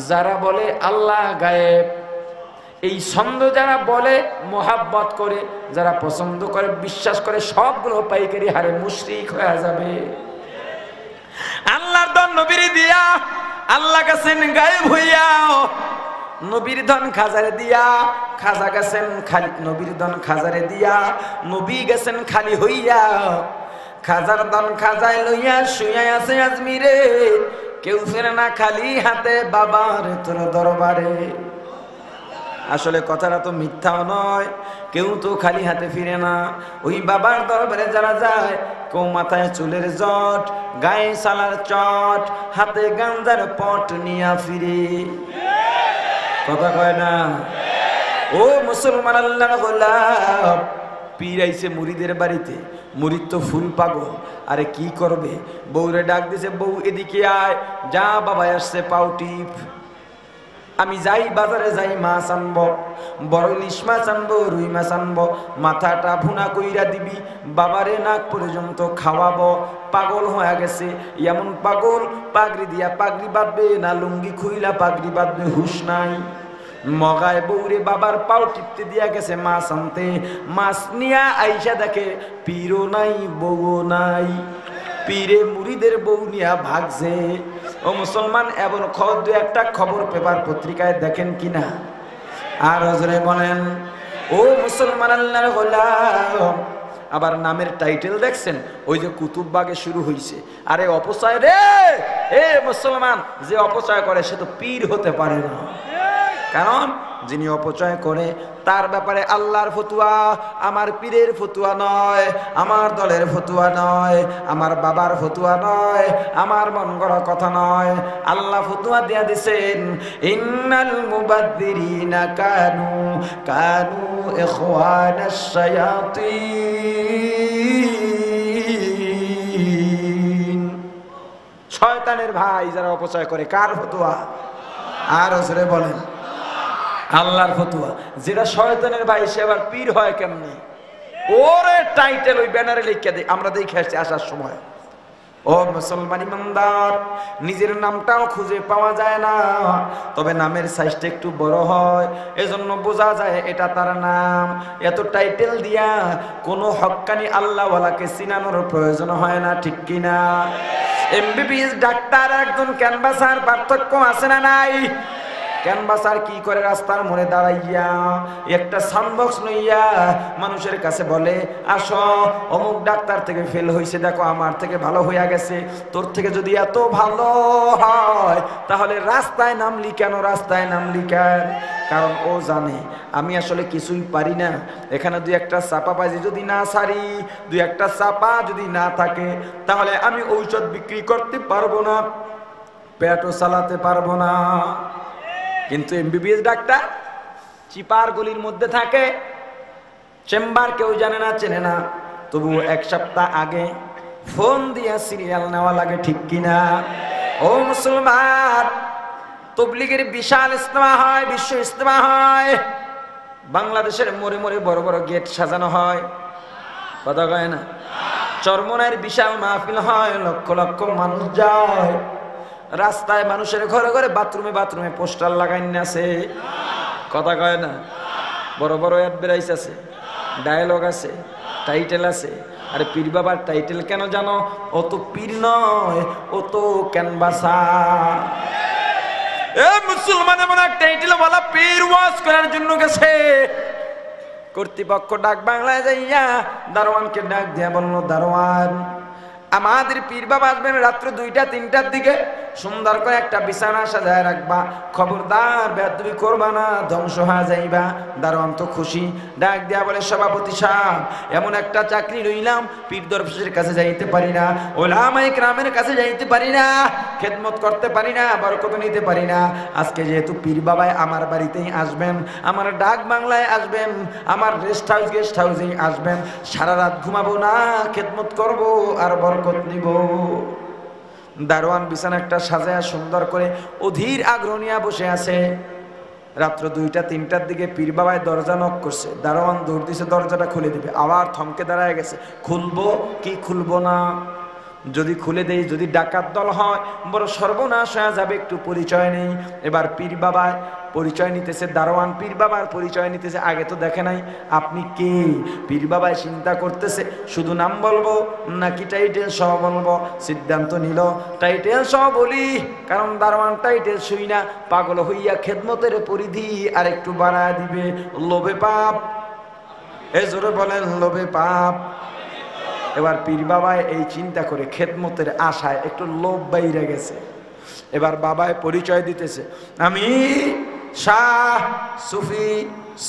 [SPEAKER 3] যারা বলে আল্লাহ গায়েব, এই ছন্দ যারা বলে, মোহাব্বত করে, যারা পছন্দ করে, বিশ্বাস করে, সবগুলো পাইকারি হারে মুশরিক হয়ে যাবে। আল্লাহর ধন নবীর দিয়া আল্লাহ গেছেন গায়েব হইয়া, নবীর ধন খাজারে দিয়া খাজা গেছেন খালি, নবীর ধন খাজারে দিয়া নবী গেছেন খালি হইয়া। খাজার দান খাজায় লইয়া শুয়াই আছে আজমিরে, কেউ ফেরে না খালি হাতে বাবার তোর দরবারে। আসলে কথাটা তো মিথ্যাও নয়, কেউ তো খালি হাতে ফিরে না। ওই বাবার দরবারে যারা যায়, কেউ মাথায় চুলের জট, গায়ে সালার চট, হাতে গাঞ্জার পট নিয়া ফিরে। কথা কয় না? ও মুসলমান আল্লাহর গোলাম, পীর আইছে মুরিদের বাড়িতে, মুরিদ তো ফুল পাগল, আরে কি করবে? বউরে ডাক দিছে, বউ এদিকে আয়। যা বাবা আসছে পাও টিপ। আমি যাই বাজারে যাই মাছ আনবো, বড় ইলিশ মাছ আনবো, রুই মাছ আনবো, মাথাটা ভুনা কইরা দিবি, বাবারে নাক পর্যন্ত খাওয়াবো। পাগল হয়ে গেছে, এমন পাগল পাগড়ি দিয়া পাগড়ি বাঁধবে না লুঙ্গি খুইলা পাগড়ি বাঁধবে, হুশ নাই। মগায় বউরে বাবার পাও টিপতে দিয়া গেছে মাছ আনতে, মাছ নিয়া আইসা দেখে পীরও নাই বউও নাই, পীরে মুরিদের বউ নিয়া ভাগছে। ও মুসলমান, এমন খবর দু একটা খবর পেপার পত্রিকায় দেখেন কিনা? আর হজরে বলেন, ও মুসলমান আল্লাহর গোলাম, আবার নামের টাইটেল দেখছেন? ওই যে কুতুববাগে শুরু হইছে, আরে অপচয় রে। এ মুসলমান, যে অপচয় করে সে তো পীর হতে পারে না। কারণ যিনি অপচয় করে তার ব্যাপারে আল্লাহর ফতুয়া, আমার পীরের ফতুয়া নয়, আমার দলের ফতুয়া নয়, আমার বাবার ফতুয়া নয়, আমার মন গড়া কথা নয়। আল্লাহ ফতুয়া দিয়া দিছেন, ইন্নাল মুবাদ্দিরিনা কানু কানু ইখওয়ানাশ শায়াতিন। শয়তানের ভাই যারা অপচয় করে, কার ফতুয়া? আর ওসরে বলেন আল্লাহর ফতুয়া। যেটা শয়তানের ভাই সে আবার পীর হয় কেমনে? ওরে টাইটেল ওই ব্যানারে লিখে দেয়, আমরা দেখে আসছি আসার সময়। ও মুসলমান ইমানদার, নিজের নামটাও খুঁজে পাওয়া যায় না, তবে নামের সাইজটা একটু বড় হয়, এজন্য বোঝা যায় এটা তার নাম। এত টাইটেল দিয়া কোনো হক্কানি আল্লাহওয়ালাকে চিনানোর প্রয়োজন হয় না, ঠিক কিনা? এমবিবিএস ডাক্তার একজন ক্যানভাসার পার্থক্য আছে না নাই? ক্যানভাসার কি করে? রাস্তার মোড়ে দাঁড়াইয়া একটা সাউন্ডবক্স লইয়া মানুষের কাছে বলে, আসো অমুক ডাক্তার থেকে ফেল হয়েছে, দেখো আমার থেকে ভালো হইয়া গেছে, তোর থেকে যদি এত ভালো হয় তাহলে রাস্তায় নামলি কেন? রাস্তায় নামলি কেন? কারণ ও জানে আমি আসলে কিছুই পারি না। এখানে দুই একটা চাপাবাজি যদি না সারি, দুই একটা চাপা যদি না থাকে, তাহলে আমি ঔষধ বিক্রি করতে পারবো না, পেটও চালাতে পারবো না। কিন্তু এমবিবিএস ডাক্তার চিপার গলির মধ্যে থাকে, চেম্বার কেউ জানে না, চেনে না, তবু এক সপ্তাহ আগে ফোন দিয়ে সিরিয়াল নেওয়া লাগে, ঠিক কিনা? ও মুসলমান, তবলিগের বিশাল ইজতেমা হয়, বিশ্ব ইজতেমা হয়, বাংলাদেশের মোড়ে মোড়ে বড় বড় গেট সাজানো হয়, কথা কয় না? চরমনায়ের বিশাল মাহফিল হয়, লক্ষ লক্ষ মানুষ যায়। রাস্তায় মানুষের ঘরে ঘরে বাথরুমে বাথরুমে পোস্টার লাগাইন আছে, কথা কয় না? বড় বড় অ্যাডভার্টাইজ আছে, ডায়ালগ আছে, টাইটেল আছে। আরে পীর বাবার টাইটেল কেন জানো? ও তো পীর নয়, ও তো ক্যানভাসা। এ মুসলমান এমন এক টাইটেল বলা পীর ওয়াজ করার জন্য গেছে। কর্তৃপক্ষ ডাক বাংলায় যাইয়া দারোয়ানকে ডাক দিয়া বলল, দারোয়ান আমাদের পীর বাবা আসবেন রাত্র 2টা-3টার দিকে, সুন্দর করে একটা বিছানা সাজায় রাখবা, খবরদার বেয়াদবি করবা না, ধ্বংস হয়ে যাইবা। দারোয়ান তো খুশি, ডাক দিয়া বলে, সভাপতি সাহেব এমন একটা চাকরি রইলাম, পীর দরবেশের কাছে যাইতে পারি না, ওলামায়ে কেরামের কাছে যাইতে পারি না, খেদমত করতে পারি না, বরকত নিতে পারি না। আজকে যেহেতু পীর বাবাই আমার বাড়িতেই আসবেন, আমার ডাক বাংলায় আসবেন, আমার রেস্ট হাউস গেস্ট হাউসেই আসবেন, সারা রাত ঘুমাবো না, খেদমত করব আর বরকত নিব। দারোয়ান বিছানা একটা সাজায়া সুন্দর করে অধীর আগ্রহ নিয়ে বসে আছে। রাত্র 2টা-3টার দিকে পীর বাবায় দরজা নক করছে, দারোয়ান দৌড় দিছে দরজাটা খুলে দিবে, আবার থমকে দাঁড়ায় গেছে, খুলবো কি খুলবো না? যদি খুলে দেই, যদি ডাকাত দল হয় বড় সর্বনাশ হয়ে যাবে, একটু পরিচয় নেই। এবার পীর বাবায় পরিচয় নিতেছে, দারোয়ান পীর বাবার পরিচয় নিতেছে, আগে তো দেখে নাই, আপনি কে? পীর বাবায় চিন্তা করতেছে শুধু নাম বলবো নাকি টাইটেল সহ বলবো। সিদ্ধান্ত নিল টাইটেল সহ বলি, কারণ দারোয়ান টাইটেল শুই না পাগল হইয়া খেদমতের পরিধি আর একটু বাড়ায় দিবে। লোভে পাপ, এ জোরে বলেন লোভে পাপ। এবার পীর বাবায় এই চিন্তা করে খেদমতের আশায় একটু লোভ বাইরে গেছে। এবার বাবায় পরিচয় দিতেছে, আমি শাহ সুফি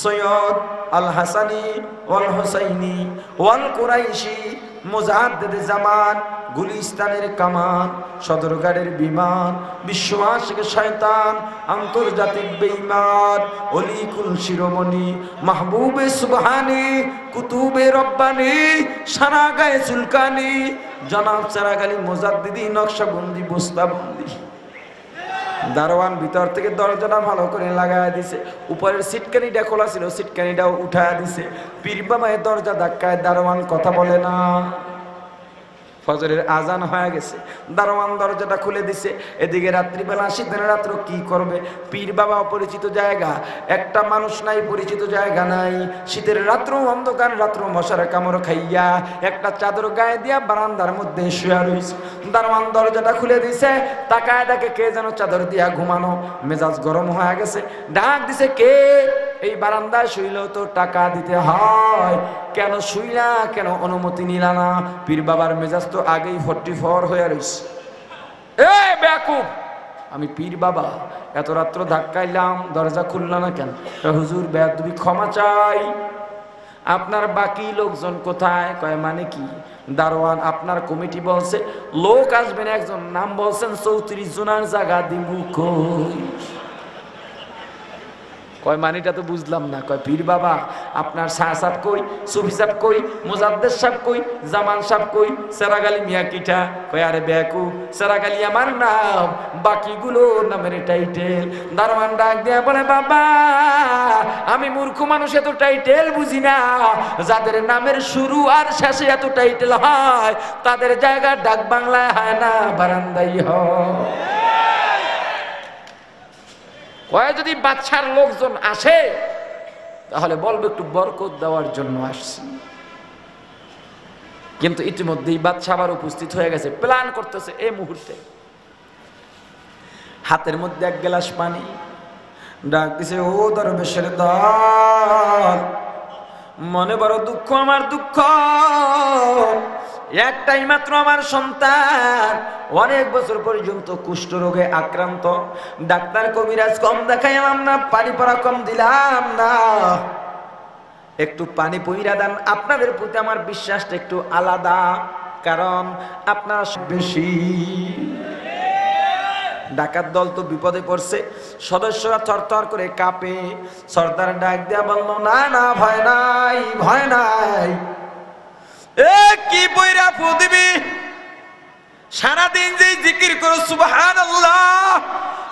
[SPEAKER 3] সৈয়দ আল হাসানি ওয়াল হুসাইনি ওয়াল কুরাইশি মুজাদ্দিদ জামান, গুলিস্তানের কামান, সদরঘাটের বিমান, বিশ্ব আশিক শয়তান, আন্তর্জাতিক বেঈমান, অলিকুল শিরোমণি, মাহবুবে সুবহানি, কুতুবে রব্বানি, সারা গায়ে চুলকানি, জনাব সারাগালি মুজাদ্দিদি, নকশবন্দি বস্তাবন্দি। দারোয়ান ভিতর থেকে দরজাটা ভালো করে লাগায় দিছে, উপরের সিটকানিটা খোলা ছিল, সিটকানিটাও উঠায় দিছে। পীর বাবায় দরজা ধাক্কায়, দারোয়ান কথা বলে না। ফজরের আজান হয়ে গেছে, দারোয়ান দরজাটা খুলে দিছে। এদিকে রাত্রিবেলা শীতের রাত্র কি করবে? পীর বাবা অপরিচিত জায়গা, একটা মানুষ নাই, পরিচিত জায়গা নাই। শীতের রাত্র অন্ধকার রাত্র, মশার কামড় খাইয়া একটা চাদর গায়ে দিয়া বারান্দার মধ্যে শুয়ে রইছে। দারোয়ান দরজাটা খুলে দিছে, তাকায় দেখে কে যেন চাদর দিয়া ঘুমানো, মেজাজ গরম হয়ে গেছে, ডাক দিছে, কে? এই বারান্দায় শুইলেও তো টাকা দিতে হয়, কেন শুইলা, কেন অনুমতি নিলা না? পীর বাবার মেজাজ তো আগেই 44 হয়ে রইছে। এ বেয়াকুব, আমি পীর বাবা, এত রাত্র ধাক্কাইলাম, দরজা খুললা না কেন? হুজুর বেয়াদবি, ক্ষমা চাই। আপনার বাকি লোকজন কোথায়? কয় মানে কি? দারোয়ান আপনার কমিটি বলছে লোক আসবেন, একজন নাম বলছেন 34 জনের জায়গা দিমু কই? কয় মানিটা তো বুঝলাম না। কয় পীর বাবা আপনার শাহ সাহেব কই, সুফি সাহেব কই, মুজাদ্দেদ সাহেব কই, জামান সাহেব কই, সেরাগালি মিয়া কিটা? কয় আরে বেয়াকু, সেরাগালি আমার নাম, বাকিগুলো নামের টাইটেল। দারোয়ান ডাক দিয়া বলে, বাবা আমি মূর্খ মানুষ, এত টাইটেল বুঝি না। যাদের নামের শুরু আর শেষে এত টাইটেল হয়, তাদের জায়গা ডাক বাংলায় হয় না, বারান্দাই হয়। কয় যদি বাদশার লোকজন আসে তাহলে বলবে একটু বরকত দেওয়ার জন্য আসছি। কিন্তু ইতিমধ্যেই বাদশা আবার উপস্থিত হয়ে গেছে, প্ল্যান করতেছে এই মুহূর্তে। হাতের মধ্যে এক গ্লাস পানি, ডাক দিছে, ও দরবেশের দল, মনে বড় দুঃখ, আমার দুঃখ একটাই মাত্র, আমার সন্তান অনেক বছর পর্যন্ত কুষ্ঠ রোগে আক্রান্ত, ডাক্তার কবিরাজ কম দেখাইলাম না, পানি পড়া কম দিলাম না, একটু পানি পইরা দেন। আপনাদের প্রতি আমার বিশ্বাসটা একটু আলাদা, কারণ আপনার বেশি। ডাকাত দল তো বিপদে পড়ছে, সদস্যরা থরথর করে কাঁপে। সর্দার ডাক দিয়া বলল, না না, ভয় নাই, ভয় নাই। এ কি বইরা ফু দিবি? সারাদিন যে জিকির করো সুবহানাল্লাহ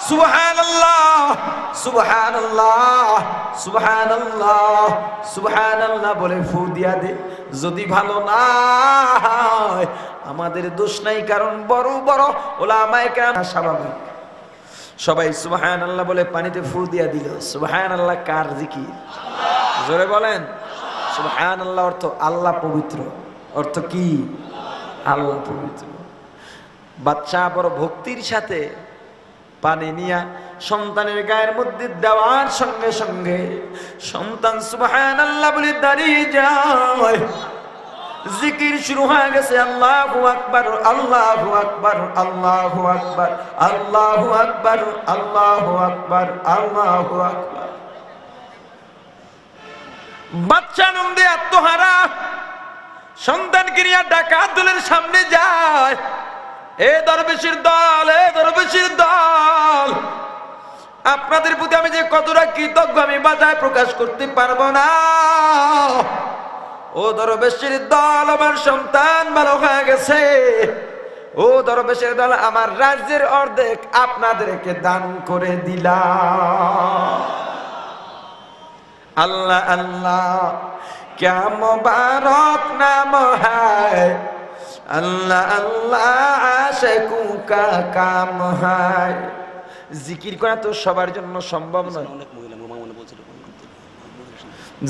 [SPEAKER 3] সুবহানাল্লাহ সুবহানাল্লাহ সুবহানাল্লাহ সুবহানাল্লাহ বলে ফু দিয়া দে। যদি ভালো না হয় আমাদের দোষ নাই, কারণ বড় বড় উলামায়ে কেরাম স্বাভাবিক সবাই সুবহানাল্লাহ বলে পানিতে ফু দিয়া দিল। সুবহানাল্লাহ কার জিকির? জোরে বলেন। সুবহানাল্লাহ অর্থ আল্লাহ পবিত্র। অর্থ কি? আল্লাহ পবিত্র। বাচ্চা বড় ভক্তির সাথে পানি নিয়া সন্তানের গায়ের মধ্যে দেওয়ার সঙ্গে সঙ্গে সন্তান সুবহানাল্লাহ বলে দাঁড়িয়ে যায়। জিকির শুরু হয়ে গেছে, আল্লাহু আকবার আল্লাহু আকবার আল্লাহু আকবার আল্লাহু আকবার আল্লাহু আকবার আল্লাহু আকবার। বাচ্চা নন্দে আত্মহারা সন্তানকে নিয়ে ডাকাত দলের সামনে যায়। এ দরবেশের দল, এ দরবেশের দল, আপনাদের প্রতি আমি যে কতটা কৃতজ্ঞ আমি বাজায় প্রকাশ করতে পারবো না। ও দরবেশের দল, আমার সন্তান ভালো হয়ে গেছে। ও দরবেশের দল, আমার রাজ্যের অর্ধেক আপনাদেরকে দান করে দিলাম। আল্লাহ আল্লাহ क्या मुबारक नाम है, अल्लाह अल्लाह आशिकों का काम है। জিকির করা তো সবার জন্য সম্ভব নয়।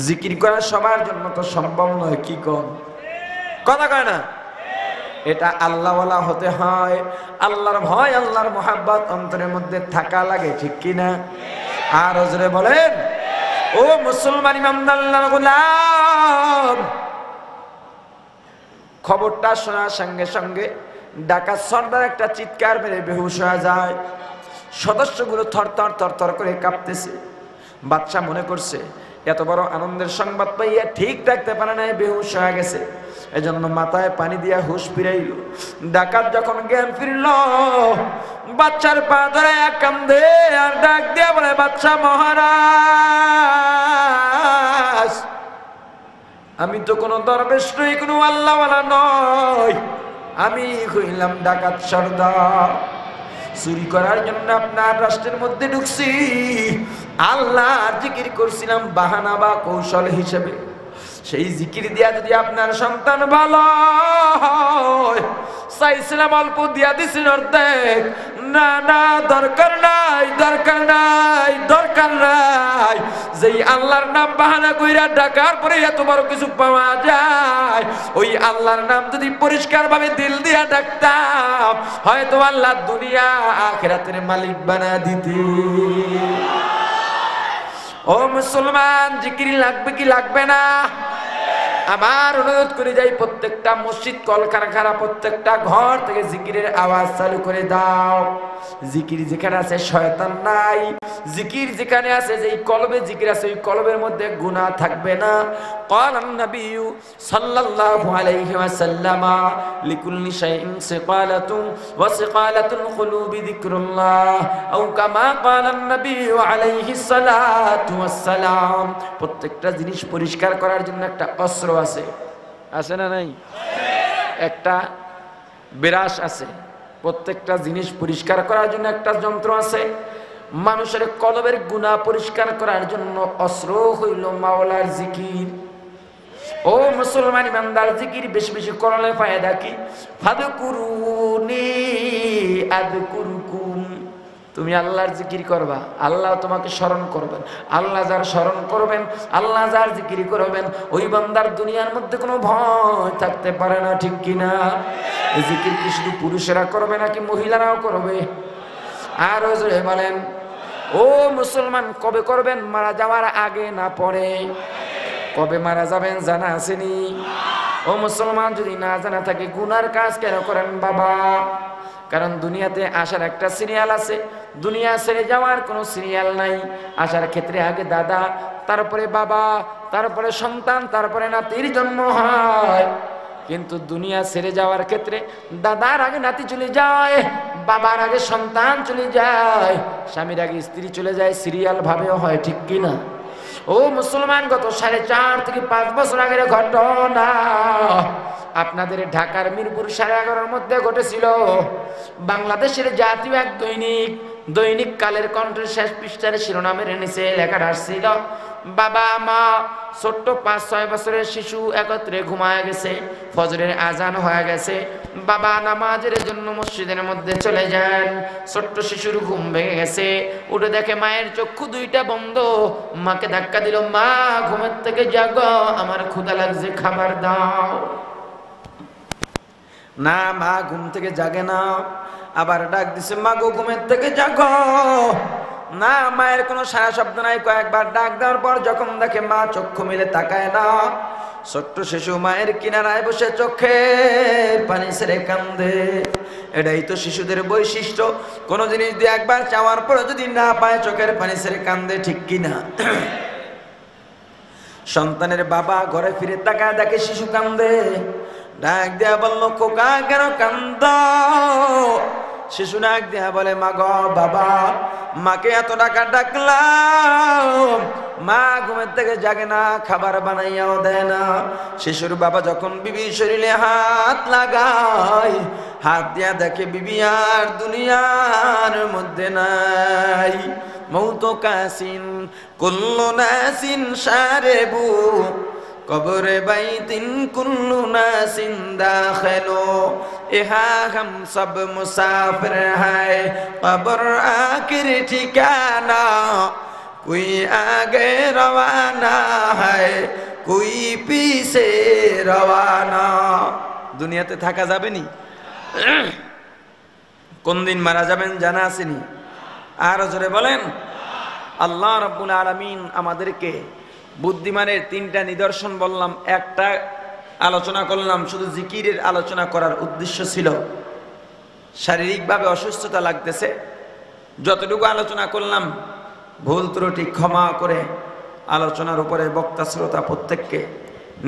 [SPEAKER 3] জিকির করা সবার জন্য তো সম্ভব নয়। কি কোন কথা কয় না? এটা আল্লাহওয়ালা হতে হয়, আল্লাহর ভয় আল্লাহর মোহাব্বত অন্তরের মধ্যে থাকা লাগে, ঠিক কি না? আর জোরে বলেন। ও মুসলমান ইমানদার গোলাম, খবরটা শোনার সঙ্গে সঙ্গে ডাকাত সর্দার একটা চিৎকার মেরে বেহুশ হয়ে যায়। সদস্যগুলো থরথর থরথর করে কাঁপতেছে। বাদশা মনে করছে এত বড় আনন্দের সংবাদ পাইয়া ঠিক রাখতে পারে নাই, বেহুশ হয়ে গেছে। এজন্য মাথায় পানি দিয়া হুশ ফিরাইল। ডাকাত যখন জ্ঞান ফিরল, বাচ্চার পা ধরে কান্দে আর ডাক দিয়া বলে, বাচ্চা মহারাজ, আমি তো কোনো দরবেশ নই, কোনো আল্লাহওয়ালা নই, আমি হইলাম ডাকাত সর্দার। চুরি করার জন্য আপনার রাষ্ট্রের মধ্যে ঢুকছি। আল্লাহর জিকির করছিলাম বাহানা বা কৌশল হিসেবে। সেই জিকির দিয়া যদি আপনার সন্তান ভালো হয়, চাইছিলাম অল্প দিয়া দিছি অর্ধেক। না না, দরকার নাই দরকার নাই দরকার নাই। যেই আল্লাহর নাম বাহানা কইরা ডাকার পরে এত বড় কিছু পাওয়া যায়, ওই আল্লাহর নাম যদি পরিষ্কার ভাবে দিল দিয়া ডাকতাম, হয়তো আল্লাহ দুনিয়া আখিরাতের মালিক বানা দিতে। ও মুসলমান, জিকির লাগবে কি লাগবে না? আমার অনুরোধ করে যাই, প্রত্যেকটা মসজিদ কলকারখানা প্রত্যেকটা ঘর থেকে জিকিরের আওয়াজ চালু করে দাও। জিকির যেখানে আছে শয়তান নাই। জিকির যেখানে আছে, যেই কলবে জিকির আছে, ওই কলবের মধ্যে গুনাহ থাকবে না। ক্বালান নবিয়্যু সাল্লাল্লাহু আলাইহি ওয়াসাল্লাম, লিকুল্লি শাইইন সিকালাতুন ওয়া সিকালাতুল কুলুবি যিকরুল্লাহ, আও কামা ক্বালান নবিয়্যু আলাইহিস সালাতু ওয়াস সালাম। প্রত্যেকটা জিনিস পরিষ্কার করার জন্য একটা অস্ত্র আছে, আছে না নাই? একটা বিরাস আছে। প্রত্যেকটা জিনিস পরিষ্কার করার জন্য একটা যন্ত্র আছে। মানুষের কলবের গুনাহ পরিষ্কার করার জন্য অস্ত্র হইল মাওলার জিকির। ও মুসলমান ইমানদার, জিকির বেশি বেশি করলে ফায়দা কি? ফাদকুরুনি আযকুরুকুম। তুমি আল্লাহর জিকির করবা, আল্লাহ তোমাকে স্মরণ করবেন। আল্লাহ যার স্মরণ করবেন, আল্লাহ যার জিকির করবেন, ওই বান্দার দুনিয়ার মধ্যে কোনো ভয় থাকতে পারে না, ঠিক কিনা? এই জিকির কি শুধু পুরুষেরা করবে নাকি মহিলারাও করবে? আর জোরে বলেন। ও মুসলমান, কবে করবেন? মারা যাওয়ার আগে না পরে। কবে মারা যাবেন জানা আসেনি? ও মুসলমান, যদি না জানা থাকে গুনার কাজ কেন করেন বাবা? কারণ দুনিয়াতে আসার একটা সিরিয়াল আছে, দুনিয়া ছেড়ে যাওয়ার কোনো সিরিয়াল নাই। আসার ক্ষেত্রে আগে দাদা, তারপরে বাবা, তারপরে সন্তান, তারপরে নাতির জন্ম হয়। কিন্তু দুনিয়া ছেড়ে যাওয়ার ক্ষেত্রে দাদার আগে নাতি চলে যায়, বাবার আগে সন্তান চলে যায়, স্বামীর আগে স্ত্রী চলে যায়। সিরিয়াল ভাবেও হয়, ঠিক কিনা? ও মুসলমান, গত 4.5 থেকে 5 বছর আগের ঘটনা আপনাদের ঢাকার মিরপুর 11:30 মধ্যে ঘটেছিল। বাংলাদেশের জাতীয় এক দৈনিক
[SPEAKER 4] দৈনিক কালের কণ্ঠের শেষ পৃষ্ঠার শিরোনামের নিচে লেখা আসছিল, বাবা মা ছোট্ট 5-6 বছরের শিশু একত্রে ঘুমায় গেছে, ফজরের আজান হয়ে গেছে, বাবা নামাজের জন্য মসজিদের মধ্যে চলে যান। ছোট্ট শিশুর ঘুম ভেঙে গেছে, উঠে দেখে মায়ের চক্ষু দুইটা বন্ধ। মাকে ধাক্কা দিল, মা ঘুমের থেকে জাগো, আমার ক্ষুধা লাগছে, খাবার দাও। না, মা ঘুম থেকে জাগে না। আবার ডাক দিছে, মা গো ঘুমের থেকে জাগো। না, মায়ের কোনো সারা শব্দ নাই। কয়েকবার ডাক দেওয়ার পর যখন দেখে মা চক্ষু মেলে তাকায় না, ছোট্ট শিশু মায়ের কিনারায় বসে চোখের পানি ছেড়ে কান্দে। এটাই তো শিশুদের বৈশিষ্ট্য, কোনো জিনিস দিয়ে একবার চাওয়ার পরে যদি না পায় চোখের পানি ছেড়ে কান্দে, ঠিক কিনা? সন্তানের বাবা ঘরে ফিরে তাকায় দেখে শিশু কান্দে, ডাক দেয়া বলল, খোকা কেন কান্দ? শিশু ডাক দেয়া বলে, মা গো বাবা, মাকে এত টাকা ডাকলাম, মা ঘুমের থেকে জাগে না, খাবার বানাইয়াও দেয় না। শিশুর বাবা যখন বিবির শরীরে হাত লাগায়, হাত দিয়া দেখে বিবি আর দুনিয়ার মধ্যে নাই। মৌত কাসিন কুল্লু নাসিন সারেবু কবরে বাইতিন কুল্লু নাসিন দাখিলু, ইহা হাম সব মুসাফির হ্যায়, কবর আখির ঠিকানা, কোই আগে রওয়ানা হ্যায়, কোই পিছে রওয়ানা। দুনিয়াতে থাকা যাবে নি? কোন দিন মারা যাবেন জানা আসেনি? আরো জোরে বলেন। আল্লাহ রাব্বুল আলামিন আমাদেরকে বুদ্ধিমানের 3টা নিদর্শন বললাম, একটা আলোচনা করলাম, শুধু জিকিরের আলোচনা করার উদ্দেশ্য ছিল। শারীরিকভাবে অসুস্থতা লাগতেছে, যতটুকু আলোচনা করলাম ভুল ত্রুটি ক্ষমা করে আলোচনার উপরে বক্তা শ্রোতা প্রত্যেককে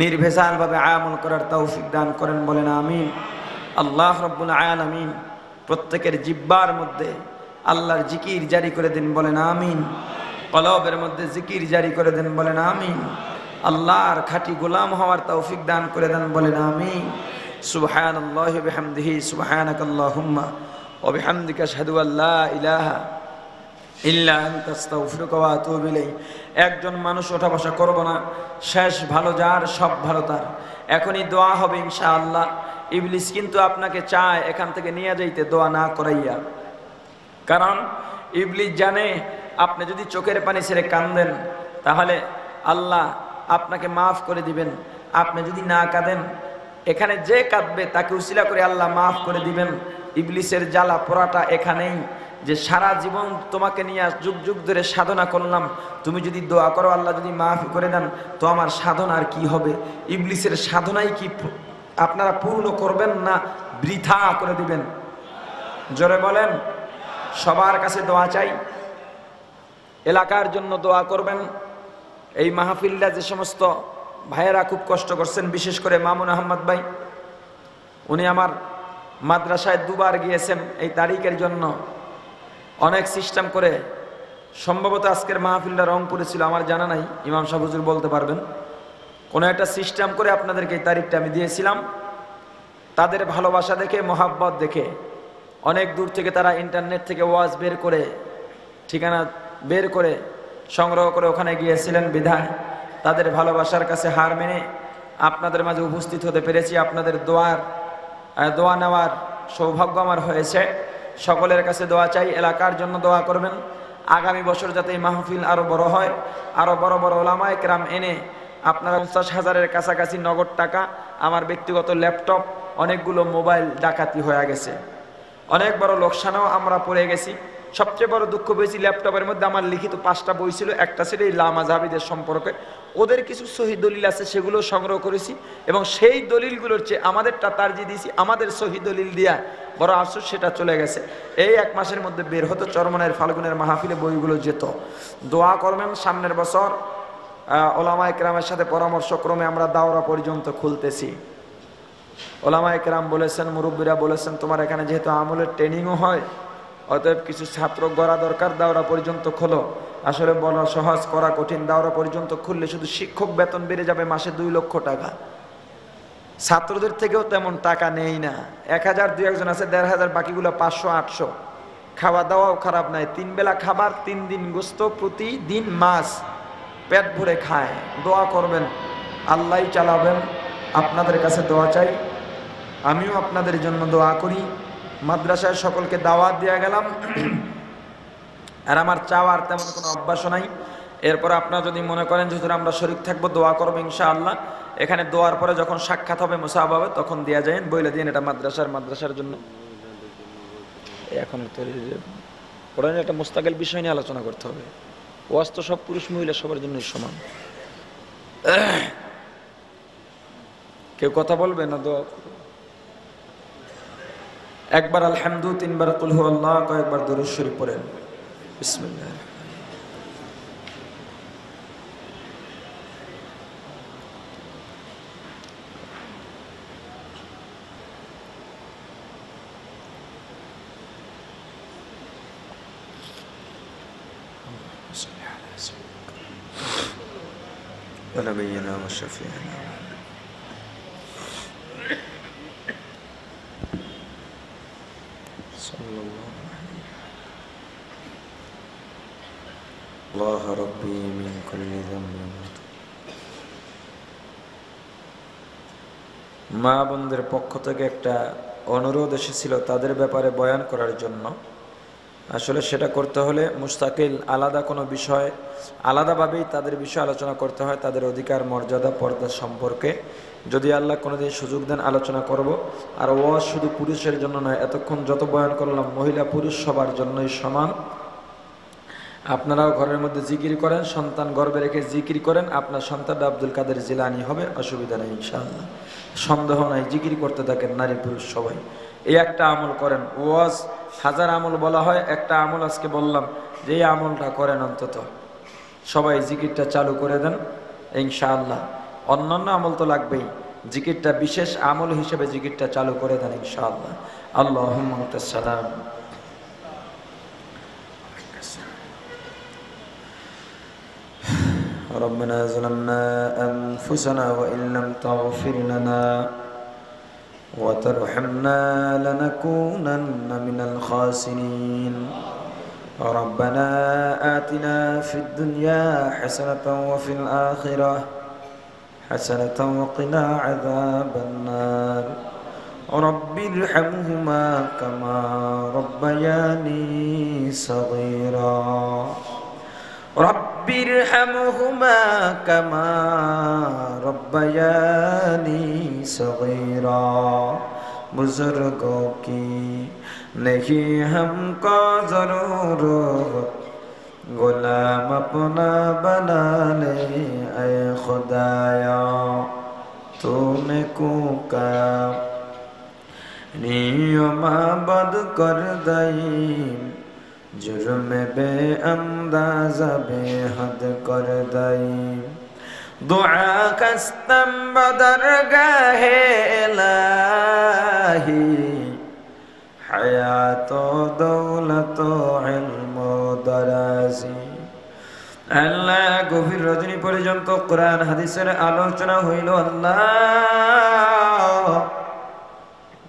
[SPEAKER 4] নির্ভেজালভাবে আমল করার তৌফিক দান করেন, বলেন আমিন। আল্লাহ রাব্বুল আলামিন প্রত্যেকের জিহ্বার মধ্যে আল্লাহর জিকির জারি করে দিন, বলেন আমিন। কলবের মধ্যে জিকির জারি করে দেন, বলেন আমিন। আল্লাহর খাঁটি গোলাম হওয়ার তৌফিক দান করে দেন, বলেন আমিন। সুবহানাল্লাহি ওয়া বিহামদিহি, সুবহানাকাল্লাহুম্মা ওয়া বিহামদিকা আশহাদু আল্লা ইলাহা ইল্লা আনতা আস্তাগফিরুকা ওয়া আতুবু ইলাইক। একজন মানুষ ওঠা বসা করব না, শেষ ভালো যার সব ভালো তার। এখনই দোয়া হবে ইনশাআল্লাহ। ইবলিস কিন্তু আপনাকে চায় এখান থেকে নিয়ে যাইতে দোয়া না করাইয়া, কারণ ইবলিস জানে আপনি যদি চোখের পানি ছেড়ে কাঁদেন তাহলে আল্লাহ আপনাকে মাফ করে দিবেন। আপনি যদি না কাঁদেন, এখানে যে কাঁদবে তাকে উসিলা করে আল্লাহ মাফ করে দিবেন। ইবলিসের জ্বালা পোড়াটা এখানেই, যে সারা জীবন তোমাকে নিয়ে যুগ যুগ ধরে সাধনা করলাম, তুমি যদি দোয়া করো আল্লাহ যদি মাফ করে দেন তো আমার সাধনার কি হবে? ইবলিসের সাধনাই কি আপনারা পূর্ণ করবেন না বৃথা করে দিবেন? জোরে বলেন। সবার কাছে দোয়া চাই, এলাকার জন্য দোয়া করবেন। এই মাহফিলটা যে সমস্ত ভাইয়েরা খুব কষ্ট করছেন, বিশেষ করে মামুন আহমদ ভাই, উনি আমার মাদ্রাসায় 2বার গিয়েছেন এই তারিখের জন্য, অনেক সিস্টেম করে। সম্ভবত আজকের মাহফিলটা রংপুরে ছিল, আমার জানা নাই, ইমাম সাহেব হুজুর বলতে পারবেন। কোনো একটা সিস্টেম করে আপনাদেরকে এই তারিখটা আমি দিয়েছিলাম। তাদের ভালোবাসা দেখে, মোহাব্বত দেখে, অনেক দূর থেকে তারা ইন্টারনেট থেকে ওয়াজ বের করে, ঠিকানা বের করে সংগ্রহ করে ওখানে গিয়েছিলেন বিধায় তাদের ভালোবাসার কাছে হার মেনে আপনাদের মাঝে উপস্থিত হতে পেরেছি। আপনাদের দোয়া নেওয়ার সৌভাগ্য আমার হয়েছে। সকলের কাছে দোয়া চাই, এলাকার জন্য দোয়া করবেন। আগামী বছর যাতে এই মাহফিল আরও বড় হয়, আরও বড় বড় ওলামায়ে কেরাম এনে আপনারা 50,000-এর কাছাকাছি নগদ টাকা, আমার ব্যক্তিগত ল্যাপটপ, অনেকগুলো মোবাইল ডাকাতি হয়ে গেছে, অনেক বড় লোকসানও আমরা পড়ে গেছি। সবচেয়ে বড় দুঃখ পেয়েছি, ল্যাপটপের মধ্যে আমার লিখিত 5টা বই ছিল, একটা ছিল এই লামাযহাবীদের সম্পর্কে, ওদের কিছু সহি দলিল আছে সেগুলো সংগ্রহ করেছি, এবং সেই দলিলগুলোর চেয়ে আমাদেরটা তারজি দিয়েছি, আমাদের সহি দলিল দিয়া বড় আফসোস সেটা চলে গেছে। এই 1 মাসের মধ্যে বের হতো, চরমনের ফাল্গুনের মাহফিলে বইগুলো যেত। দোয়া করবেন, সামনের বছর ওলামায়ে কেরামের সাথে পরামর্শক্রমে আমরা দাওরা পর্যন্ত খুলতেছি। ওলামায়ে কেরাম বলেছেন, মুরব্বীরা বলেছেন, তোমার এখানে যেহেতু আমলের ট্রেনিংও হয়, অতএব কিছু ছাত্র গড়া দরকার, দাওরা পর্যন্ত খোলো। আসলে বলা সহজ, করা কঠিন। দাওরা পর্যন্ত খুললে শুধু শিক্ষক বেতন বেড়ে যাবে মাসে 2 লক্ষ টাকা, ছাত্রদের থেকেও তেমন টাকা নেই না। 1000 2 একজন আছে 1500, বাকিগুলো 500 800, খাওয়া দাওয়াও খারাপ নাই, 3 বেলা খাবার, 3 দিন গোস্ত, প্রতিদিন মাছ, পেট ভরে খায়। দোয়া করবেন, আল্লাহই চালাবেন। আপনাদের কাছে দোয়া চাই, আমিও আপনাদের জন্য দোয়া করি। মাদ্রাসায় সকলকে দাওয়াত দিয়ে গেলাম, আর আমার চাওয়ার তেমন কোনো অভ্যাস নাই। এরপর আপনারা যদি মনে করেন যে হুজুর আমরা শরীক থাকবো, দোয়া করবো ইনশাআল্লাহ। এখানে দোয়ার পরে যখন সাক্ষাৎ হবে, মুসাহাবা হবে, তখন দিয়া যায়, বইলে দিন এটা মাদ্রাসার জন্য। এখন তো পড়েন, একটা মুস্তাকিল বিষয় নিয়ে আলোচনা করতে হবে। ওয়াজ তো সব পুরুষ মহিলা সবার জন্যই সমান। কেউ কথা বলবে না? দোয়া একবার আলহামদু, 3 বার কুল হুয়াল্লাহ, কয়েকবার দুরূদ শরীফ পড়েন। বিসমিল্লাহ। ونبينا وشفيعنا صلى الله عليه الله ربي من كل ذنب। মা বোনদের পক্ষ থেকে একটা অনুরোধ এসেছিল তাদের ব্যাপারে বয়ান করার জন্য। আসলে সেটা করতে হলে মুস্তাকিল আলাদা কোনো বিষয়, আলাদাভাবেই তাদের বিষয়ে আলোচনা করতে হয়, তাদের অধিকার, মর্যাদা, পর্দা সম্পর্কে। যদি আল্লাহ কোনোদিন সুযোগ দেন আলোচনা করব। আর ওয়াজ শুধু পুরুষের জন্য নয়, এতক্ষণ যত বয়ান করলাম মহিলা পুরুষ সবার জন্যই সমান। আপনারাও ঘরের মধ্যে জিকির করেন, সন্তান গর্বে রেখে জিকির করেন। আপনার সন্তানটা আব্দুল কাদের জিলানী হবে, অসুবিধা নেই ইনশাআল্লাহ, সন্দেহ নাই। জিকির করতে থাকেন, নারী পুরুষ সবাই। এই একটা আমল করেন। ওয়াজ হাজার আমল বলা হয়, একটা আমল আজকে বললাম, যে এই আমলটা করেন অন্তত। সবাই জিকিরটা চালু করে দেন ইনশাআল্লাহ। অন্যান্য আমল তো লাগবেই, জিকিরটা বিশেষ আমল হিসেবে জিকিরটা চালু করে দেন ইনশাআল্লাহ। আল্লাহুম্মা সালাম। ربنا ظلمنا أنفسنا وإن لم تغفر لنا وترحمنا لنكونن من الخاسرين. ربنا آتنا في الدنيا حسنة وفي الآخرة حسنة وقنا عذاب النار. رب ارحمهما كما ربياني صغيرا. رب ارحمهما كما ربياني صغيرا. बुजुर्गों की नहीं हमको जरूरत, गुलाम अपना बना ले ऐ खुदाया. तूने कूका नियो माबद कर दई, जुर्म बे अंदाज़ा बेहद कर दई. दुआ कस्तम बदरगाहे इलाही, हयातो दौलतो इल्मो दराजी. আল্লাহ গভীর রজনী পর্যন্ত কোরআন হাদিসের আলোচনা হইল। আল্লাহ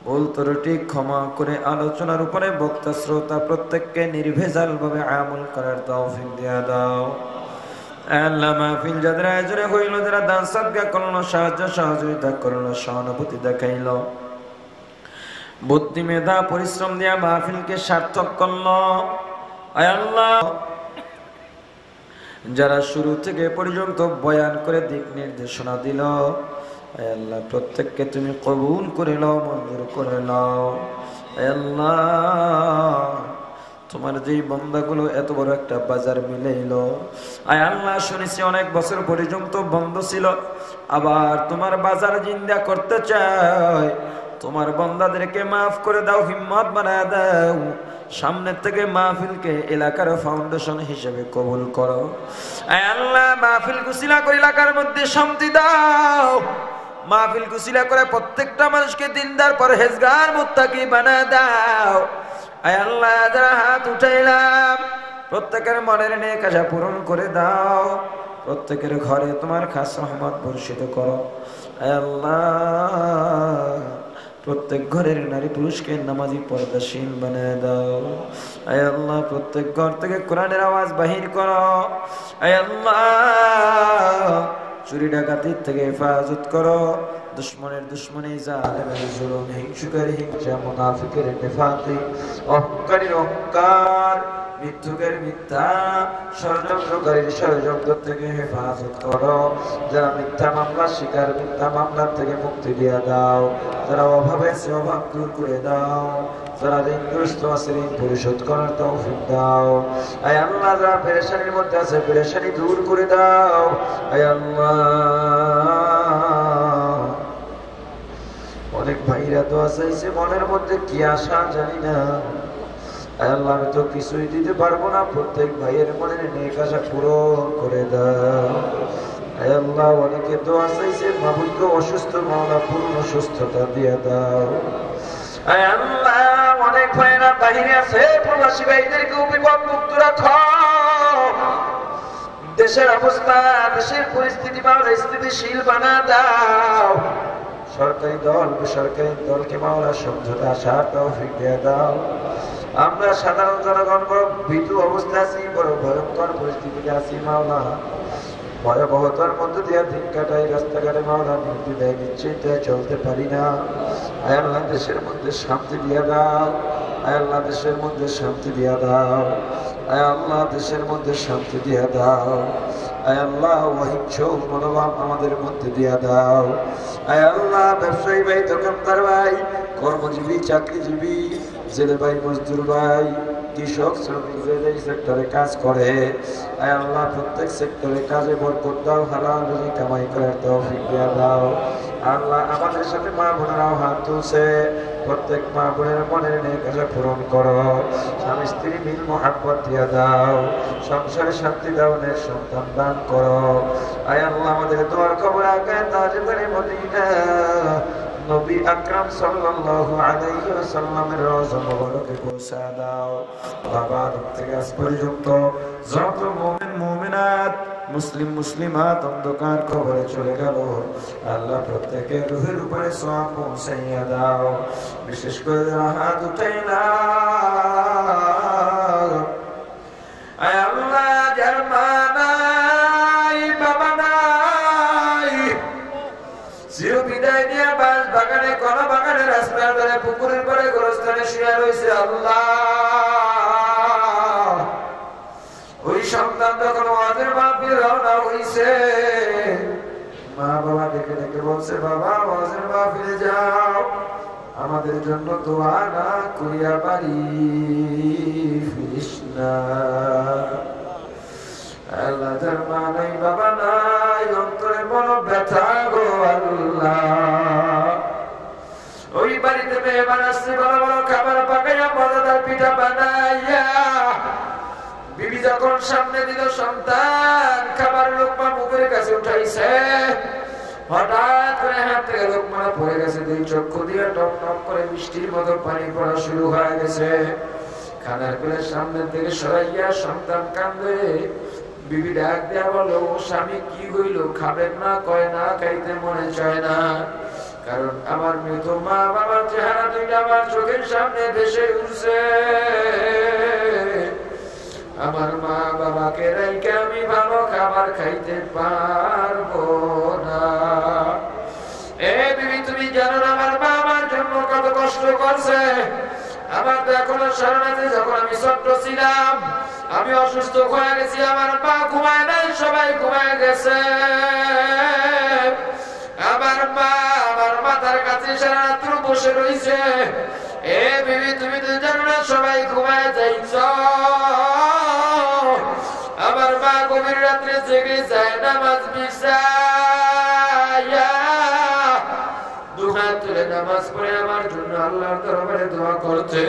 [SPEAKER 4] ভুল ত্রুটি ক্ষমা করে আলোচনার উপরে বক্তা শ্রোতা প্রত্যেককে নির্ভেজাল ভাবে আমল করার তৌফিক দিয়া দাও। আল্লাহ মাহফিল যাদের আয়োজনে হইল, যারা দান সদকা করলো, সাহায্য সহযোগিতা করলো, সহানুভূতি দেখাইল, বুদ্ধি মেধা পরিশ্রম দিয়া মাহফিলকে সার্থক করলো, আয় আল্লাহ যারা শুরু থেকে পর্যন্ত বয়ান করে দিক নির্দেশনা দিল, আয় আল্লাহ প্রত্যেককে তুমি কবুল করে নাও, মঞ্জুর করে নাও। আয় আল্লাহ তোমার যেই বান্দাগুলো এত বড় একটা বাজার মিলাইল, আয় আল্লাহ শুনেছি অনেক বছর পর্যন্ত বন্ধ ছিল, আবার তোমার বাজার জিন্দা করতে চায়। তোমার বান্দাদেরকে মাফ করে দাও, হিম্মত বানায় দাও। সামনের থেকে মাহফিলকে এলাকার ফাউন্ডেশন হিসেবে কবুল করো। আয় আল্লাহ মাহফিল কুশিলা করে এলাকার মধ্যে শান্তি দাও। মাহফিল কুশিলা করে প্রত্যেকটা মানুষকে দিনদার পরহেজগার মুত্তাকি বানায় দাও। আয় আল্লাহ যারা হাত উঠাইলাম প্রত্যেকের মনের নেক আশা পূরণ করে দাও। প্রত্যেকের ঘরে তোমার খাস রহমত বর্ষিত করো। আয় আল্লাহ প্রত্যেক ঘরের নারী পুরুষকে নামাজি পর্দাশীল বানায় দাও।
[SPEAKER 3] আয় আল্লাহ প্রত্যেক ঘর থেকে কোরআনের আওয়াজ বাহির করো। আয় আল্লাহ চুরি ডাকাতির থেকে হেফাজত করো। দুশ্মনের দুশ্মনী, জালেমের জুলুম, হিংসুকের হিংসা, মুনাফিকের নিফাকি, অহংকারীর অহংকার, মিথ্যুকের মিথ্যা, ষড়যন্ত্রকারীর ষড়যন্ত্র থেকে হেফাজত করো। যারা মিথ্যা মামলা শিকার, মিথ্যা মামলার থেকে মুক্তি দিয়ে দাও। যারা অভাবে আছে অভাব দূর করে দাও। যারা ঋণগ্রস্ত আছে ঋণ পরিশোধ করার তৌফিক দাও। আয় আল্লাহ যারা পেরেশানির মধ্যে আছে পেরেশানি দূর করে দাও। আয় আল্লাহ অনেক ভাইরা দোয়া চাইছে, মনের মধ্যে কি আশা জানি না। আয় আল্লাহ আমি তো কিছুই দিতে পারবো না, প্রত্যেক ভাইয়ের মনের নেক আশা পূরণ করে দাও। আয় আল্লাহ অনেকে দোয়া চাইছে, মাহবুবকে অসুস্থ, মাওলা পূর্ণ সুস্থতা দিয়ে দাও। আয় আল্লাহ অনেক ভাইয়েরা বাহিরে আছে, প্রবাসী ভাইদেরকে বিপদ মুক্ত রাখো। দেশের অবস্থা, দেশের পরিস্থিতি মাওলা স্থিতিশীল বানা দাও। সরকারি দল বেসরকারি দলকে মাওলা সমঝোতা আসার তৌফিক দিয়ে দাও। আমরা সাধারণ জনগণ বড় ভীতু অবস্থা আছি, বড় ভয়ঙ্কর পরিস্থিতিতে আছি মাওলা। ভয়াবহতার মধ্যে দিয়ে দিন কাটাই, রাস্তাঘাটে মাওলা নির্দ্বিধায় নিশ্চিন্তায় চলতে পারি না। আয় আল্লাহ দেশের মধ্যে শান্তি দিয়ে দাও। আয় আল্লাহ দেশের মধ্যে শান্তি দিয়ে দাও। আয় আল্লাহ দেশের মধ্যে শান্তি দিয়ে দাও। আয় আল্লাহ অহিংস মনোভাব আমাদের মধ্যে দিয়ে দাও। আয় আল্লাহ ব্যবসায়ী ভাই, দোকানদার ভাই, কর্মজীবী চাকরিজীবী, জেলে ভাই, মজদুর ভাই, কৃষক, শ্রমিক যে সেক্টরে কাজ করে, আয় আল্লাহ প্রত্যেক সেক্টরে কাজে বরকত দাও, হালাল রুজি কামাই করার তৌফিক দিয়ে দাও। আল্লাহ আমাদের সাথে মা বোনেরাও হাত তুলছে, প্রত্যেক মা বোনের মনের নেক আশা পূরণ করো। স্বামী স্ত্রী মিল মোহাব্বত দিয়ে দাও, সংসারে শান্তি দাও, নেক সন্তান দান করো। আয় আল্লাহ আমাদের দোয়ার খবর আগায় তাজদারে মদিনা নবী আকরাম সাল্লাল্লাহু আলাইহি ওয়াসাল্লামের রওজা মুবারকে পৌঁছা দাও। বাবা আদম থেকে আজ পর্যন্ত যত মুমিন মুমিনাত, মুসলিম মুসলিমাত অন্ধকার কবরে চলে গেল, আল্লাহ প্রত্যেকের রূহের উপরে সওয়াব পৌঁছাইয়া দাও। বিশেষ করে যারা হাত উঠাই না, আয় আল্লাহ যার মা নাই, বাবা নাই, চির বিদায় নিয়ে বাস বাগানে, কলা বাগানে, রাস্তার ধারে, পুকুরের পরে, গোরস্থানে শুয়ে রয়েছে, আল্লাহ ওই সন্তান যখন ওয়াজের মাহফিলে রওনা হইছে, মা বাবা দেখে দেখে বলছে, বাবা ওয়াজের মাহফিলে যাও, আমাদের জন্য দোয়া না করিয়া বাড়ি ফিরিস না। আল্লাহ যার মা নাই, বাবা নাই, অন্তরে বড় ব্যথা গো আল্লাহ। ওই বাড়িতে মেহমান আসছে, বড় বড় খাবার পাকাইয়া, মজাদার পিঠা বানাইয়া, বিবি যখন সামনে দিল, সন্তান খাবার লোকমা মুখের কাছে উঠাইছে, হঠাৎ করে হাত থেকে লোকমা পড়ে গেছে, দুই চক্ষু দিয়ে টপ টপ করে বৃষ্টির মতো পানি পড়া শুরু হয়ে গেছে। খানার প্লেট সামনের দিকে সরাইয়া সন্তান কান্দে, বিবি ডাক দেয়া বলো, স্বামী কি হইল, খাবেন না? কয় না, খাইতে মনে চায় না, কারণ আমার মৃত মা বাবার চেহারা দুইটা আমার চোখের সামনে ভেসে উঠছে। আমার মা বাবাকে রেখে আমি ভালো খাবার খাইতে পারবো না। এ বিবি, তুমি জানো না আমার মা আমার জন্য কত কষ্ট করছে। আমার তো এখনো স্মরণ আছে, যখন আমি ছোট্ট ছিলাম, আমি অসুস্থ হয়ে গেছি, আমার মা ঘুমায় নাই, সবাই ঘুমায় গেছে। আমার মা আমার মাথার কাছে সারা রাত্র বসে রয়েছে। এ বিবি, তুমি তো জানো না সবাই ঘুমায় যাইছ, আমার মা গভীর রাত্রে জেগে যায়, নামাজ বিছাইয়া দুহাত তুলে নামাজ পড়ে আমার জন্য আল্লাহর দরবারে দোয়া করতে।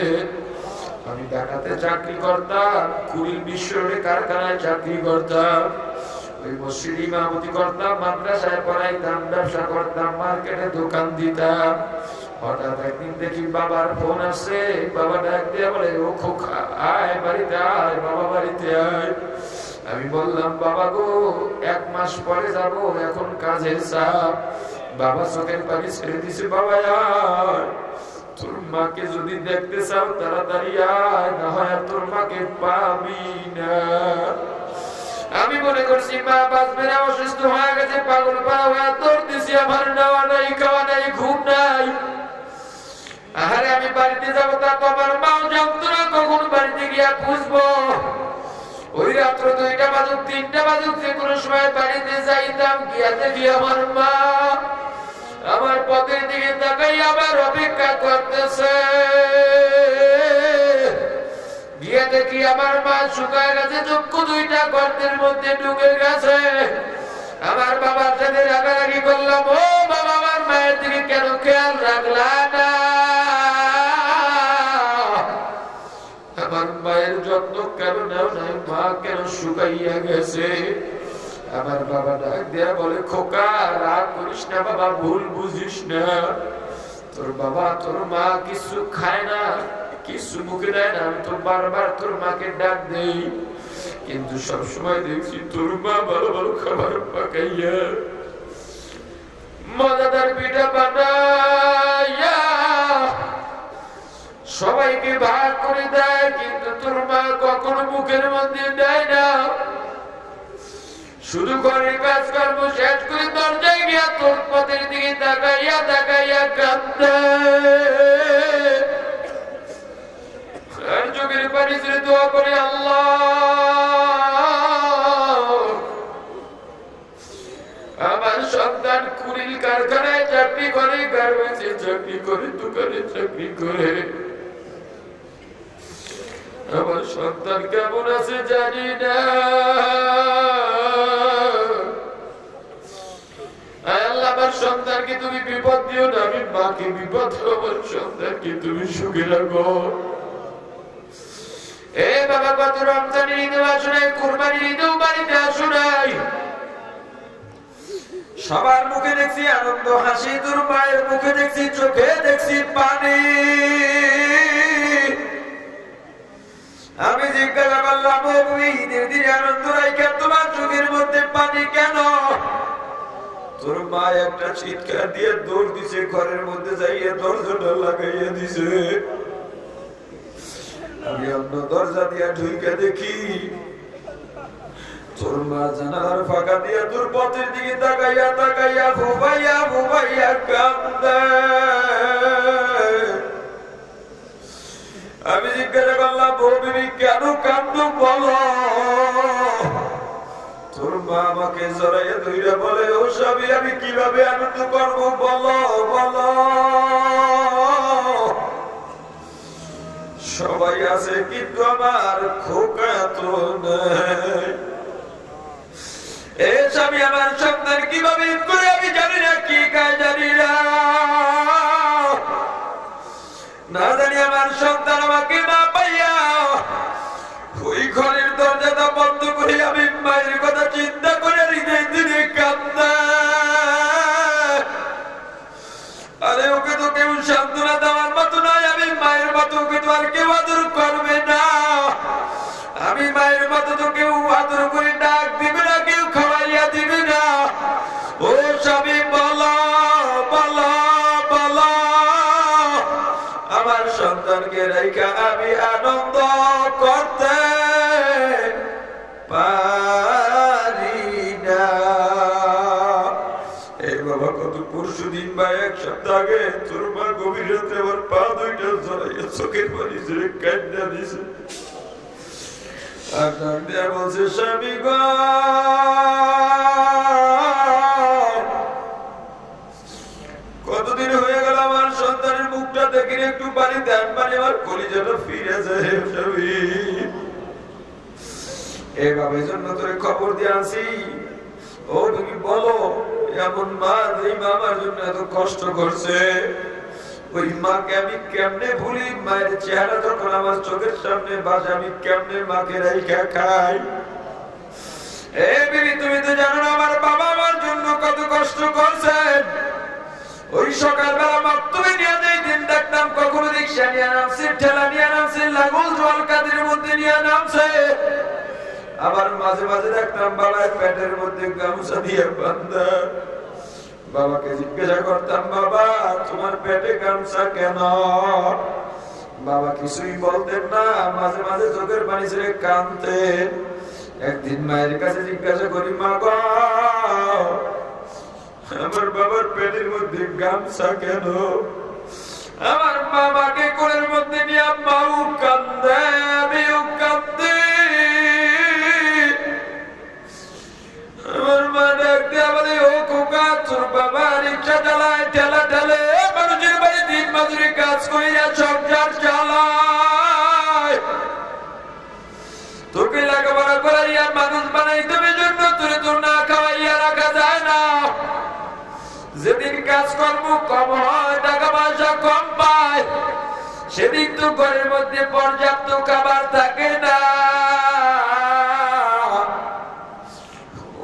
[SPEAKER 3] আমি ঢাকাতে চাকরি করতাম, কুড়িল বিশ্ব কারখানায় চাকরি করতাম, ওই মসজিদে ইমামতি করতাম, মাদ্রাসায় পড়াইতাম, ব্যবসা করতাম, মার্কেটে দোকান দিতাম। হঠাৎ একদিন দেখি বাবার ফোন আসছে, বাবা ডাক দিয়ে বলে, ও খোকা আয় বাড়িতে আয়, বাবা বাড়িতে আয়। আমি বললাম, বাবা গো 1 মাস পরে যাব, এখন কাজের চাপ। বাবা চোখের পানি ছেড়ে দিছে, বাবা আয়, তোর মাকে যদি দেখতে চাও তাড়াতাড়ি আয়, না হয় তোর পাবি না। আমি মনে করছি মা বাঁচবে না, অসুস্থ হয়ে গেছে, পাগল পাওয়া দৌড় দিছি, আমার নেওয়া নাই, খাওয়া নাই, ঘুম নাই। আরে আমি বাড়িতে যাবো, তা তো আমার মাও জানতো না কখন বাড়িতে গিয়া খুঁজবো। ওই রাত্র 2টা বাজুক 3টা বাজুক যে কোনো সময় বাড়িতে যাইতাম, গিয়া দেখি আমার মা আমার পথের দিকে তাকাই আবার অপেক্ষা করতেছে। গিয়ে দেখি আমার মা শুকায় গেছে, চক্ষু 2টা গর্তের মধ্যে ঢুকে গেছে। আমার বাবার সাথে রাগারাগি করলাম, ও বাবা আমার মায়ের দিকে কেন খেয়াল রাখলা না? আমার মায়ের যত্ন কেন নাও নাই? মা কেন শুকাইয়া গেছে? আমার বাবা ডাক দেয়া বলে, খোকা রাগ করিস না বাবা, ভুল বুঝিস না। তোর বাবা তোর মা কিছু খায় না, কিছু মুখে দেয় না। আমি তো বারবার তোর মাকে ডাক দেই, কিন্তু সবসময় দেখছি তোর মা ভালো ভালো খাবার পাকাইয়া মজাদার পিঠা বানাইয়া সবাইকে ভাগ করে দেয়, কিন্তু তোর মা কখনো মুখের মধ্যে দেয় না। শুধু ঘরের কাজ কর্ম শেষ করে দরজায় গিয়া তোর পথের দিকে তাকাইয়া তাকাইয়া কাঁদে। আর চোখের পানি ছেড়ে দোয়া করে, আল্লাহ আমার সন্তান কুড়িল কারখানায় চাকরি করে, গার্মেন্টসে চাকরি করে, দোকানে চাকরি করে। আমার সন্তান কেমন আছে জানি না। আল্লাহ আমার সন্তানকে তুমি বিপদ দিও না, আমি মাকে বিপদ, আমার সন্তানকে তুমি সুখে রাখো। এ বাবা, কত রমজানের ঈদেও আসো নাই, কুরবানির ঈদেও বাড়িতে আসো নাই। সবার মুখে দেখছি আনন্দ হাসি, তোর মায়ের মুখে দেখছি, চোখে দেখছি পানি। আমি জিজ্ঞাসা করলাম, ঈদের দিনে আনন্দ রাইখা তোমার চোখের মধ্যে পানি কেন? তোর মা একটা চিৎকার দিয়ে দৌড় দিছে, ঘরের মধ্যে যাইয়া দরজাটা লাগাইয়া দিছে। আমি অন্য দরজা দিয়া ঢুইকা দেখি তোর মা জানালার ফাঁকা দিয়া তোর পথের দিকে তাকাইয়া তাকাইয়া ভুবাইয়া ভুবাইয়া কান্দে। আমি জিজ্ঞাসা করলাম, ও বিবি কেন কান্দো বলো? তোর মা আমাকে জড়াইয়া ধইরা বলে, ও স্বামী আমি কিভাবে আনন্দ করবো বলো বলো। সবাই আছে কিন্তু আমার খোকা তো নাই। এ স্বামী আমার সন্তান কিভাবে করে আমি জানি না, কি খায় জানি না। না জানি আমার সন্তান আমাকে না পাইয়া ওই ঘরের দরজাটা বন্ধ করে আমি মায়ের কথা চিন্তা করে হৃদয় দিনে কান্দে। আরে ওকে তো কেউ সান্ত্বনা দেওয়ার মতো নাই, আমি মায়ের মতো ওকে তো আর কেউ আদর করবে না। আমি মায়ের মতো তো কেউ আদর করে ডাক দিবে না, কেউ খাওয়াইয়া দিবে না। ও স্বামী বলো বলো বলো, আমার সন্তানকে রেখা আমি আনন্দ করতে পারি না। এই বাবা, কত পরশুদিন বা এক সপ্তাহ আগে তোর মা গভীর রাতে আমার পা 2টা জড়াইয়া চোখের পানি ছেড়ে কান্না দিছে। আর ডাক দেয়া বলছে, স্বামী গো কতদিন হয়ে গেল আমার সন্তানের মুখটা দেখি একটু পানি দেন, মানে আমার কলিজাটা ফিরে যায়। স্বামী এভাবে জন্য তোরে খবর দিয়ে আনছি। ও তুমি বলো, এমন মা যেই মা আমার জন্য এত কষ্ট করছে, ওই মাকে আমি কেমনে ভুলি? মায়ের চেহারা যখন আমার চোখের সামনে বাজে, আমি কেমনে মাকে রাইখা খাই? এ বিবি, তুমি তো জানো না আমার বাবা আমার জন্য কত কষ্ট করছেন। ওই সকালবেলা মাত্রমে নিয়ে যাই দিন দেখতাম, কখনো রিক্সা নিয়ে নামছে, ঠেলা নিয়ে নামছে, লাঙল জল কাদের মধ্যে নিয়ে নামছে। আবার মাঝে মাঝে দেখতাম বাবার পেটের মধ্যে গামছা দিয়ে বান্ধা। বাবাকে জিজ্ঞাসা করতাম, বাবা তোমার পেটে গামছা কেন? বাবা কিছুই বলতেন না, মাঝে মাঝে চোখের পানি ছেড়ে কাঁদতেন। একদিন মায়ের কাছে জিজ্ঞাসা করি, মা গো, আমার বাবার পেটের মধ্যে গামছা কেন? আমার মা মাকে কোলের মধ্যে নিয়ে মাও কান্দে, আমিও কান্দে। আমার মা ডাক দিয়ে বলে, ও খোকা, তোর বাবা রিক্সা চালায়, ঠেলা ঠেলে, মানুষের বাড়ি দিন মজুরি কাজ করিয়া সংসার চালায়। তোকে লেখাপড়া করাইয়া মানুষ বানাই তুমি জন্য তোরে তো না খাওয়াইয়া রাখা যায় না। যেদিন কাজকর্ম কম হয়, টাকা পয়সা কম পায়, সেদিন তো ঘরের মধ্যে পর্যাপ্ত খাবার থাকে না।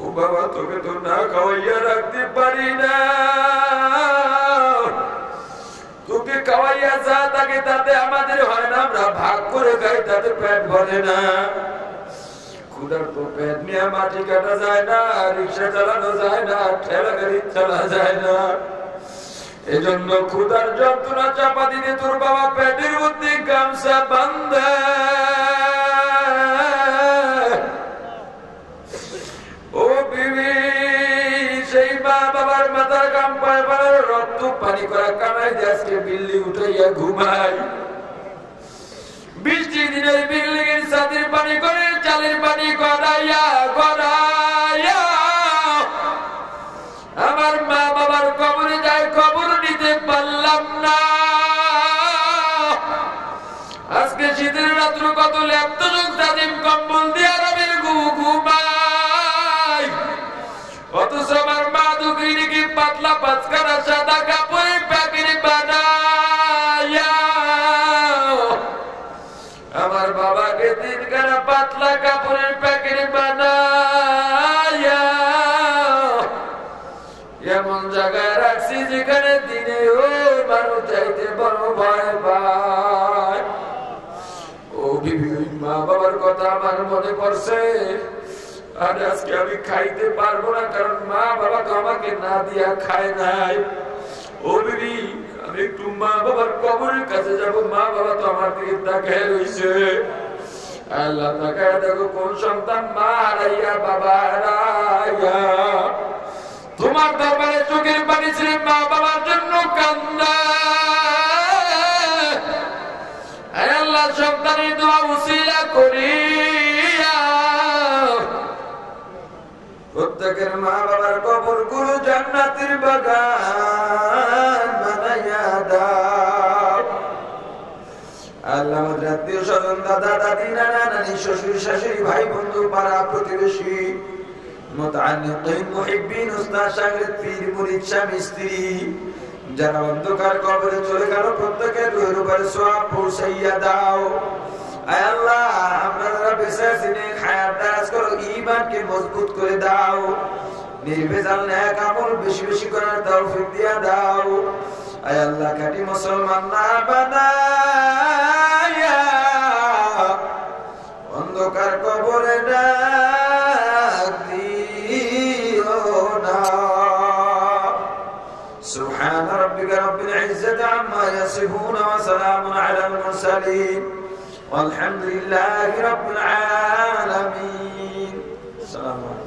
[SPEAKER 3] ও বাবা, তোকে তো না খাওয়াইয়া রাখতে পারি না। তোকে খাওয়াইয়া যা থাকে তাতে আমাদের হয় না, আমরা ভাগ করে খাই, তাতে পেট ভরে না। ক্ষুধার তো পেট নিয়ে মাটি কাটা যায় না, রিক্সা চালানো যায় না, ঠেলা গাড়ি চালা যায় না। এজন্য ক্ষুধার যন্ত্রণা চাপা দিতে তোর বাবা পেটের মধ্যে গামছা বাঁধে। ও বিবি, সেই মা বাবার মাথার গাম পায় পায় রক্ত পানি করা কামাই দিয়ে আজকে বিল্ডিং উঠাইয়া ঘুমাই। বৃষ্টি দিনের বিল্ডিং এর ছাদের পানি করে, চালের পানি গড়াইয়া গড়াইয়া আমার মা বাবার কবরে যায়, খবর নিতে পারলাম না। আজকে শীতের রাত্র কত ল্যাপ্ত সাদিম কম্বল দিয়ে রবির ঘুমাই, অথচ আমার মা দুঃখী নাকি পাতলা পাঁচখানা সাদা কাপড়ে প্যাকেট বানাইয়া আমার বাবাকে তিনখানা পাতলা কাপড়ের প্যাকেট বানাইয়া এমন জায়গায় রাখছি যেখানে দিনে ও মানুষ চাইতে বড় ভয় পায়। ও বিবি, মা বাবার কথা আমার মনে পড়ছে। আর আজকে আমি খাইতে পারবো না, কারণ মা বাবা তো আমাকে না দিয়া খায় নাই। ও বিবি, আমি একটু মা বাবার কবরের কাছে যাব, মা বাবা তো আমার দিকে তাকায় রইছে। আল্লাহ তাকায় দেখো, কোন সন্তান মা হারাইয়া বাবা হারাইয়া তোমার দরবারে চোখের পানি ছেড়ে মা বাবার জন্য কান্দে। আল্লাহ সন্তানের দোয়া উসিলা করিয়া প্রত্যেকের মা বাবার কবর গুলো জান্নাতের বাগান বানাইয়া দাও। আল্লাহ আমাদের আত্মীয় স্বজন, দাদা দাদি, নানা নানি, শ্বশুর শাশুড়ি, ভাই বন্ধু, পাড়া প্রতিবেশী, মুতাআল্লিকিন, মুহিব্বিন, উস্তাদ, শাগির্দ, পীর, মুরিদ, স্বামী, স্ত্রী, যারা অন্ধকার কবরে চলে গেল, প্রত্যেকের রুহের উপরে সওয়াব পৌঁছাইয়া দাও। আয় আল্লাহ, আমরা যারা বেঁচে আছি নেক হায়াত দারাজ করো, ঈমানকে মজবুত করে দাও, নির্ভেজাল নেক আমল বেশি বেশি করার তৌফিক দিয়া দাও। আয় আল্লাহ, খাঁটি মুসলমান না বানাইয়া অন্ধকার কবরে ডাক দিও না। সুবহান রাব্বিকা রাব্বিল ইজ্জাতি আম্মা ইয়াসিফুন ওয়া সালামুন আলাল মুরসালিন والحمد لله رب العالمين. السلام عليكم.